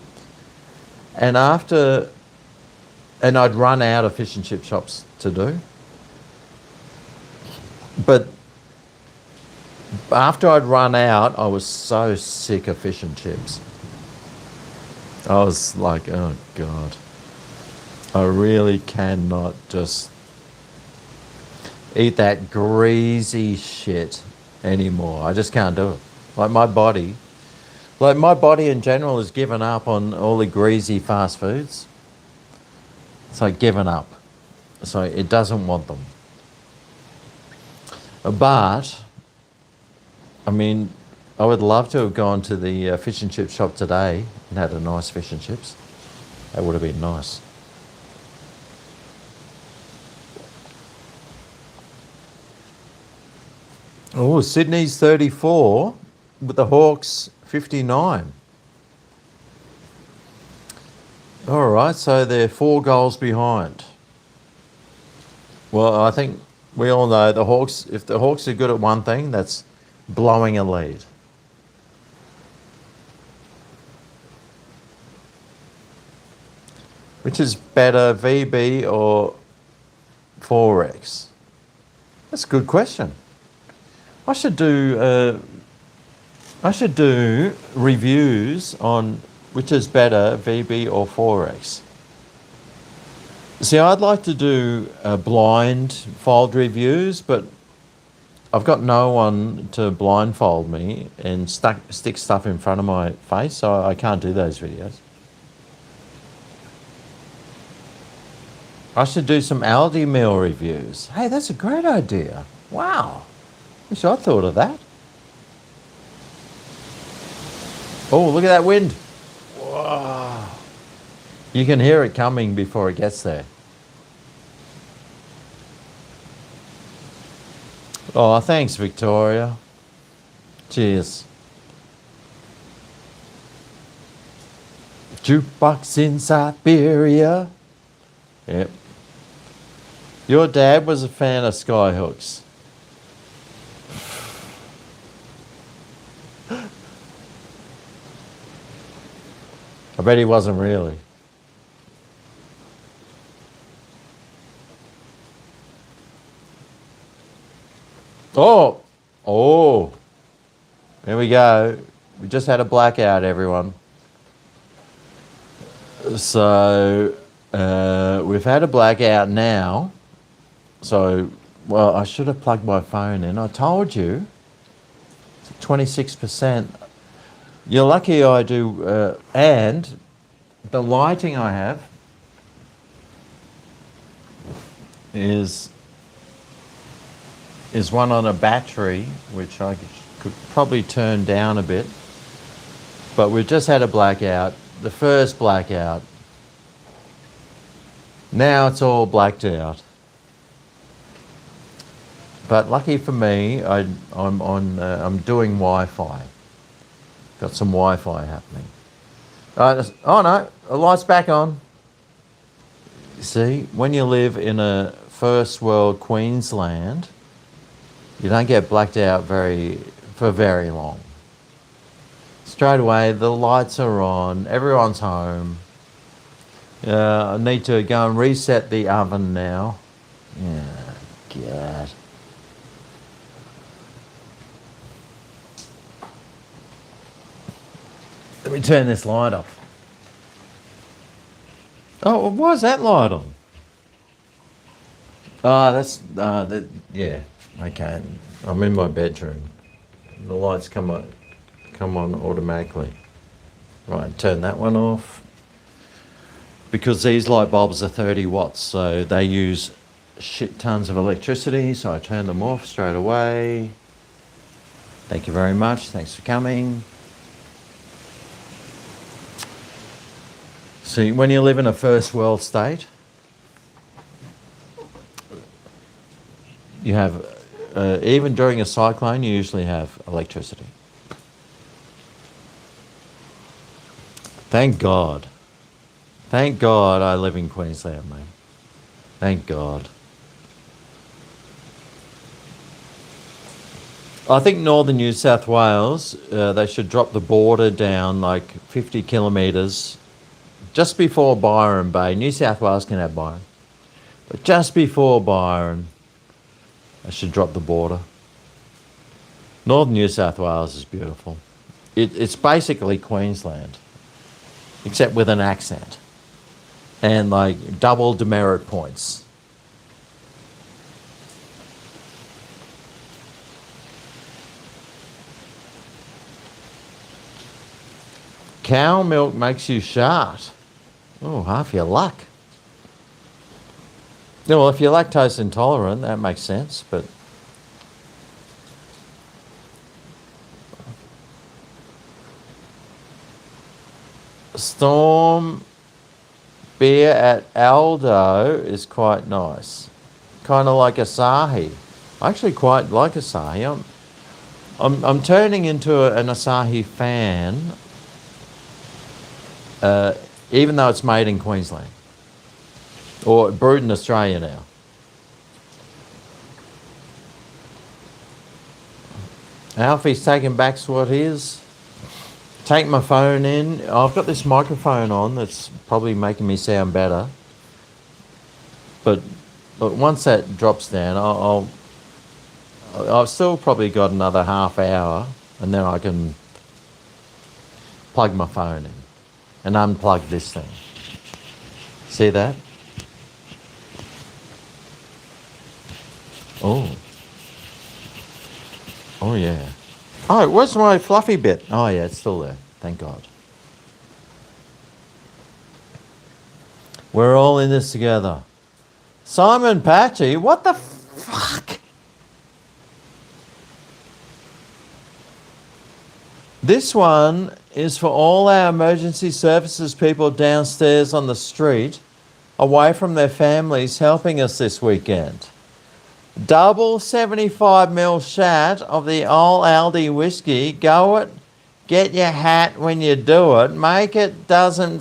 And I'd run out of fish and chip shops to do. But after I'd run out, I was so sick of fish and chips. I was like, oh God, I really cannot just eat that greasy shit anymore. I just can't do it. Like my body in general has given up on all the greasy fast foods. It's like given up. So it doesn't want them. But, I mean, I would love to have gone to the fish and chip shop today and had a nice fish and chips. That would have been nice. Oh, Sydney's 34 with the Hawks 59. All right, so they're 4 goals behind. Well, I think we all know the Hawks, if the Hawks are good at one thing, that's blowing a lead. Which is better, VB or 4X? That's a good question. I should do reviews on which is better, VB or 4X. See, I'd like to do blindfold reviews, but I've got no one to blindfold me and stick stuff in front of my face, so I can't do those videos. I should do some Aldi meal reviews. Hey, that's a great idea. Wow. Wish I thought of that. Oh, look at that wind. Whoa. You can hear it coming before it gets there. Oh, thanks, Victoria. Cheers. Jukebox in Siberia. Yep. Your dad was a fan of skyhooks. I bet he wasn't really. Oh, there we go. We just had a blackout, everyone. So we've had a blackout now. So, well, I should have plugged my phone in. I told you, it's 26%. You're lucky I do, and the lighting I have is one on a battery, which I could probably turn down a bit. But we've just had a blackout, the first blackout. Now it's all blacked out. But lucky for me, I'm doing Wi-Fi. Got some Wi-Fi happening. Oh no, the light's back on. See, when you live in a first world Queensland, you don't get blacked out for very long. Straight away, the lights are on, everyone's home. I need to go and reset the oven now. Yeah, God. Let me turn this light off. Oh, why is that light on? Oh, yeah, okay. I'm in my bedroom. The lights come on automatically. Right, turn that one off. Because these light bulbs are 30 watts, so they use shit tons of electricity, so I turn them off straight away. Thank you very much. Thanks for coming. See, when you live in a first world state, you have, even during a cyclone, you usually have electricity. Thank God. Thank God I live in Queensland, mate. Thank God. I think northern New South Wales, they should drop the border down like 50 kilometres just before Byron Bay. New South Wales can have Byron. But just before Byron, they should drop the border. Northern New South Wales is beautiful. It's basically Queensland, except with an accent. And like double demerit points. Cow milk makes you shart. Oh, half your luck. Yeah, well, if you're lactose intolerant, that makes sense, but... Storm beer at Aldo is quite nice. Kind of like Asahi. I actually quite like Asahi. I'm turning into an Asahi fan, even though it's made in Queensland. Or brewed in Australia now. Alfie's taking back what is. Take my phone in. I've got this microphone on that's probably making me sound better. But once that drops down, I've still probably got another half hour, and then I can plug my phone in and unplug this thing. See that? Oh. Oh, yeah. Oh, where's my fluffy bit? Oh, yeah, it's still there. Thank God. We're all in this together. Simon Patchy, what the fuck? This one is for all our emergency services people downstairs on the street, away from their families, helping us this weekend. Double 75ml shot of the old Aldi whiskey. Go it. Get your hat when you do it. Make it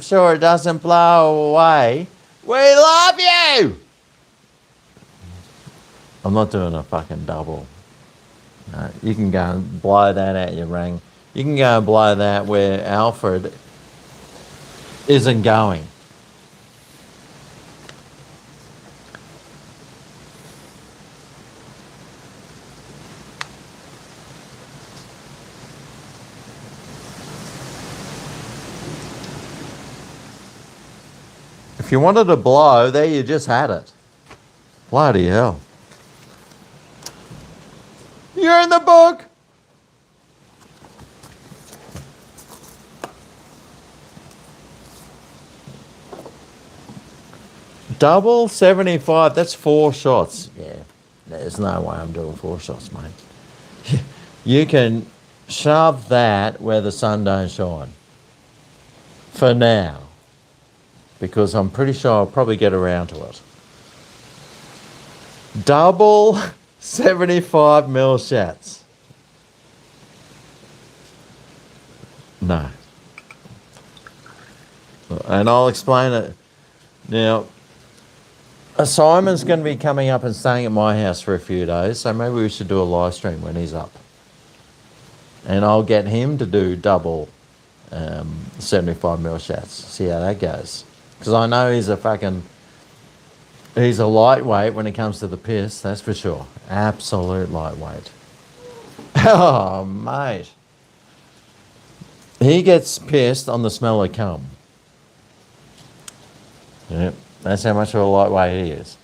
sure it doesn't blow away. We love you! I'm not doing a fucking double. No, you can go and blow that out your ring. You can go and blow that where Alfred isn't going. If you wanted to blow, there you just had it. Bloody hell. You're in the book! Double 75, that's 4 shots. Yeah, there's no way I'm doing 4 shots, mate. You can shove that where the sun don't shine. For now. Because I'm pretty sure I'll probably get around to it. Double 75ml shots. No. And I'll explain it. Now, Simon's going to be coming up and staying at my house for a few days, so maybe we should do a live stream when he's up. And I'll get him to do double 75ml shots. See how that goes. Because I know he's a lightweight when it comes to the piss, that's for sure. Absolute lightweight. Oh, mate. He gets pissed on the smell of cum. Yep, that's how much of a lightweight he is.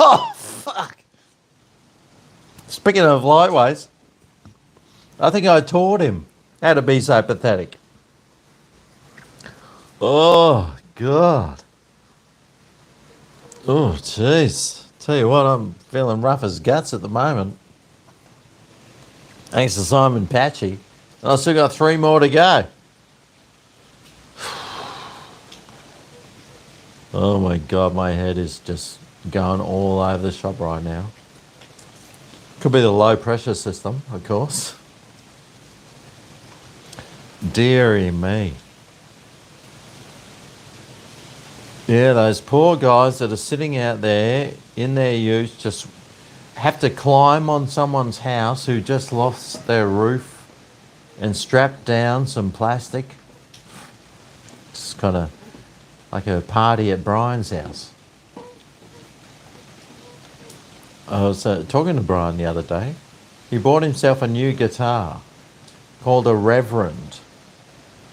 Oh, fuck. Speaking of lightweights, I think I taught him how to be so pathetic. Oh, God. Oh, jeez. Tell you what, I'm feeling rough as guts at the moment. Thanks to Simon Patchy. And I've still got 3 more to go. Oh my God, my head is just going all over the shop right now. Could be the low pressure system, of course. Deary me. Yeah, those poor guys that are sitting out there in their utes just have to climb on someone's house who just lost their roof and strap down some plastic. It's kind of like a party at Brian's house. I was talking to Brian the other day. He bought himself a new guitar called a Reverend.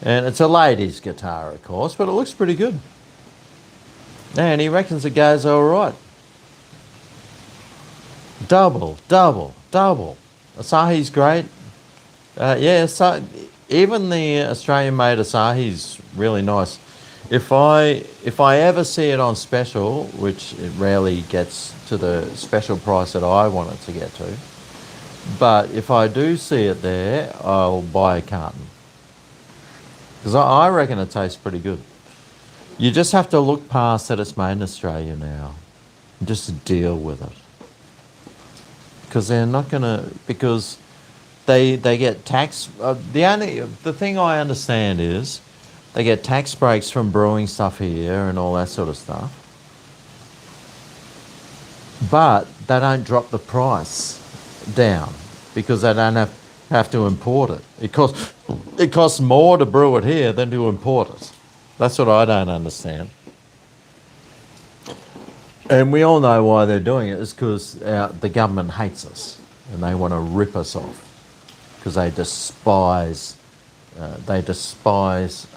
And it's a ladies' guitar, of course, but it looks pretty good. And he reckons it goes all right. Double. Asahi's great. Yeah, so even the Australian-made Asahi's really nice. If I ever see it on special, which it rarely gets to the special price that I want it to get to, but if I do see it there, I'll buy a carton. Because I reckon it tastes pretty good. You just have to look past that it's made in Australia now. And just deal with it. Because they're not going to... Because they get tax... the thing I understand is they get tax breaks from brewing stuff here and all that sort of stuff. But they don't drop the price down because they don't have to import it. It costs more to brew it here than to import it. That's what I don't understand. And we all know why they're doing it. It's because the government hates us and they want to rip us off because they despise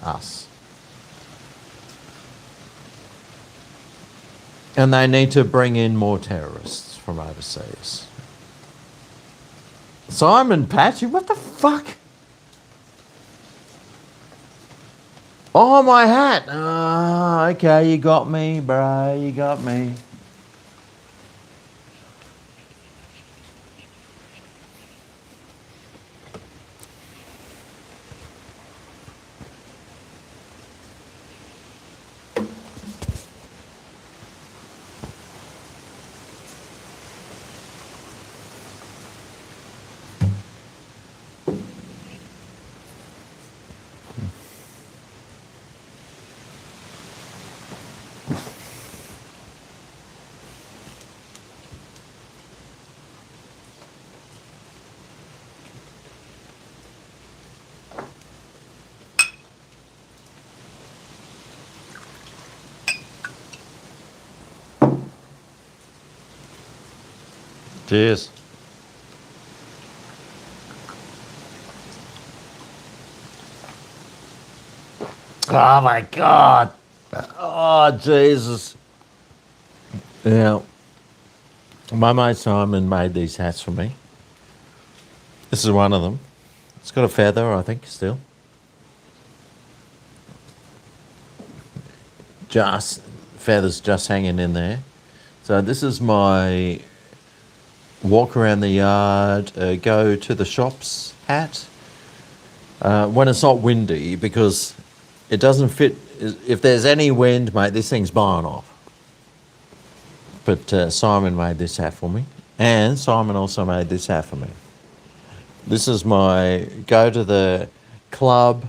us. And they need to bring in more terrorists from overseas. Simon Patchy, what the fuck? Oh, my hat. Oh, okay, you got me, bro. You got me. Cheers. Oh my God. Oh, Jesus. Yeah. My mate Simon made these hats for me. This is one of them. It's got a feather, I think, still. Feathers just hanging in there. So this is my walk around the yard, go to the shops hat when it's not windy, because it doesn't fit. If there's any wind, mate, this thing's blowing off. But Simon made this hat for me, and Simon also made this hat for me. This is my go to the club,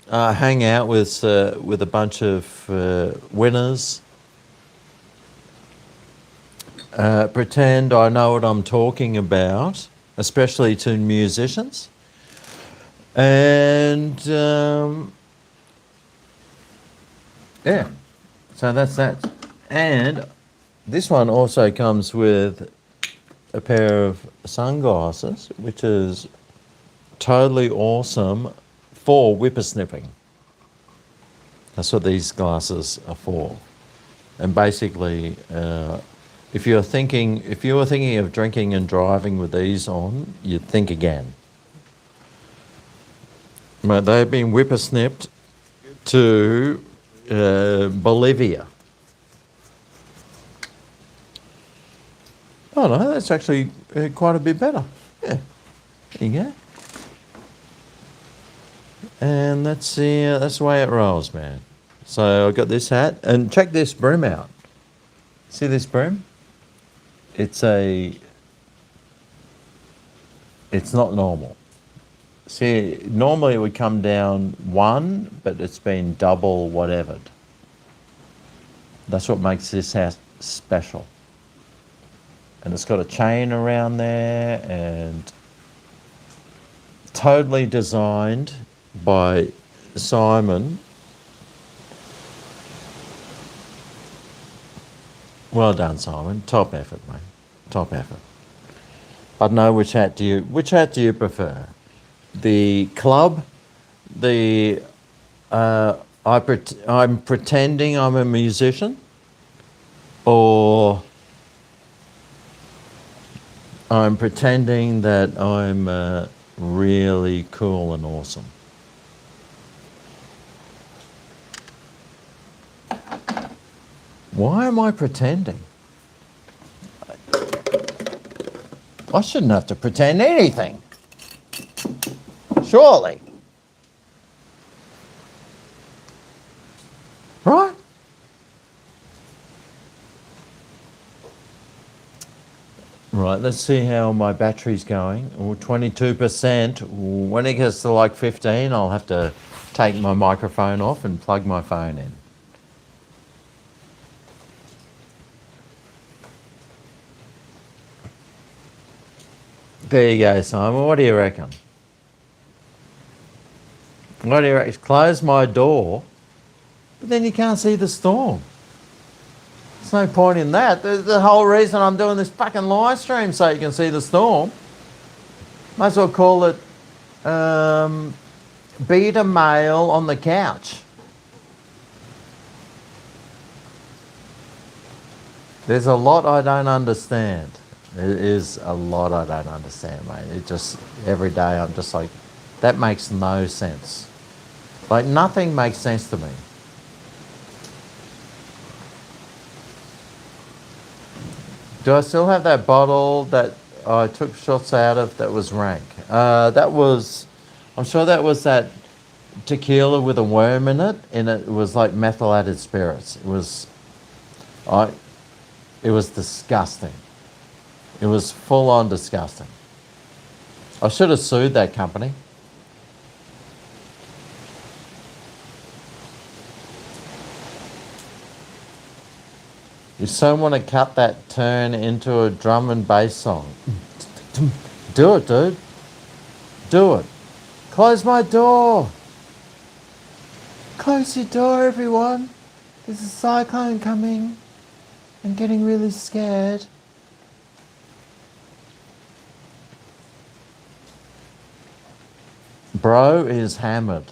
hang out with a bunch of winners. Pretend I know what I'm talking about, especially to musicians. And yeah, so that's that. And this one also comes with a pair of sunglasses, which is totally awesome for whippersnipping. That's what these glasses are for. And basically, if you were thinking of drinking and driving with these on, you'd think again. But they've been whippersnipped to Bolivia. Oh no, that's actually quite a bit better. Yeah, there you go. And that's the way it rolls, man. So I got this hat, and check this broom out. See this broom? It's not normal. See, normally it would come down one, but it's been double whatevered. That's what makes this hat special. And it's got a chain around there, and totally designed by Simon. Well done, Simon. Top effort, mate. Top effort. I don't know which hat do you prefer? The club, I'm pretending I'm a musician, or I'm pretending that I'm really cool and awesome. Why am I pretending? I shouldn't have to pretend anything. Surely. Right? Right, let's see how my battery's going. 22%. When it gets to like 15, I'll have to take my microphone off and plug my phone in. There you go, Simon. What do you reckon? What do you reckon? Close my door, but then you can't see the storm. There's no point in that. The whole reason I'm doing this fucking live stream so you can see the storm. Might as well call it beta male on the couch. There's a lot I don't understand. There is a lot I don't understand, mate. It just, every day I'm just like, that makes no sense. Like, nothing makes sense to me. Do I still have that bottle that I took shots out of that was rank? I'm sure that was that tequila with a worm in it, and it was like methylated spirits. It was disgusting. It was full on disgusting. I should have sued that company. If someone want to cut that turn into a drum and bass song, do it, dude. Do it. Close my door. Close your door, everyone. There's a cyclone coming. I'm getting really scared. Bro is hammered.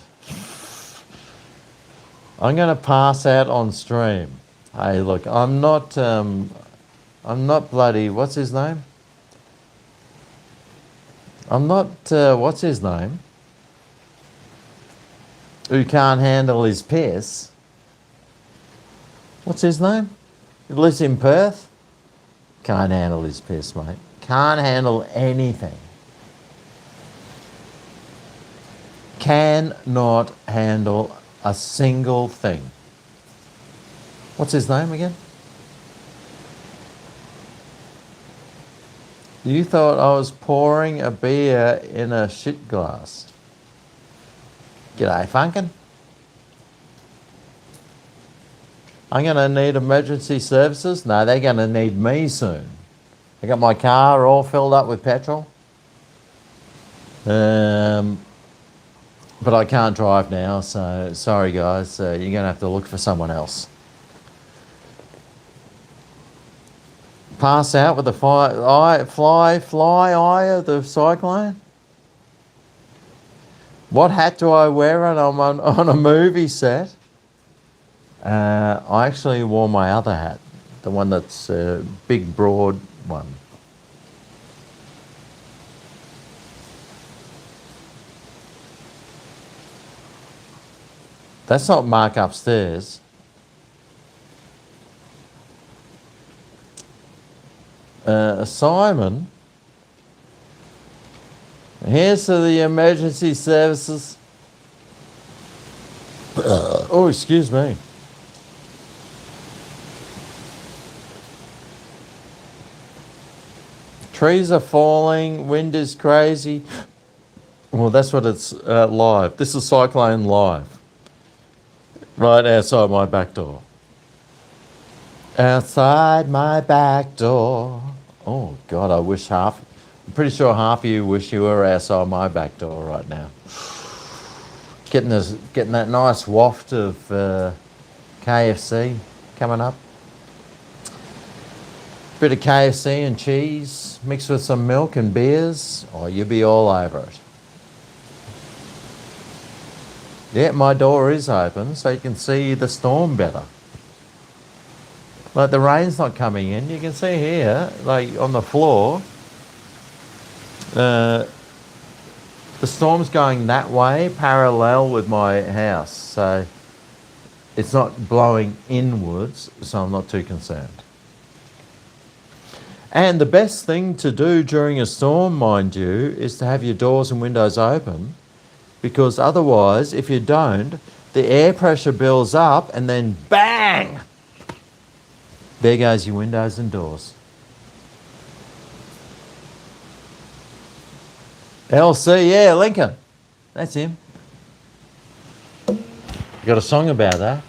I'm going to pass out on stream. Hey, look, I'm not bloody, what's his name? I'm not, what's his name? Who can't handle his piss. What's his name? He lives in Perth. Can't handle his piss, mate. Can't handle anything. Cannot handle a single thing. What's his name again? You thought I was pouring a beer in a shit glass. G'day, Funkin'. I'm going to need emergency services. No, they're going to need me soon. I got my car all filled up with petrol. But I can't drive now, so sorry guys, you're going to have to look for someone else. Pass out with the fly eye of the cyclone? What hat do I wear when I'm on a movie set? I actually wore my other hat. The one that's a big, broad one. That's not Mark upstairs. Simon, here's to the emergency services. Oh, excuse me. Trees are falling, wind is crazy. Well, that's what it's live. This is Cyclone live. Right outside my back door. Outside my back door. Oh, God, I'm pretty sure half of you wish you were outside my back door right now. Getting that nice waft of KFC coming up. Bit of KFC and cheese mixed with some milk and beers. Oh, you'll be all over it. Yeah, my door is open so you can see the storm better. Like the rain's not coming in. You can see here, like on the floor, the storm's going that way, parallel with my house. So it's not blowing inwards, so I'm not too concerned. And the best thing to do during a storm, mind you, is to have your doors and windows open, because otherwise, if you don't, the air pressure builds up and then bang! There goes your windows and doors. LC, yeah, Lincoln. That's him. Got a song about that.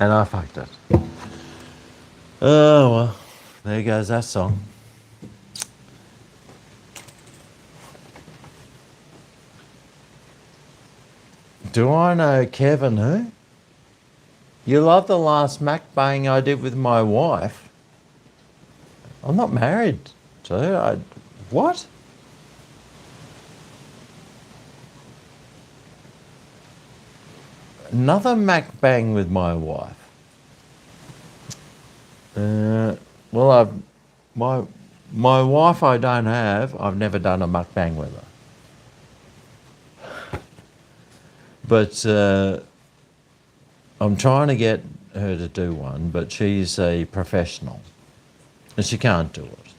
And I fucked it. Oh, well, there goes that song. Do I know Kevin who? You love the last mukbang I did with my wife. I'm not married to her. What? Another mukbang with my wife. Well, my wife I don't have. I've never done a mukbang with her. But I'm trying to get her to do one, but she's a professional. And she can't do it.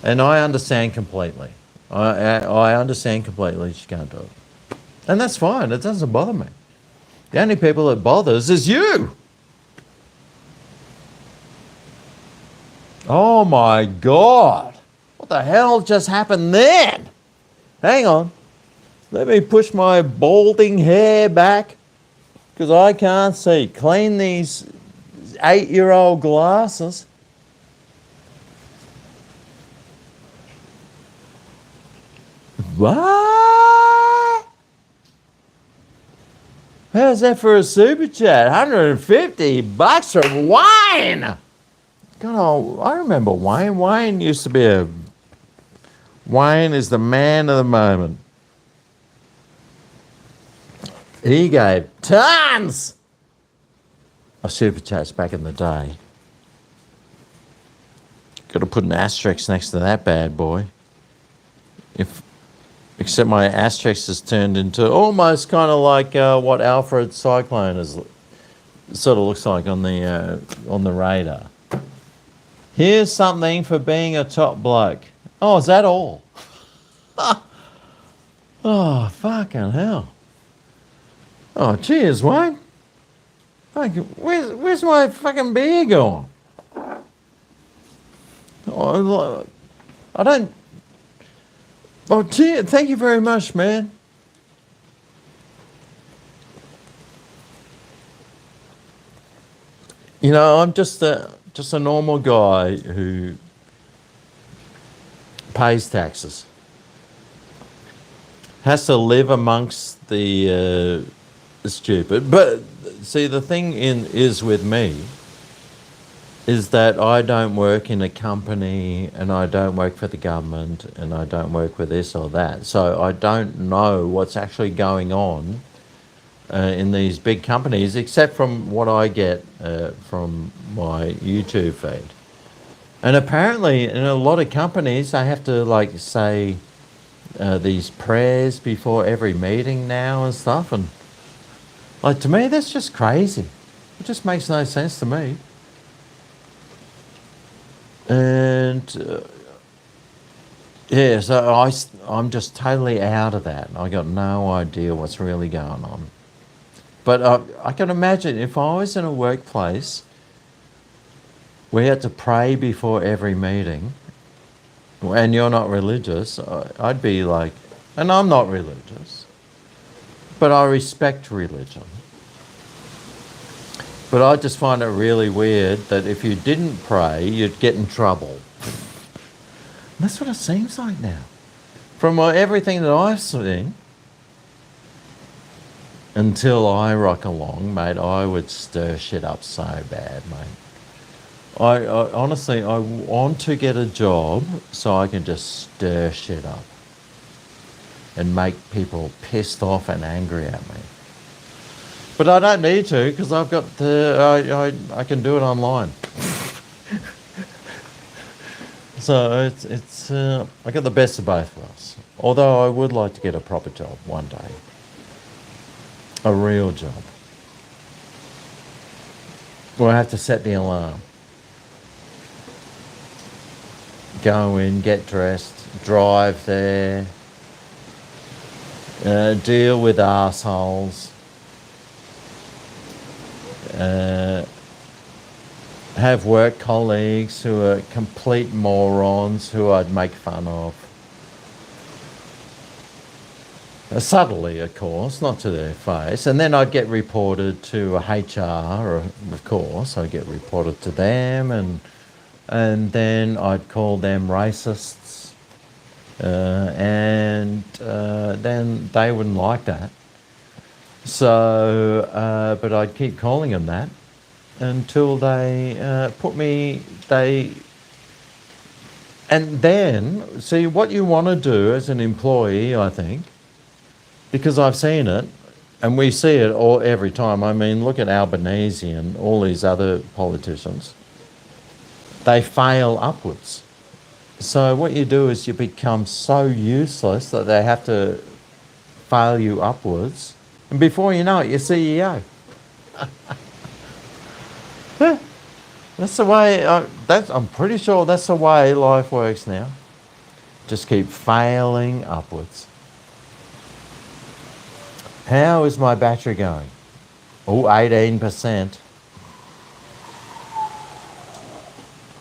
And I understand completely. I understand completely she can't do it. And that's fine. It doesn't bother me. The only people it bothers is you. Oh my God. What the hell just happened then? Hang on. Let me push my balding hair back because I can't see. Clean these 8-year-old glasses. What? How's that for a super chat? $150 from Wayne. God, I remember Wayne. Wayne used to be Wayne is the man of the moment. He gave tons of super chats back in the day. Got to put an asterisk next to that bad boy. Except my asterisk has turned into almost kind of like what Alfred cyclone sort of looks like on the radar. Here's something for being a top bloke. Oh, is that all? Oh, fucking hell. Oh, cheers, Wayne. Where's my fucking beer going? Oh, I don't... Oh, cheers. Thank you very much, man. You know, I'm just a normal guy who pays taxes. Has to live amongst the stupid. But see, the thing is with me is that I don't work in a company and I don't work for the government and I don't work with this or that. So I don't know what's actually going on in these big companies, except from what I get from my YouTube feed. And apparently in a lot of companies, they have to like say these prayers before every meeting now and stuff. And like, to me, that's just crazy. It just makes no sense to me. And yeah, so I'm just totally out of that. I got no idea what's really going on. But I can imagine if I was in a workplace, we had to pray before every meeting, and you're not religious, I'd be like, and I'm not religious, but I respect religion. But I just find it really weird that if you didn't pray, you'd get in trouble. And that's what it seems like now. From everything that I've seen, until I rock along, mate, I would stir shit up so bad, mate. I honestly, I want to get a job so I can just stir shit up and make people pissed off and angry at me. But I don't need to, because I've got I can do it online. So it's I got the best of both worlds. Although I would like to get a proper job one day. A real job. Where I have to set the alarm. Go in, get dressed, drive there, deal with assholes, have work colleagues who are complete morons who I'd make fun of. Subtly, of course, not to their face. And then I'd get reported to HR, of course. I'd get reported to them, and then I'd call them racists. And then they wouldn't like that. So, but I'd keep calling them that until they and then, see, what you want to do as an employee, I think, because I've seen it, and we see it every time. I mean, look at Albanese and all these other politicians. They fail upwards. So what you do is you become so useless that they have to fail you upwards. And before you know it, you're CEO. That's the way, I'm pretty sure that's the way life works now. Just keep failing upwards. How is my battery going? Oh, 18%.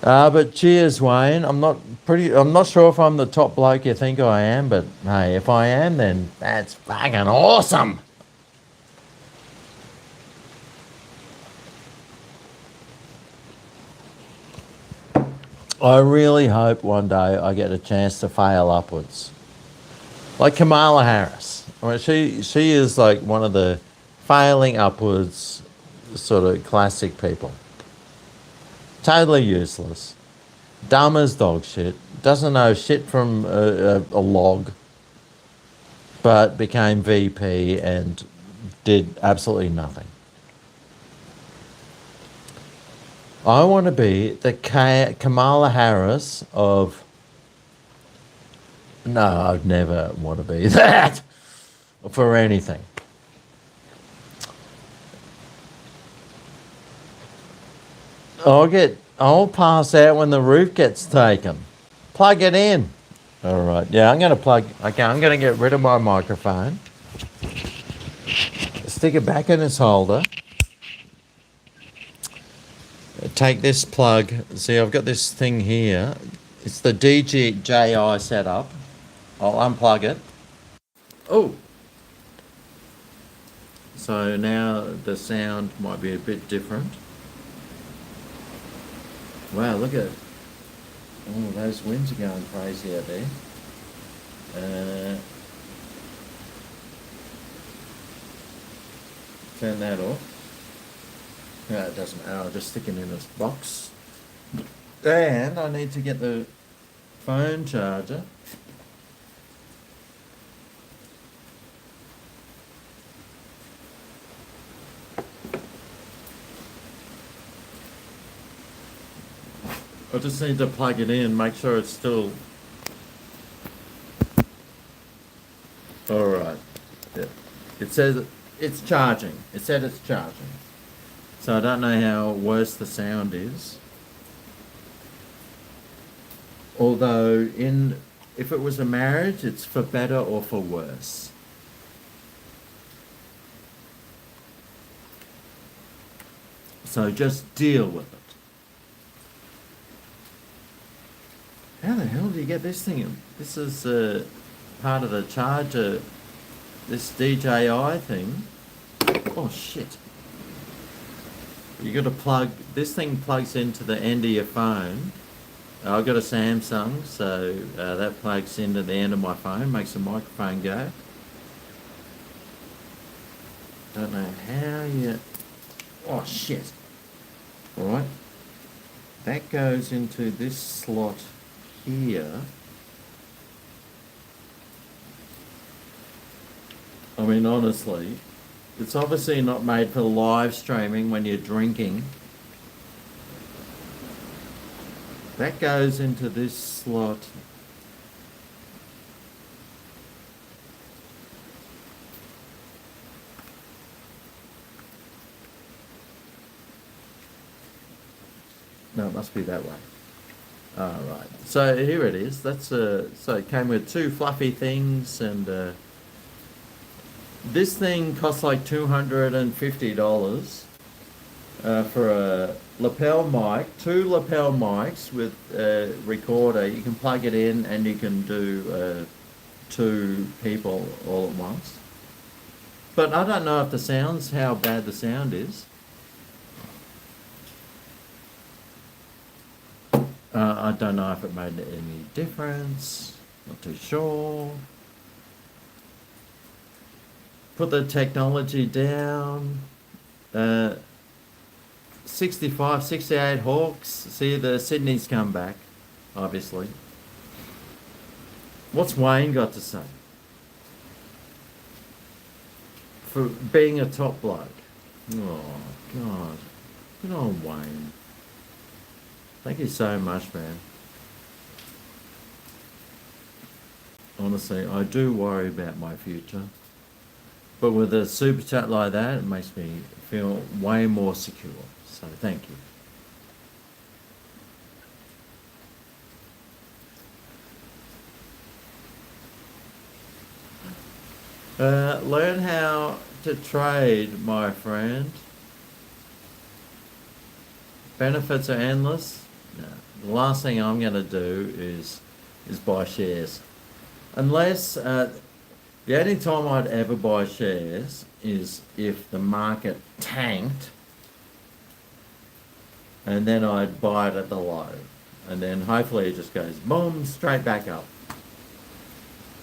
But cheers, Wayne. I'm not sure if I'm the top bloke you think I am, but hey, if I am, then that's fucking awesome. I really hope one day I get a chance to fail upwards. Like Kamala Harris. I mean, she is like one of the failing upwards sort of classic people. Totally useless. Dumb as dog shit. Doesn't know shit from a log. But became VP and did absolutely nothing. I want to be the Kamala Harris of... No, I'd never want to be that for anything. I'll pass out when the roof gets taken. Plug it in. All right. Yeah, I'm going to get rid of my microphone. Stick it back in its holder. Take this plug. See, I've got this thing here. It's the DJI setup. I'll unplug it. Oh. So now the sound might be a bit different. Wow, look at it. Oh, those winds are going crazy out there. Turn that off. No, it doesn't matter. I'll just stick it in this box. And I need to get the phone charger. I just need to plug it in, make sure it's still... Alright. Yeah. It says it's charging. It said it's charging. So I don't know how worse the sound is. Although if it was a marriage, it's for better or for worse. So just deal with it. How the hell do you get this thing? This is part of the charger, this DJI thing. Oh shit. You got to plug, this thing plugs into the end of your phone. I've got a Samsung, so that plugs into the end of my phone, makes the microphone go. Don't know how you... Oh shit. Alright. That goes into this slot here. I mean, honestly, it's obviously not made for live streaming when you're drinking. That goes into this slot. No, it must be that way. Right. So here it is. That's so it came with two fluffy things, and this thing costs like $250 for a lapel mic, two lapel mics with a recorder. You can plug it in and you can do two people all at once. But I don't know if the sound's how bad the sound is. I don't know if it made any difference. Not too sure. Put the technology down. 65, 68 Hawks. See, the Sydney's come back, obviously. What's Wayne got to say? For being a top bloke. Oh, God. Good old Wayne. Thank you so much, man. Honestly, I do worry about my future. But with a super chat like that, it makes me feel way more secure. So thank you. Learn how to trade, my friend. Benefits are endless. No. The last thing I'm going to do is buy shares. Unless, the only time I'd ever buy shares is if the market tanked, and then I'd buy it at the low. And then hopefully it just goes boom, straight back up.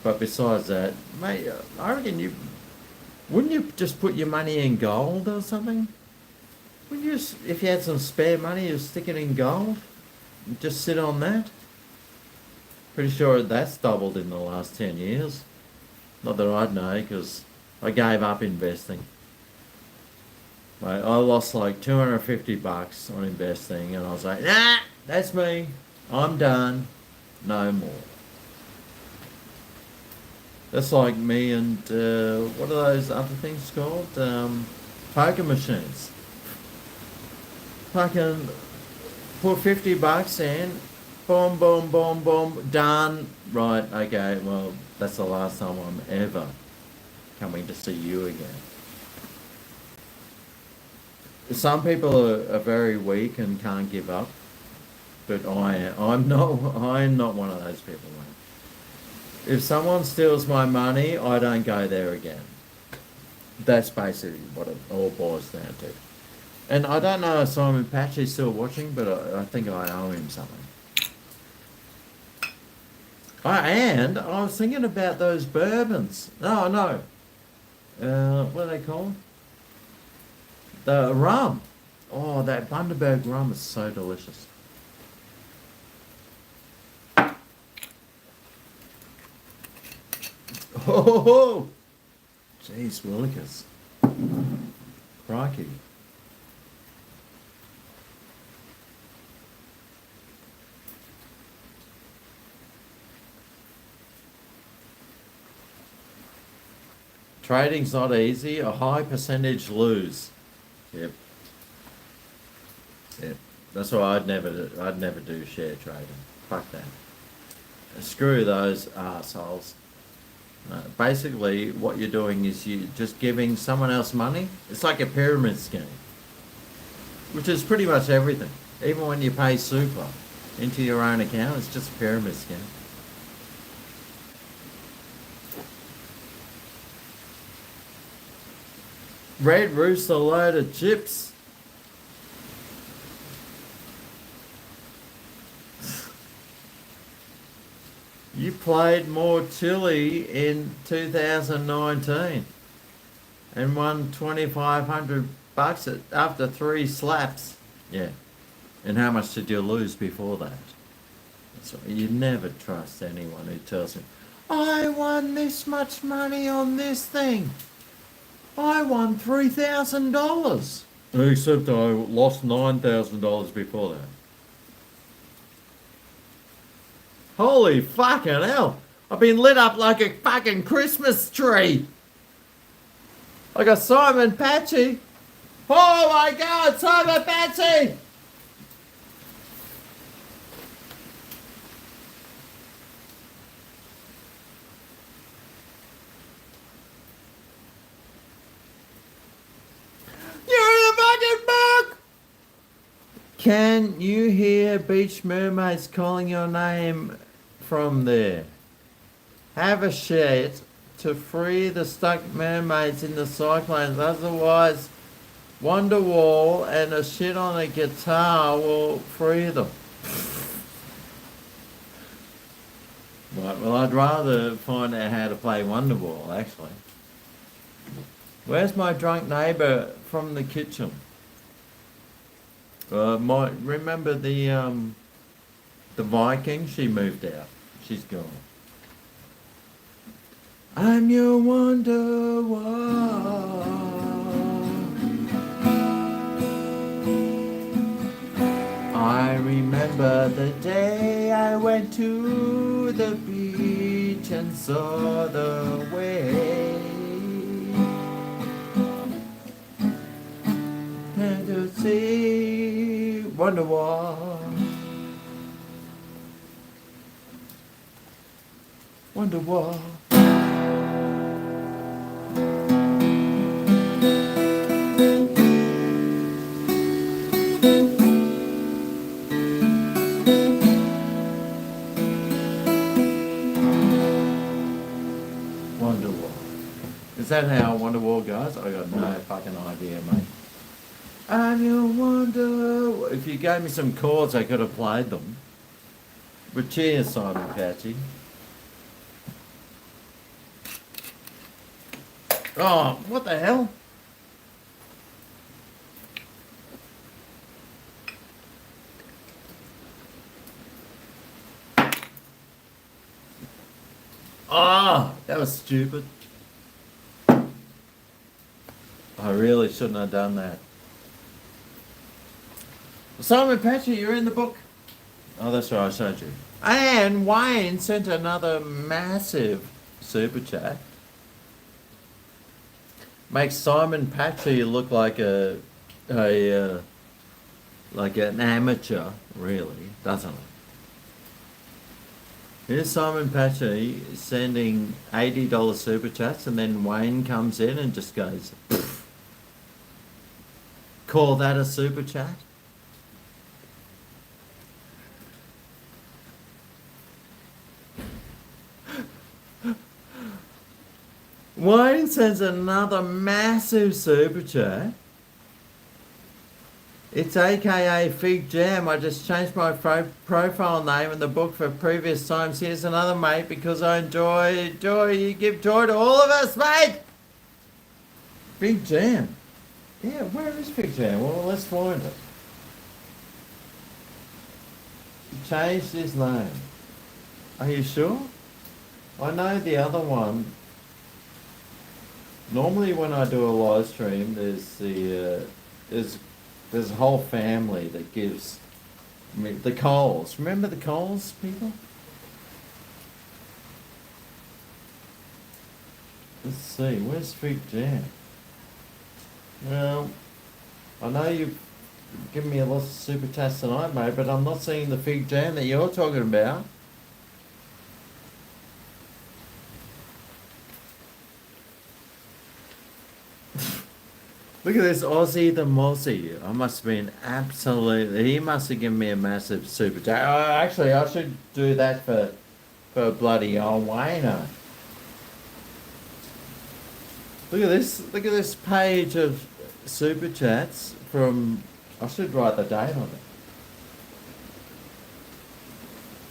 But besides that, mate, I reckon wouldn't you just put your money in gold or something? Wouldn't you just, if you had some spare money, you stick it in gold? Just sit on that? Pretty sure that's doubled in the last 10 years. Not that I'd know, because I gave up investing. I lost like $250 on investing, and I was like, nah, that's me. I'm done. No more. That's like me and, what are those other things called? Poker machines. Fucking put $50 in, boom, boom, boom, boom, done. Right, okay, well, that's the last time I'm ever coming to see you again. Some people are very weak and can't give up, but I'm not one of those people, mate. If someone steals my money, I don't go there again. That's basically what it all boils down to. And I don't know if Simon Patch is still watching, but I think I owe him something. And I was thinking about those bourbons. Oh, no. What are they called? The rum. Oh, that Bundaberg rum is so delicious. Oh, jeez, Willikers. Crikey. Trading's not easy. A high percentage lose. Yep. Yep. That's why I'd never do share trading. Fuck that. Screw those arseholes. Basically, what you're doing is you're just giving someone else money. It's like a pyramid scheme, which is pretty much everything. Even when you pay super into your own account, it's just a pyramid scheme. Red Rooster load of chips. You played more chili in 2019 and won $2,500 after 3 slaps. Yeah. And how much did you lose before that? So you never trust anyone who tells you, I won this much money on this thing. I won $3,000. Except I lost $9,000 before that. Holy fucking hell. I've been lit up like a fucking Christmas tree. Like a Simon Patchy. Oh my God, Simon Patchy! You're in the fucking book! Can you hear beach mermaids calling your name from there? Have a shit to free the stuck mermaids in the cyclones, otherwise Wonderwall and a shit on a guitar will free them. Right, well, I'd rather find out how to play Wonderwall, actually. Where's my drunk neighbour from the kitchen? Remember the Viking? She moved out. She's gone. I'm your Wonderwall. I remember the day I went to the beach and saw the wave. And to see Wonderwall. Wonderwall. Is that how Wonderwall goes? I got no fucking idea, mate. I'm your Wonder. If you gave me some chords, I could have played them. But cheers, Simon Patchy. Oh, what the hell? Oh, that was stupid. I really shouldn't have done that. Simon Patchy, you're in the book. Oh, that's right, I showed you. And Wayne sent another massive super chat. Makes Simon Patchy look like like an amateur, really, doesn't it? Here's Simon Patchy sending $80 super chats, and then Wayne comes in and just goes, pfft. Call that a super chat? Wayne sends another massive super chat. It's AKA Fig Jam. I just changed my profile name in the book for previous times. Here's another mate because I enjoy joy. You give joy to all of us, mate. Fig Jam. Yeah, where is Fig Jam? Well, let's find it. He changed his name. Are you sure? I know the other one. Normally when I do a live stream, there's a whole family that gives me the Coles. Remember the Coles, people? Let's see, where's Fig Jam? Well, I know you've given me a lot of super chats tonight, mate, but I'm not seeing the Fig Jam that you're talking about. Look at this Aussie the Mozzie. I must have been absolutely... He must have given me a massive super chat. Oh, actually, I should do that for bloody old Wayno. Look at this. Look at this page of super chats from... I should write the date on it.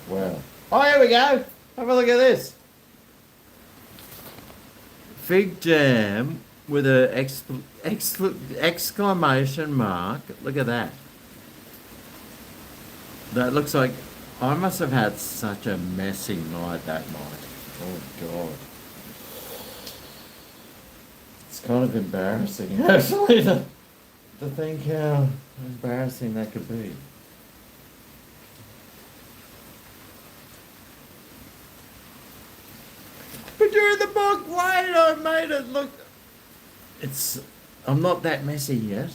Wow. Oh, here we go. Have a look at this. Fig Jam with a exclamation mark. Look at that. That looks like I must have had such a messy night that night. Oh God. It's kind of embarrassing actually to think how embarrassing that could be. But during the book, wait, I made it look. I'm not that messy yet.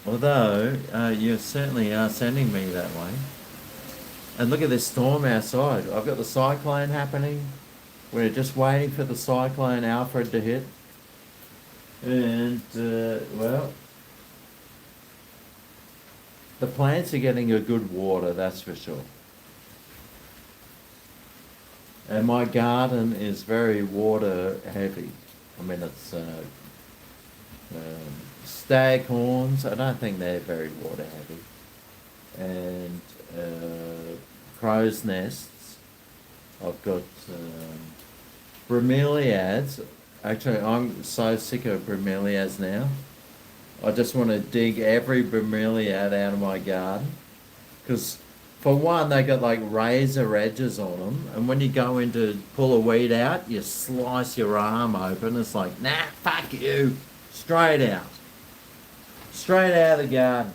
Although, you certainly are sending me that way. And look at this storm outside. I've got the cyclone happening. We're just waiting for the cyclone Alfred to hit. And, well, the plants are getting a good water, that's for sure. And my garden is very water heavy. I mean, it's staghorns. I don't think they're very water heavy. And crow's nests. I've got bromeliads. Actually, I'm so sick of bromeliads now. I just want to dig every bromeliad out of my garden. Because for one, they got like razor edges on them, and when you go in to pull a weed out, you slice your arm open. It's like, nah, fuck you. Straight out. Straight out of the garden.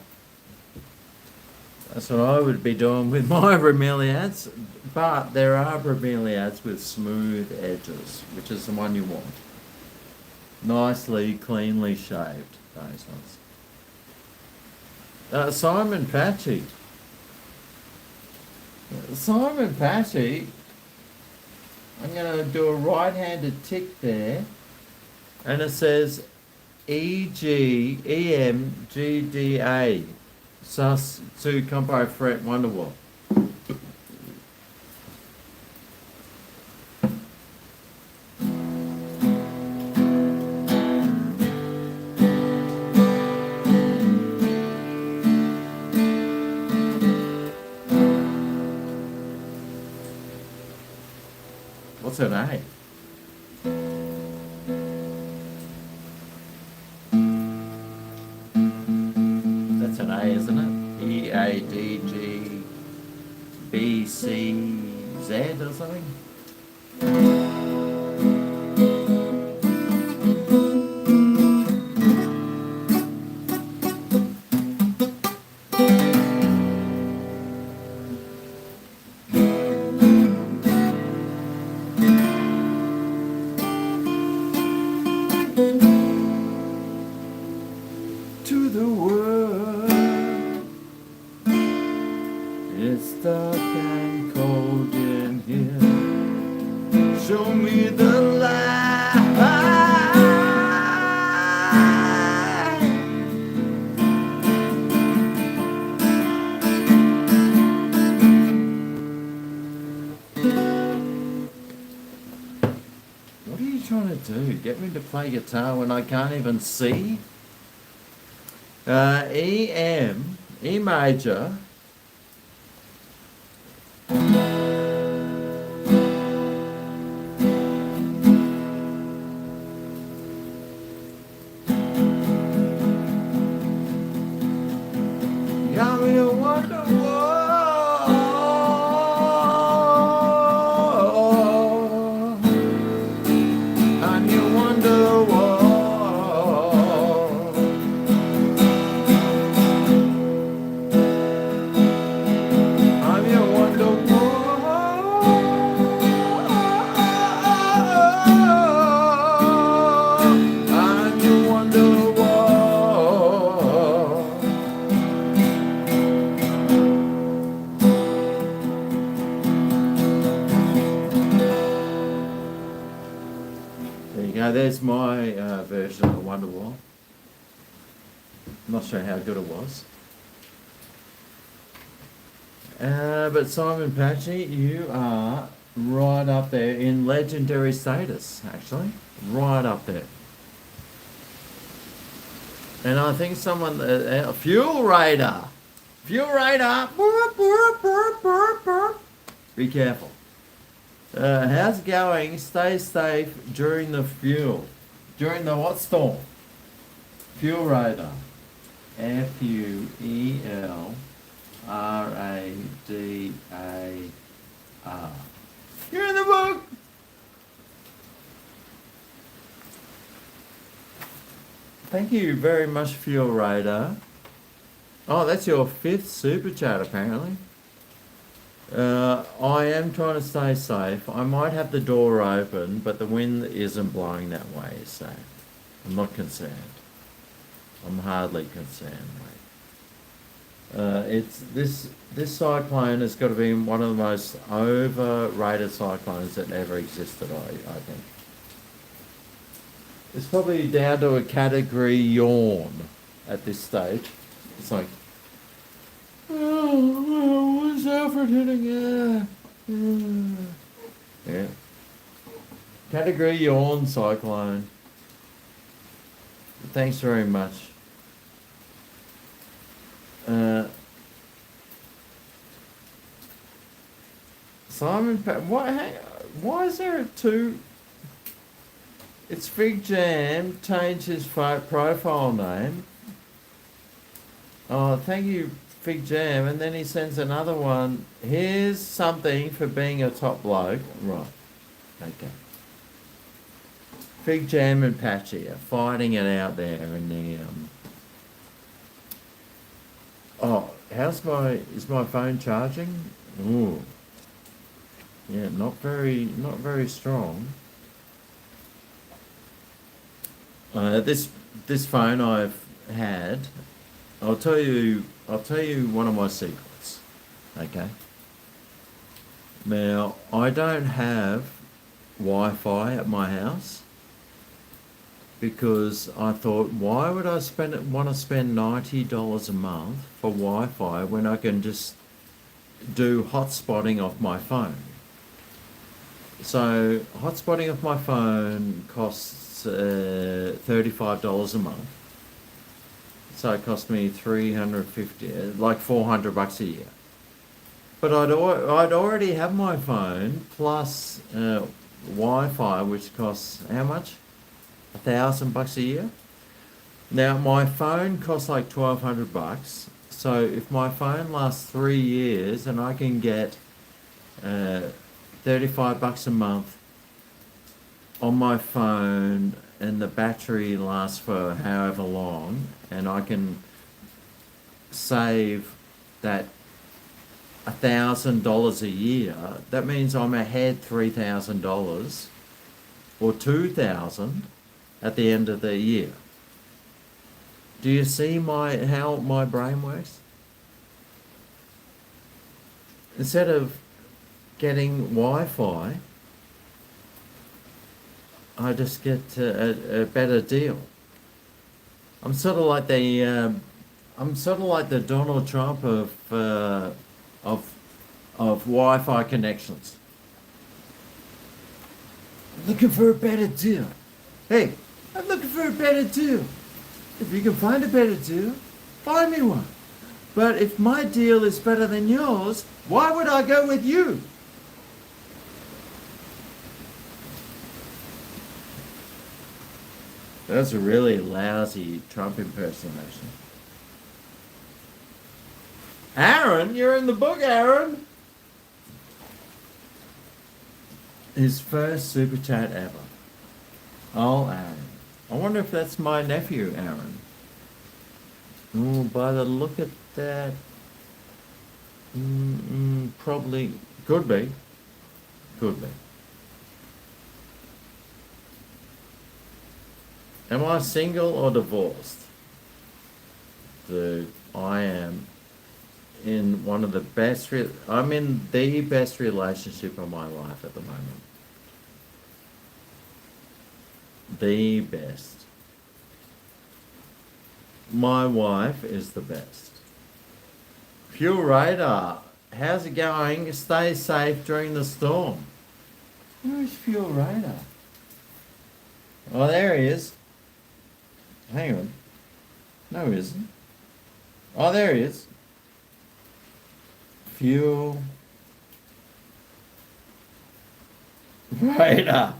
That's what I would be doing with my bromeliads. But there are bromeliads with smooth edges, which is the one you want. Nicely, cleanly shaved, those ones. Simon Patchy. Simon Patchy, I'm going to do a right-handed tick there, and it says EGEMGDA, sus to compo fret Wonderwall. What's an A? That's an A, isn't it? EADGBCZ or something? To the world, it's dark and cold in here. Show me the light. What are you trying to do? Get me to play guitar when I can't even see? E major. Got me a Wonderwall. I'm your Wonderwall. I'm your Wonderwall. I'm your Wonderwall. There you go, there's my version of Wonderwall. Not sure how good it was. But Simon Patchy, you are right up there in legendary status, actually. Right up there. And I think someone, Fuel Raider! Fuel Raider! Burp, burp, burp, burp, burp. Be careful. How's it going? Stay safe during the what storm? Fuel Raider. Fuelradar. You're in the book! Thank you very much, Fuel Raider. Oh, that's your 5th super chat, apparently. I am trying to stay safe. I might have the door open, but the wind isn't blowing that way, so I'm not concerned. I'm hardly concerned, mate. It's this cyclone has got to be one of the most overrated cyclones that ever existed, I think. It's probably down to a category yawn at this stage. It's like, oh, what's Alfred hitting? Yeah. Category yawn cyclone. Thanks very much. Simon, why is there a 2? It's Fig Jam changed his profile name. Oh, thank you, Fig Jam. And then he sends another one. Here's something for being a top bloke. Right. Okay. Fig Jam and Patchy are fighting it out there in the Oh, is my phone charging? Ooh. Yeah, not very strong. This phone I've had, I'll tell you one of my secrets. Okay. Now, I don't have Wi-Fi at my house because I thought, why would I want to spend $90 a month for Wi-Fi when I can just do hotspotting off my phone? So hotspotting off my phone costs $35 a month. So it cost me $350, like $400 a year. But I'd already have my phone plus Wi-Fi, which costs how much? $1,000 a year. Now my phone costs like $1,200. So if my phone lasts 3 years and I can get $35 a month on my phone and the battery lasts for however long and I can save that $1,000 a year, that means I'm ahead $3,000 or $2,000 at the end of the year. Do you see how my brain works? Instead of getting Wi-Fi, I just get a better deal. I'm sort of like the Donald Trump of Wi-Fi connections. Looking for a better deal. Hey, I'm looking for a better deal. If you can find a better deal, Find me one. But if my deal is better than yours, why would I go with you? That's a really lousy Trump impersonation. Aaron, you're in the book, Aaron. His first super chat ever. Oh, Aaron. I wonder if that's my nephew, Aaron. Oh, by the look at that, probably could be. Could be. Am I single or divorced? Dude, I am in one of the best, I'm in the best relationship of my life at the moment. The best. My wife is the best. Fuel Radar, how's it going? Stay safe during the storm. Where's Fuel Radar? Oh, there he is. Hang on. No, he isn't. Oh, there he is. Fuel Radar.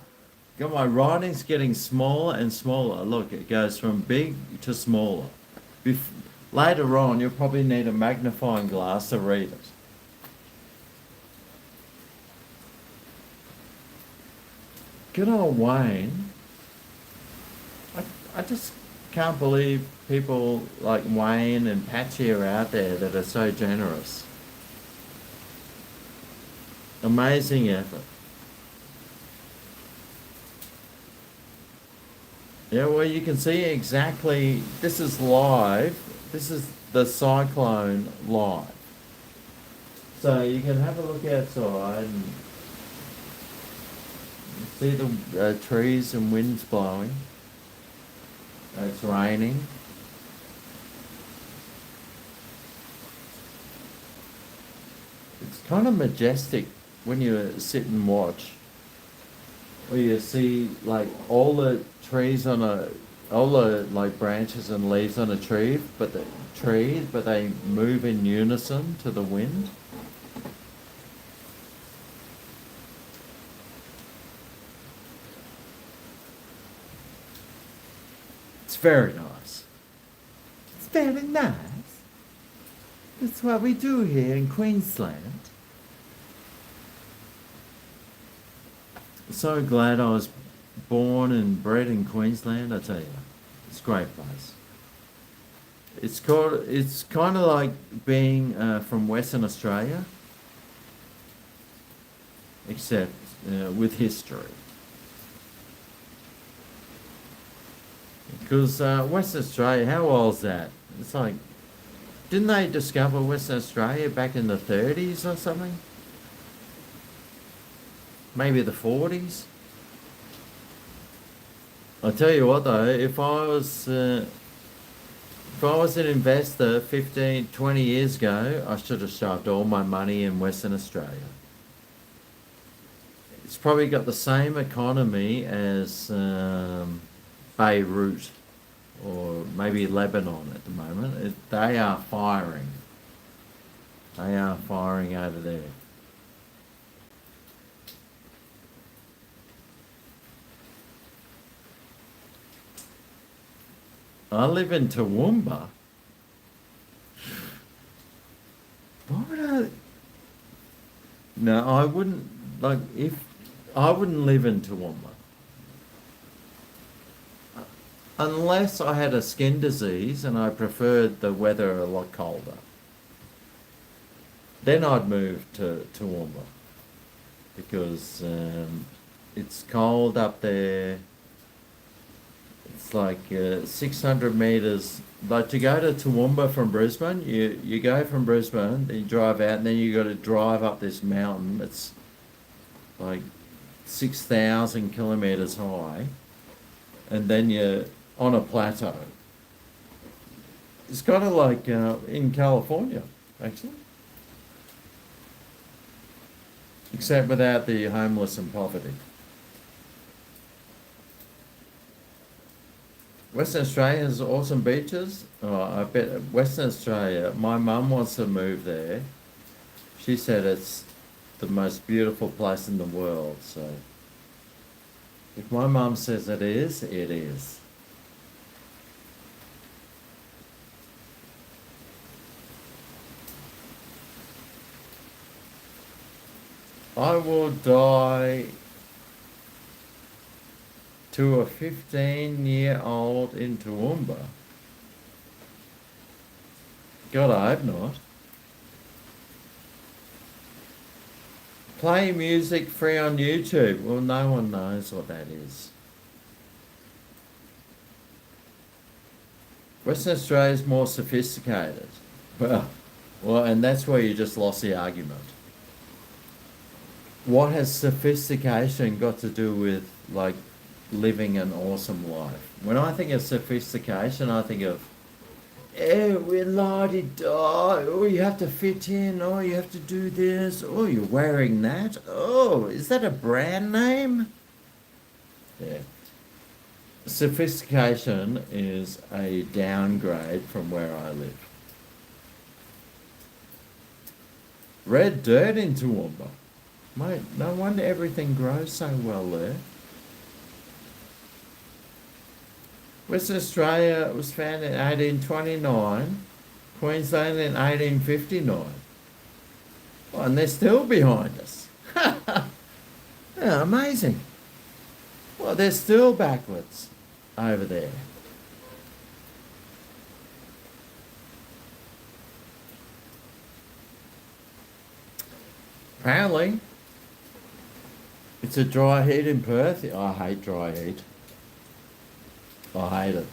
God, my writing's getting smaller and smaller. Look, it goes from big to smaller. Later on, you'll probably need a magnifying glass to read it. Good old Wayne. I just can't believe people like Wayne and Patchy are out there that are so generous. Amazing effort. Yeah, well, you can see exactly, this is live. This is the cyclone live. So you can have a look outside and see the trees and winds blowing. It's raining. It's kind of majestic when you sit and watch. Where you see like all the trees on all the like branches and leaves on a tree, but they move in unison to the wind. It's very nice. It's very nice. That's what we do here in Queensland. So glad I was born and bred in Queensland, I tell you. It's a great place. It's kind of like being from Western Australia, except with history. Because Western Australia, how old's that? It's like, didn't they discover Western Australia back in the 30s or something? Maybe the 40s? I'll tell you what though, if I was an investor 15, 20 years ago, I should have shoved all my money in Western Australia. It's probably got the same economy as Beirut or maybe Lebanon at the moment. They are firing. They are firing over there. I live in Toowoomba. Why would I? No, I wouldn't. I wouldn't live in Toowoomba. Unless I had a skin disease and I preferred the weather a lot colder. Then I'd move to Toowoomba. Because it's cold up there. It's like 600 meters. But to go to Toowoomba from Brisbane, you go from Brisbane, then you drive out, and then you got to drive up this mountain. It's like 6,000 kilometers high, and then you're on a plateau. It's kind of like in California, actually, except without the homeless and poverty. Western Australia has awesome beaches. Oh, I bet Western Australia, my mum wants to move there. She said it's the most beautiful place in the world, so if my mum says it is, it is. I will die to a 15-year-old in Toowoomba. God, I hope not. Play music free on YouTube. Well, no one knows what that is. Western Australia is more sophisticated. Well, and that's where you just lost the argument. What has sophistication got to do with, like, living an awesome life? When I think of sophistication, I think of, oh, we're la-di-da, oh, you have to fit in, oh, you have to do this, oh, you're wearing that, oh, is that a brand name? Yeah. Sophistication is a downgrade from where I live. Red dirt in Toowoomba. Mate, no wonder everything grows so well there. Western Australia was founded in 1829, Queensland in 1859. Oh, and they're still behind us. Yeah, amazing. Well, they're still backwards over there. Apparently, it's a dry heat in Perth. I hate dry heat. I hate it.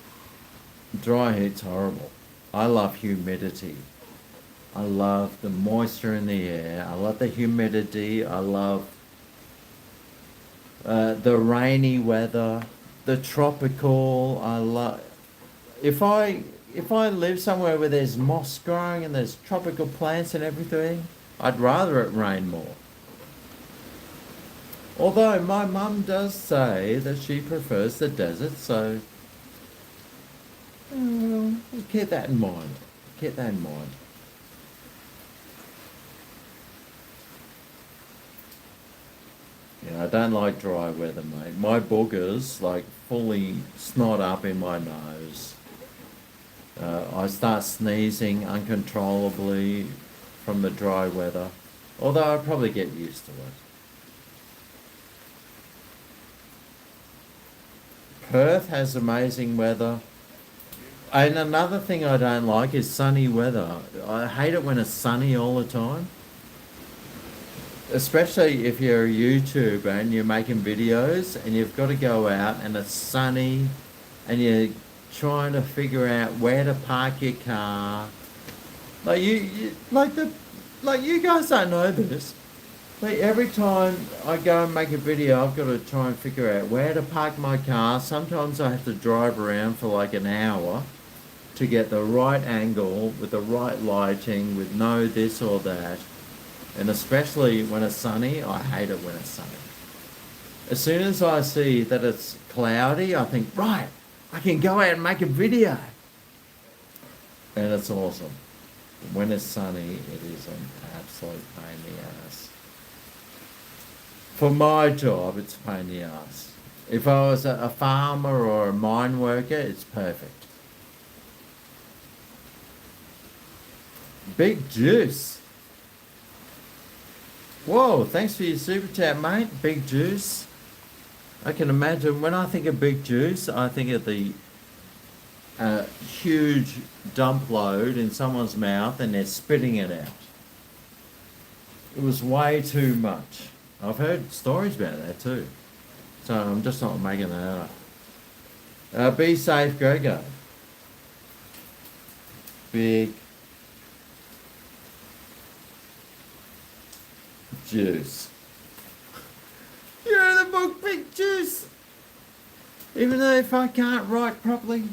Dry heat's horrible. I love humidity. I love the moisture in the air. I love the humidity. I love the rainy weather, the tropical. I love. If I live somewhere where there's moss growing and there's tropical plants and everything, I'd rather it rain more. Although my mum does say that she prefers the desert, so keep that in mind. Keep that in mind. Yeah, I don't like dry weather, mate. My boogers, like, fully snot up in my nose. I start sneezing uncontrollably from the dry weather, although I probably get used to it. Perth has amazing weather. And another thing I don't like is sunny weather. I hate it when it's sunny all the time. Especially if you're a YouTuber and you're making videos and you've got to go out and it's sunny and you're trying to figure out where to park your car. Like you guys don't know this. Like every time I go and make a video, I've got to try and figure out where to park my car. Sometimes I have to drive around for like an hour to get the right angle with the right lighting, with no this or that. And especially when it's sunny, I hate it when it's sunny. As soon as I see that it's cloudy, I think, right, I can go out and make a video. And it's awesome. When it's sunny, it is an absolute pain in the ass. For my job, it's a pain in the ass. If I was a farmer or a mine worker, it's perfect. Big Juice. Whoa, thanks for your super chat, mate. Big Juice. I can imagine when I think of Big Juice, I think of the huge dump load in someone's mouth and they're spitting it out. It was way too much. I've heard stories about that too. So I'm just not making that up. Be safe, GregO. Big Juice. You're in the book, Big Juice. Even though if I can't write properly.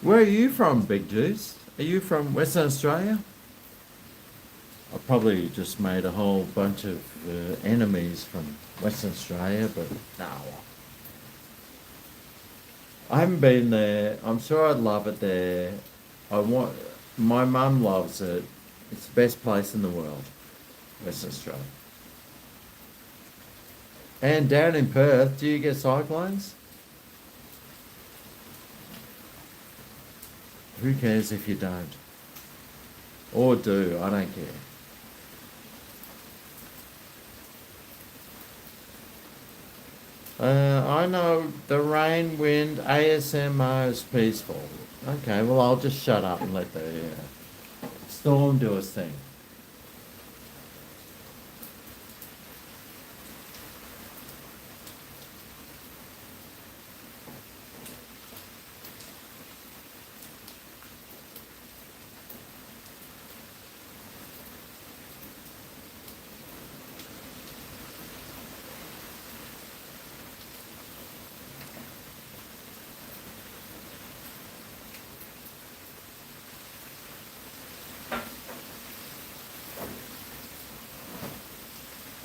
Where are you from, Big Juice? Are you from Western Australia? I probably just made a whole bunch of enemies from Western Australia, but no. I haven't been there. I'm sure I'd love it there. My mum loves it. It's the best place in the world, Western Australia. And down in Perth, do you get cyclones? Who cares if you don't? Or do, I don't care. I know the rain, wind, ASMR is peaceful. Okay, well I'll just shut up and let the storm do its thing.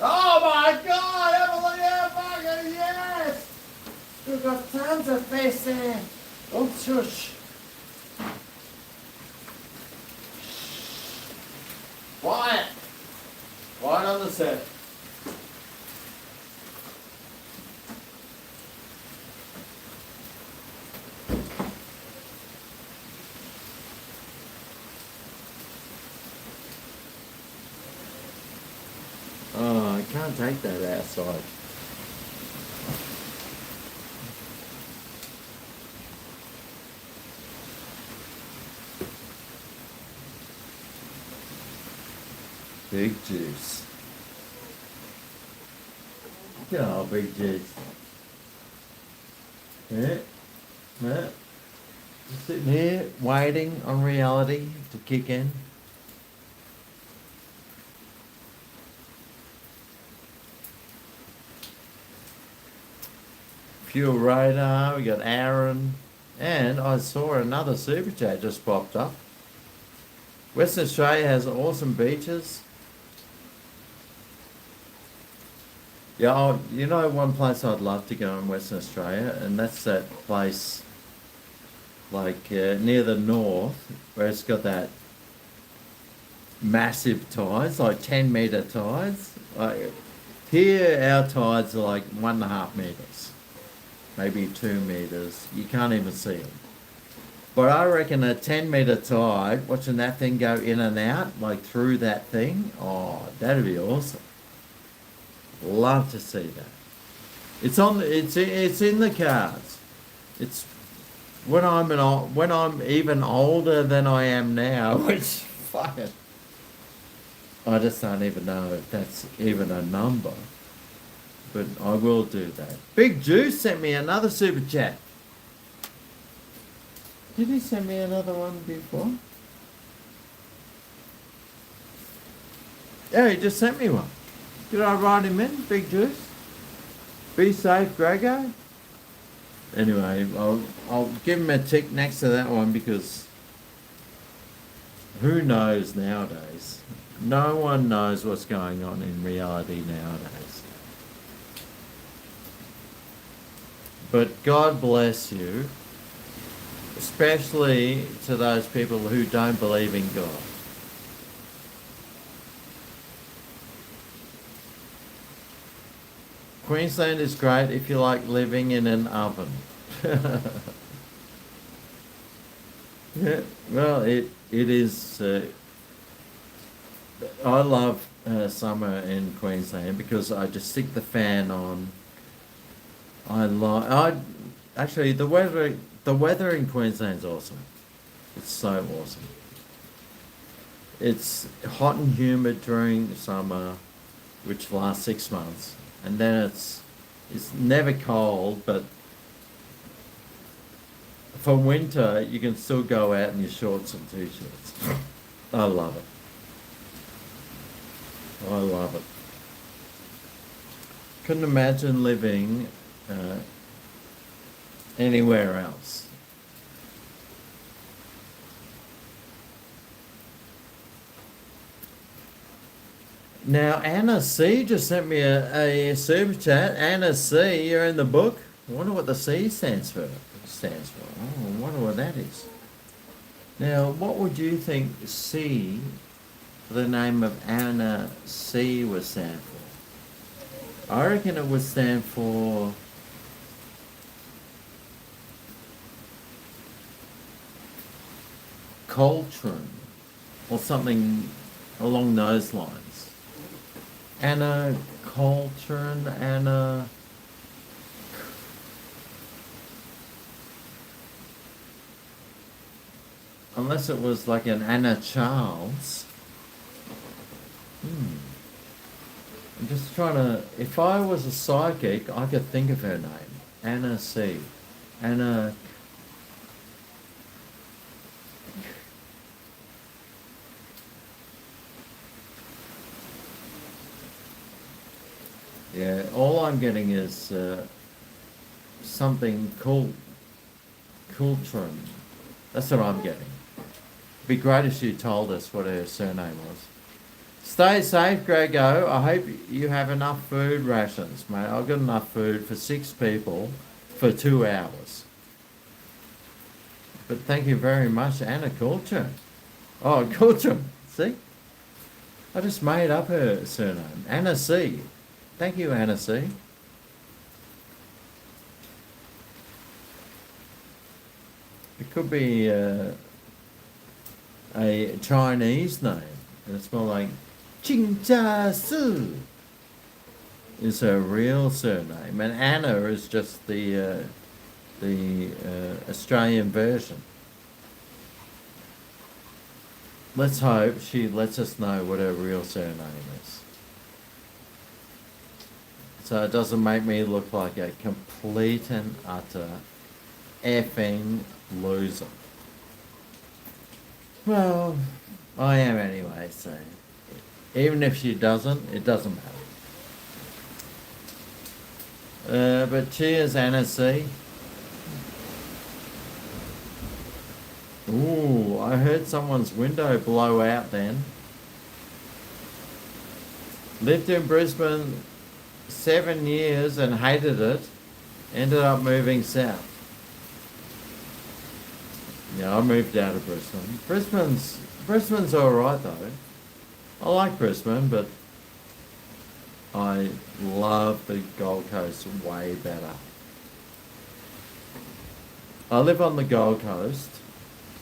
Oh my God, Emily, yeah, fucking yes! We've got tons of fish there. Oh, shush. Quiet. Quiet on the set. Oh, I can't take that outside. Big juice. Oh, big juice. Yeah, yeah. Just sitting here waiting on reality to kick in. Fuel radar, we got Aaron, and I saw another super chat just popped up. Western Australia has awesome beaches. Yeah, you know one place I'd love to go in Western Australia, and that's that place like near the north, where it's got that massive tides, like 10-meter tides. Like, here our tides are like 1.5 meters, maybe 2 meters. You can't even see them. But I reckon a 10-meter tide, watching that thing go in and out, like through that thing, oh, that'd be awesome. Love to see that. It's in the cards. It's when I'm even older than I am now, which fucking I just don't even know if that's even a number. But I will do that. Big Juice sent me another super chat. Did he send me another one before? Yeah, he just sent me one. Did I write him in, Big Juice? Be safe, GregO. Anyway, I'll give him a tick next to that one because who knows nowadays? No one knows what's going on in reality nowadays. But God bless you, especially to those people who don't believe in God. Queensland is great if you like living in an oven. Yeah, well, it is. I love summer in Queensland because I just stick the fan on. Actually the weather in Queensland's awesome. It's so awesome. It's hot and humid during summer, which lasts 6 months. And then it's never cold, but for winter you can still go out in your shorts and t-shirts. I love it. I love it. Couldn't imagine living anywhere else. Now, Anna C just sent me a super chat. Anna C, you're in the book. I wonder what the C stands for. stands for. Oh, I wonder what that is. Now, what would you think C, the name of Anna C, would stand for? I reckon it would stand for Coltrane or something along those lines. Anna Coltrane, Anna... Unless it was like an Anna Charles. I'm just trying to... If I was a psychic, I could think of her name. Anna C. Anna... Yeah, all I'm getting is something cool. Cooltron. That's what I'm getting. Be great if you told us what her surname was. Stay safe, GregO. I hope you have enough food rations, mate. I've got enough food for 6 people for 2 hours. But thank you very much, Anna Coulter. Oh, Coulter. See? I just made up her surname. Anna C. Thank you, Anna C. It could be a Chinese name. It's more like Ching Cha Su is her real surname, and Anna is just the Australian version. Let's hope she lets us know what her real surname is, so it doesn't make me look like a complete and utter effing loser. Well, I am anyway, so even if she doesn't, it doesn't matter. But cheers, Anna C. Ooh, I heard someone's window blow out then. Lived in Brisbane 7 years and hated it. Ended up moving south. Yeah, I moved out of Brisbane. Brisbane's alright though. I like Brisbane, but I love the Gold Coast way better. I live on the Gold Coast,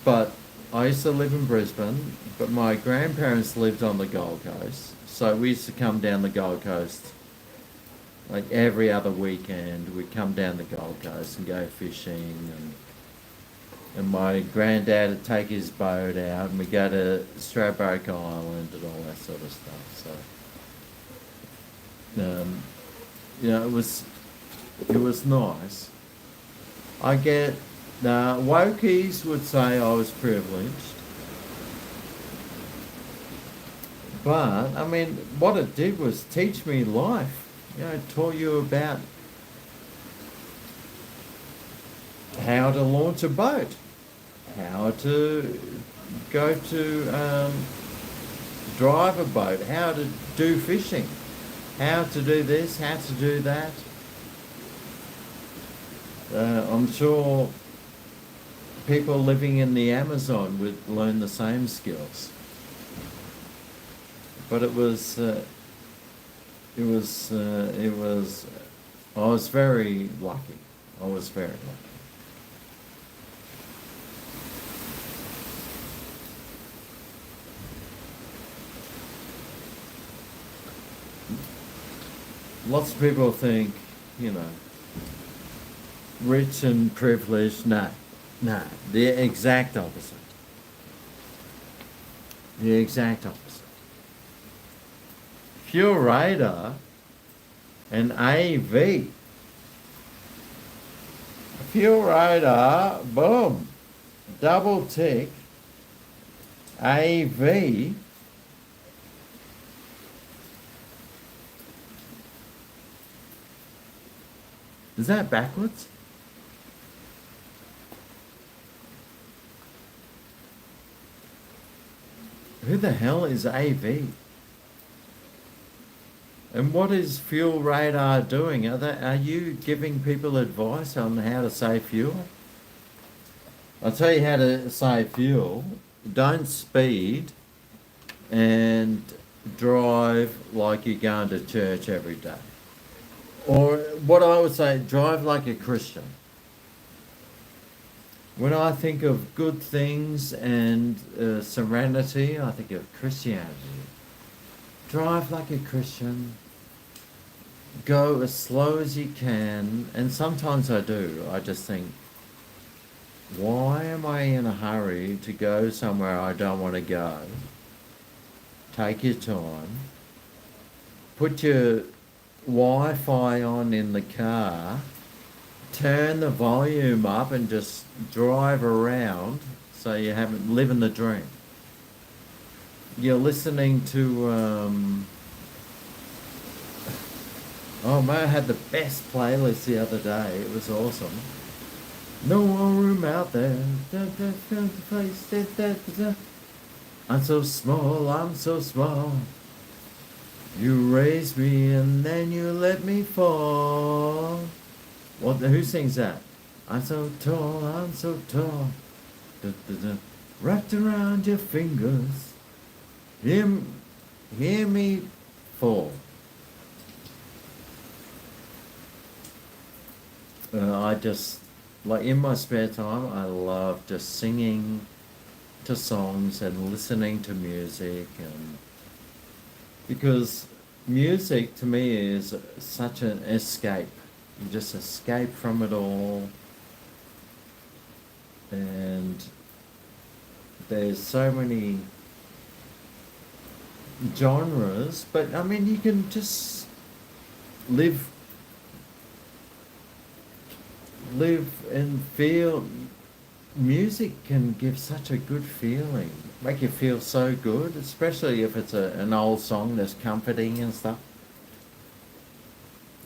but I used to live in Brisbane, but my grandparents lived on the Gold Coast, so we used to come down the Gold Coast like every other weekend. We'd come down the Gold Coast and go fishing, and my granddad would take his boat out and we'd go to Stradbroke Island and all that sort of stuff. So, you know, it was nice. I get, wokies would say I was privileged. But, I mean, what it did was teach me life. You know, it taught you about how to launch a boat, how to go to drive a boat, how to do fishing, how to do this, how to do that. I'm sure people living in the Amazon would learn the same skills. But I was very lucky. I was very lucky. Lots of people think, you know, rich and privileged. No, the exact opposite. The exact opposite. Fuel radar and AV. Fuel radar, boom, double tick. AV. Is that backwards? Who the hell is AV? And what is fuel radar doing? Are you giving people advice on how to save fuel? I'll tell you how to save fuel. Don't speed and drive like you're going to church every day. Or what I would say, drive like a Christian. When I think of good things and serenity, I think of Christianity. Drive like a Christian. Go as slow as you can. And sometimes I do. I just think, why am I in a hurry to go somewhere I don't want to go? Take your time. Put your Wi-Fi on in the car. Turn the volume up and just drive around so you haven't living the dream. You're listening to oh man, I had the best playlist the other day. It was awesome. No more room out there. I'm so small, I'm so small. You raised me and then you let me fall. What? Who sings that? I'm so tall, I'm so tall. Da, da, da. Wrapped around your fingers. Hear me fall. I just, like in my spare time, I love just singing to songs and listening to music, and because music to me is such an escape. You just escape from it all, and there's so many genres, but I mean you can just live and feel. Music can give such a good feeling, make you feel so good, especially if it's an old song that's comforting and stuff.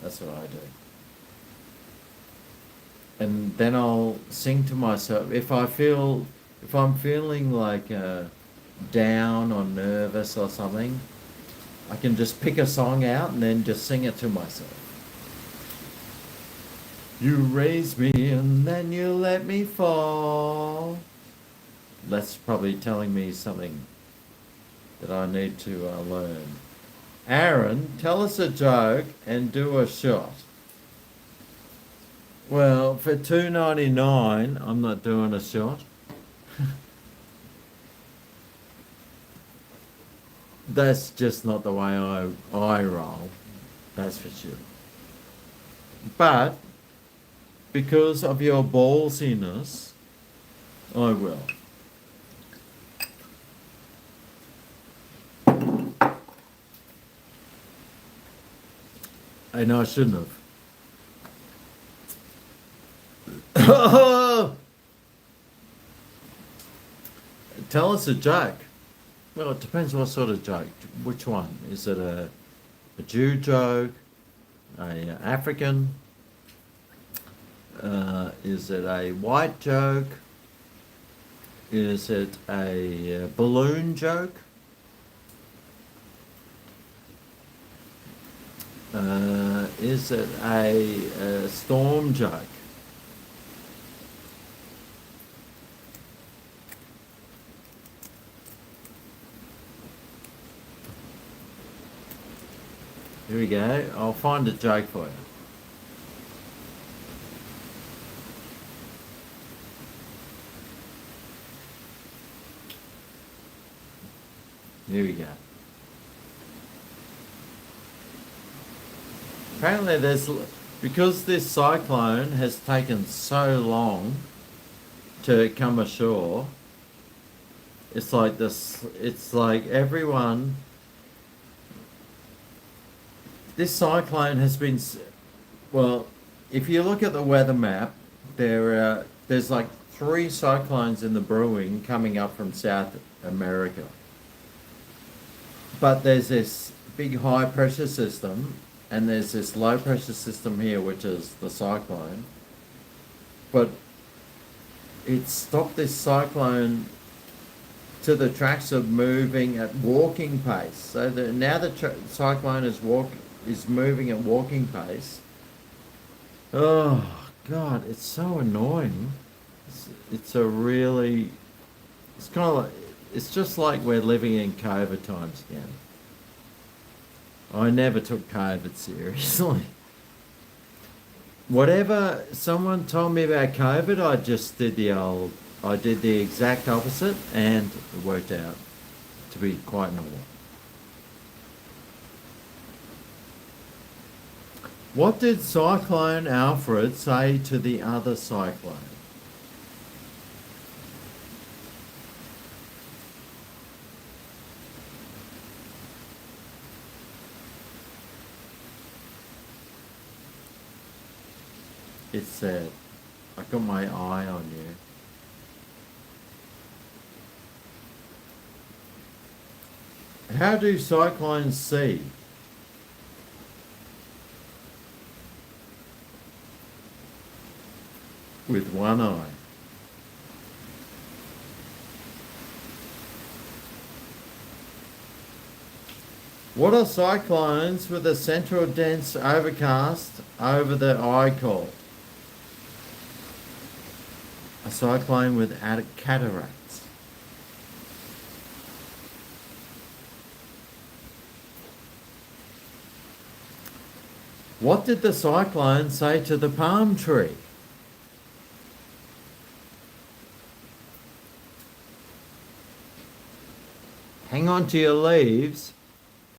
That's what I do. And then I'll sing to myself. If I'm feeling like down or nervous or something, I can just pick a song out and then just sing it to myself. You raised me and then you let me fall. That's probably telling me something that I need to learn. Aaron, tell us a joke and do a shot. Well, for $2.99, I'm not doing a shot. That's just not the way I roll. That's for sure. But because of your ballsiness, I will. And I shouldn't have. Tell us a joke. Well, it depends what sort of joke. Which one? Is it a Jew joke? A African? Is it a white joke? Is it a balloon joke? Is it a storm joke? Here we go. I'll find a joke for you. Here we go. Apparently because this cyclone has taken so long to come ashore, it's like everyone, this cyclone has been, well, if you look at the weather map, there's like 3 cyclones in the brewing coming up from South America. But there's this big high pressure system and there's this low pressure system here, which is the cyclone. But it stopped this cyclone to the tracks of moving at walking pace. So now the cyclone is moving at walking pace. Oh God, it's so annoying. It's a really, it's kind of like, it's just like we're living in COVID times again. I never took COVID seriously. Whatever someone told me about COVID, I just did I did the exact opposite, and it worked out to be quite normal. What did Cyclone Alfred say to the other cyclone? It said, I got my eye on you. How do cyclones see? With one eye. What are cyclones with a central dense overcast over the eye called? A cyclone with cataracts. What did the cyclone say to the palm tree? Hang on to your leaves,